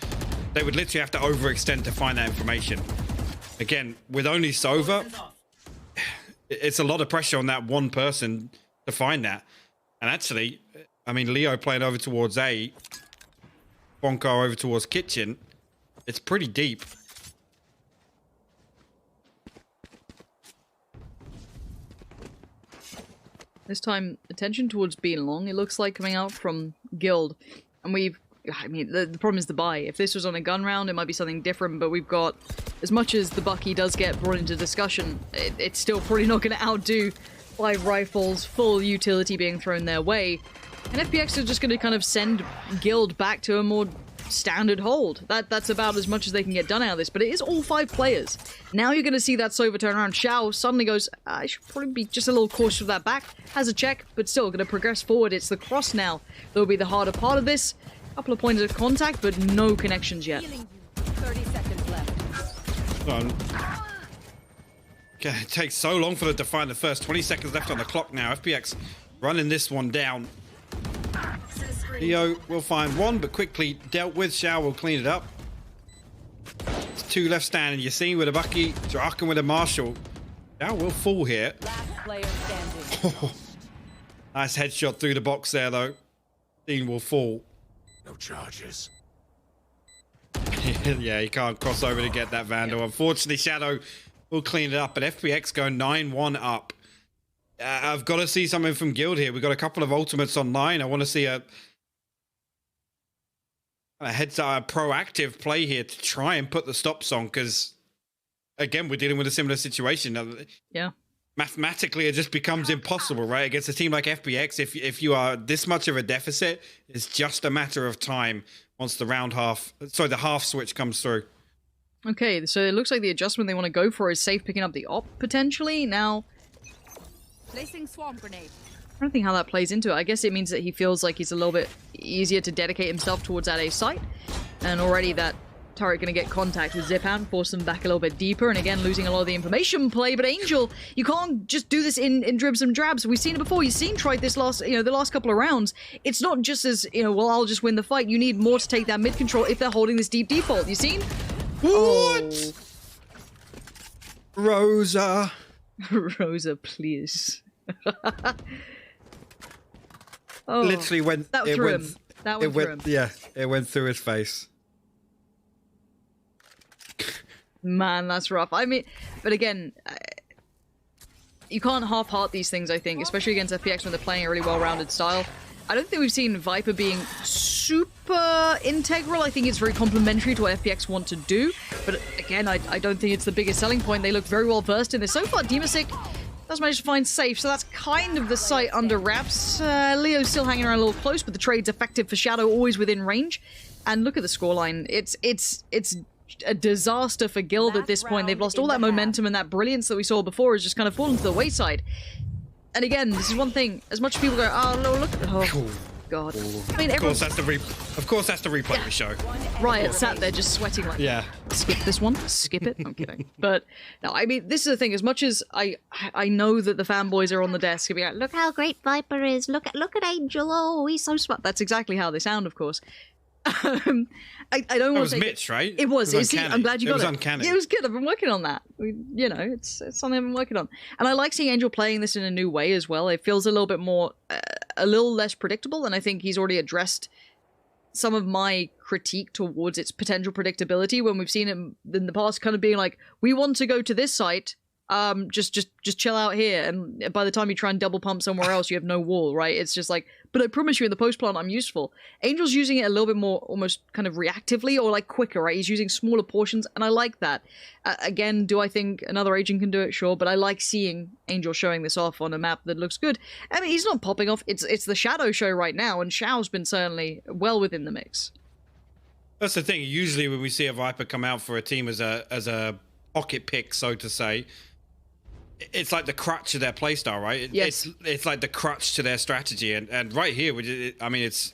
they would literally have to overextend to find that information. Again, with only Sova, it's a lot of pressure on that one person to find that. And actually, I mean, Leo playing over towards A, Bonko over towards Kitchen, it's pretty deep. This time, attention towards B long, it looks like, coming out from Guild. And I mean, the problem is the buy. If this was on a gun round, it might be something different, but we've got, as much as the Bucky does get brought into discussion, it's still probably not going to outdo 5 rifles, full utility being thrown their way. And FPX are just going to kind of send Guild back to a more standard hold. That's about as much as they can get done out of this, but it is all 5 players. Now you're going to see that Sova turn around. Xiao suddenly goes, I should probably be just a little cautious with that back. Has a check, but still going to progress forward. It's the cross now that'll be the harder part of this. Couple of points of contact, but no connections yet. 30 seconds left. Okay, it takes so long for them to find the first 20 seconds left on the clock now. FPX running this one down. Leo will find one, but quickly dealt with. Xiao will clean it up. It's 2 left standing. You're seeing with a Bucky, Draken with a Marshall. Xiao will fall here. Last player standing. Nice headshot through the box there, though. Dean will fall. No charges. Yeah, he can't cross over to get that Vandal. Unfortunately, Shadow will clean it up, but FPX go 9-1 up. I've got to see something from Guild here. We've got a couple of ultimates online. I want to see a proactive play here to try and put the stops on, because, again, we're dealing with a similar situation. Yeah. Mathematically, it just becomes impossible, right? Against a team like FPX, if you are this much of a deficit, it's just a matter of time once the the half switch comes through. Okay, so it looks like the adjustment they want to go for is safe picking up the op, potentially. Now, Placing swamp grenade. I don't think how that plays into it. I guess it means that he feels like he's a little bit easier to dedicate himself towards that A site. And already that turret going to get contact with Zip out and force them back a little bit deeper. And again, losing a lot of the information play. But Angel, you can't just do this in dribs and drabs. We've seen it before. You've seen tried this the last couple of rounds. It's not just as, well, I'll just win the fight. You need more to take that mid control if they're holding this deep default. You seen? What? Oh. Rosa. Rosa, please. Oh, literally went. That it through went, him. That went through him. Yeah, it went through his face. Man, that's rough. I mean, but again, you can't half-heart these things, I think, especially against FPX when they're playing a really well-rounded style. I don't think we've seen Viper being super integral. I think it's very complementary to what FPX want to do. But again, I don't think it's the biggest selling point. They look very well versed in this. So far, Demasik does manage to find safe, so that's kind of the site under wraps. Leo's still hanging around a little close, but the trade's effective for Shadow, always within range. And look at the scoreline. It's a disaster for Guild at this point. They've lost all that momentum, and that brilliance that we saw before has just kind of fallen to the wayside. And again, this is one thing. As much as people go, oh, no, look at... Oh, God. I mean, of course, that's the replay we show. Riot sat there just sweating like, yeah. Skip this one, skip it. I'm kidding. But no, I mean, this is the thing. As much as I know that the fanboys are on the desk and be like, look how great Viper is. Look at Angel. Oh, he's so smart. That's exactly how they sound, of course. I don't want to say Mitch, right? It was. I'm glad you got it. It was uncanny. Yeah, it was good. I've been working on that. It's something I've been working on, and I like seeing Angel playing this in a new way as well. It feels a little bit more, a little less predictable, and I think he's already addressed some of my critique towards its potential predictability when we've seen him in the past, kind of being like, we want to go to this site. Just chill out here, and by the time you try and double pump somewhere else, you have no wall, right? It's just like, but I promise you in the post plant I'm useful. Angel's using it a little bit more, almost kind of reactively or like quicker, right? He's using smaller portions, and I like that. Again, do I think another agent can do it? Sure, but I like seeing Angel showing this off on a map that looks good. I mean, he's not popping off. It's the Shadow show right now, and Xiao's been certainly well within the mix. That's the thing. Usually when we see a Viper come out for a team as a pocket pick, so to say. It's like the crutch of their playstyle, right? Yes. It's like the crutch to their strategy. And right here, I mean, it's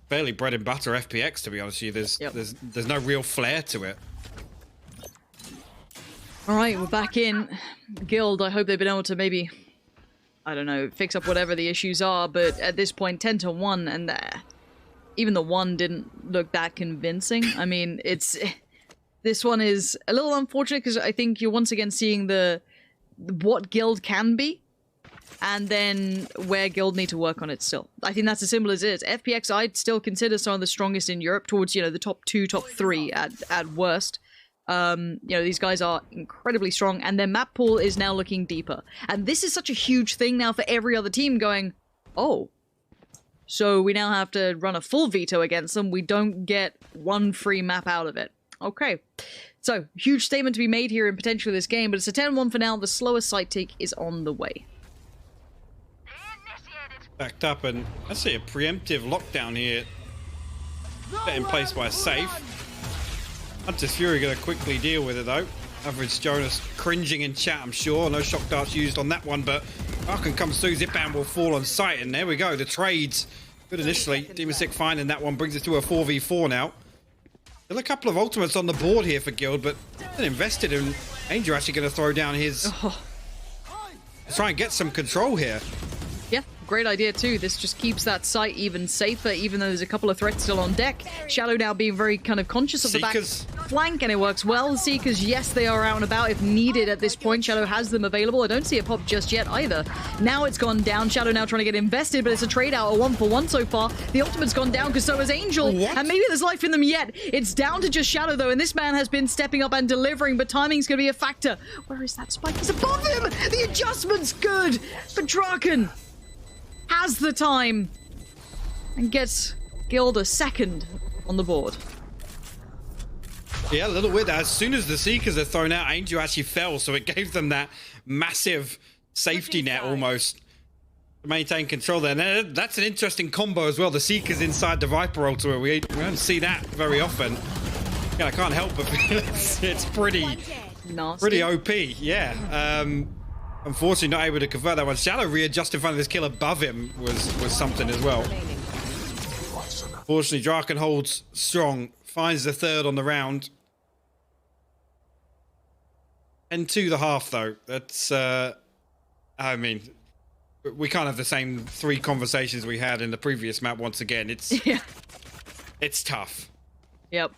fairly bread and butter FPX, to be honest with you. There's no real flair to it. All right, we're back in. Guild, I hope they've been able to maybe, I don't know, fix up whatever the issues are, but at this point, 10-1, and even the 1 didn't look that convincing. I mean, this one is a little unfortunate because I think you're once again seeing what Guild can be, and then where Guild need to work on it still. I think that's as simple as it is. FPX, I'd still consider some of the strongest in Europe, towards, the top 2, top 3 at worst. These guys are incredibly strong, and their map pool is now looking deeper. And this is such a huge thing now for every other team going, oh, so we now have to run a full veto against them. We don't get one free map out of it. Okay. So, huge statement to be made here in potentially this game, but it's a 10-1 for now. The slowest site take is on the way. Backed up, and I see a preemptive lockdown here set in place by Safe. Hunter's Fury gonna quickly deal with it though. Average Jonas cringing in chat, I'm sure. No shock darts used on that one, but Arkan comes through, Zipan will fall on sight, and there we go. The trades good initially. Demasic finding that one brings it to a 4v4 now. Still a couple of ultimates on the board here for Guild, but invested in Angel actually gonna throw down his to try and get some control here. Yeah, great idea too. This just keeps that site even safer, even though there's a couple of threats still on deck. Shadow now being very kind of conscious of Seekers. The back flank, and it works well. Seekers, yes, they are out and about if needed at this point. Shadow has them available. I don't see a pop just yet either. Now it's gone down. Shadow now trying to get invested, but it's a trade out, a 1-for-1 so far. The ultimate's gone down because so has Angel. What? And maybe there's life in them yet. It's down to just Shadow though, and this man has been stepping up and delivering, but timing's going to be a factor. Where is that spike? He's above him! The adjustment's good, but Draken has the time and gets Guild a second on the board. Yeah, a little weird. As soon as the Seekers are thrown out, Angel actually fell, so it gave them that massive safety net almost to maintain control there. And that's an interesting combo as well. The Seekers inside the Viper ultimate. We don't see that very often. Yeah, I can't help but feel it's pretty OP. Yeah. Unfortunately, not able to convert that one. Shadow readjust in front of this kill above him was something as well. Fortunately, Draken holds strong, finds the third on the round. And to the half, though. That's, I mean, we can't have the same 3 conversations we had in the previous map once again. It's tough. Yep.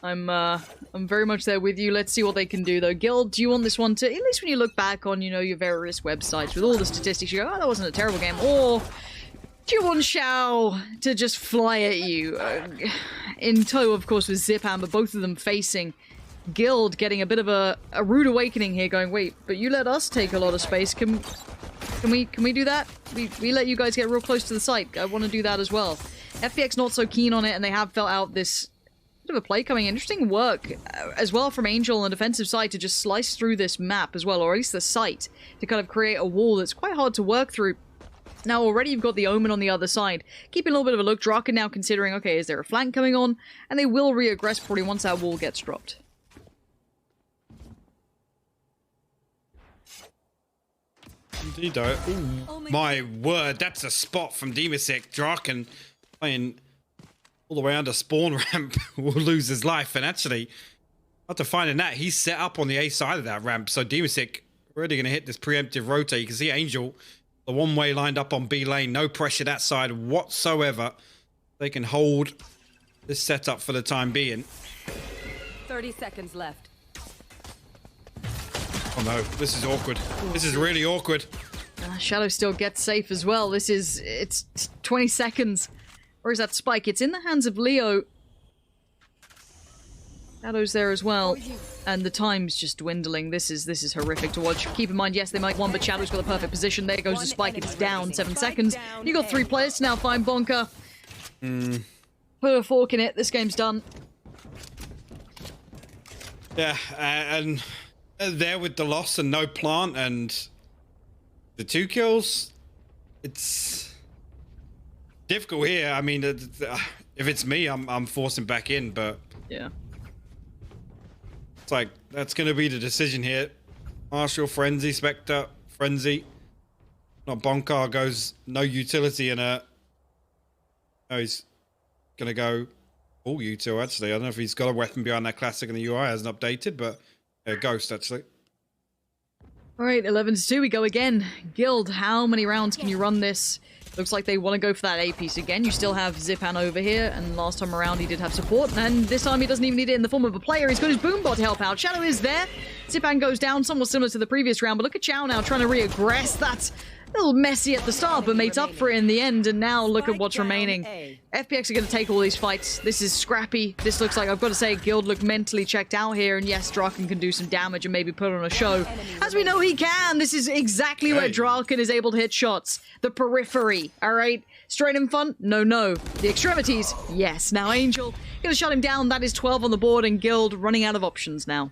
I'm very much there with you. Let's see what they can do, though. Guild, do you want this one to, at least when you look back on, your various websites with all the statistics, you go, oh, that wasn't a terrible game, or do you want Xiao to just fly at you? In tow, of course, with Zipan, but both of them facing Guild, getting a bit of a rude awakening here, going, wait, but you let us take a lot of space. Can we do that? We let you guys get real close to the site. I want to do that as well. FPX not so keen on it, and they have felt out this bit of a play coming. Interesting work as well from Angel on the defensive side to just slice through this map as well, or at least the site, to kind of create a wall that's quite hard to work through. Now already you've got the Omen on the other side. Keeping a little bit of a look. Draken now considering, okay, is there a flank coming on? And they will re-aggress probably once that wall gets dropped. Indeed, though. Ooh, my word, that's a spot from Demasic. Draken playing all the way under spawn ramp will lose his life. And actually, after finding that, he's set up on the A side of that ramp. So Demasic already going to hit this preemptive rotate. You can see Angel, the one-way lined up on B lane. No pressure that side whatsoever. They can hold this setup for the time being. 30 seconds left. Oh no, this is awkward. This is really awkward. Shadow still gets safe as well. It's 20 seconds. Where is that spike? It's in the hands of Leo. Shadow's there as well. And the time's just dwindling. This is horrific to watch. Keep in mind, yes, they might won, but Shadow's got the perfect position. There goes the spike. It's down 7 seconds. You got 3 players to now find Bonker. Put a fork in it. This game's done. Yeah, and there with the loss and no plant and the 2 kills, it's difficult here. I mean, if it's me, I'm forcing back in, but yeah. It's like, that's going to be the decision here. Marshall, Frenzy, Spectre, Frenzy. Not Bonkar goes no utility in a... Oh, he's going to go all U2, actually. I don't know if he's got a weapon behind that classic and the UI hasn't updated, but Ghost, actually. All right, 11-2, we go again. Guild, how many rounds can you run this? Looks like they want to go for that A piece again. You still have Zipan over here, and last time around he did have support, and this time he doesn't even need it in the form of a player. He's got his Boombot to help out. Shadow is there. Zipan goes down, somewhat similar to the previous round, but look at Chow now trying to reaggress. That's a little messy at the start, but mates up for it in the end, and now look at what's remaining. FPX are going to take all these fights. This is scrappy. This looks like, I've got to say, Guild look mentally checked out here, and yes, Draken can do some damage and maybe put on a show. As we know he can! This is exactly where Draken is able to hit shots. The periphery, alright? Straight in front? No, no. The extremities? Yes. Now Angel going to shut him down. That is 12 on the board, and Guild running out of options now.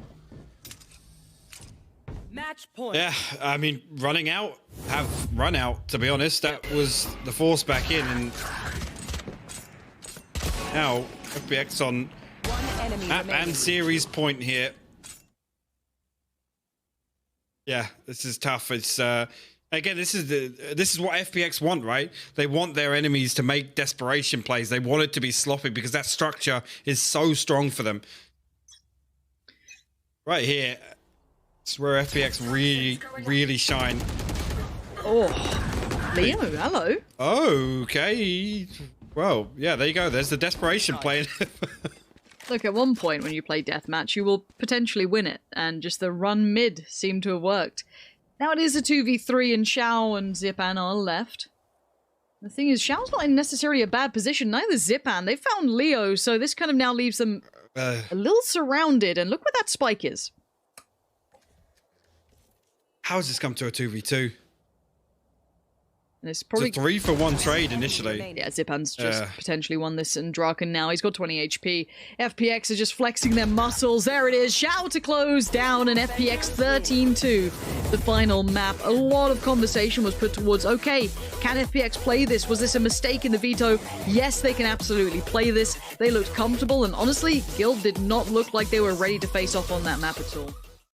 Match point. Yeah, I mean, running out, have run out, to be honest. That was the force back in, and now FPX on map and series point here. Yeah, this is tough. It's again, this is what FPX want, right? They want their enemies to make desperation plays. They want it to be sloppy because that structure is so strong for them. Right here. It's where FPX really shine. Oh, Leo, hello. Okay. Well, yeah, there you go. There's the desperation play. Look, at one point when you play deathmatch, you will potentially win it, and just the run mid seemed to have worked. Now it is a 2v3, and Xiao and Zipan are left. The thing is, Xiao's not in necessarily a bad position. Neither Zipan. They found Leo, so this kind of now leaves them a little surrounded, and look where that spike is. How has this come to a 2v2? And it's probably a 3-for-1 trade initially. Yeah, Zipan's just potentially won this, and Draken now, he's got 20 HP. FPX are just flexing their muscles. There it is. Xiao to close down, and FPX 13-2. The final map. A lot of conversation was put towards, okay, can FPX play this? Was this a mistake in the veto? Yes, they can absolutely play this. They looked comfortable, and honestly, Guild did not look like they were ready to face off on that map at all.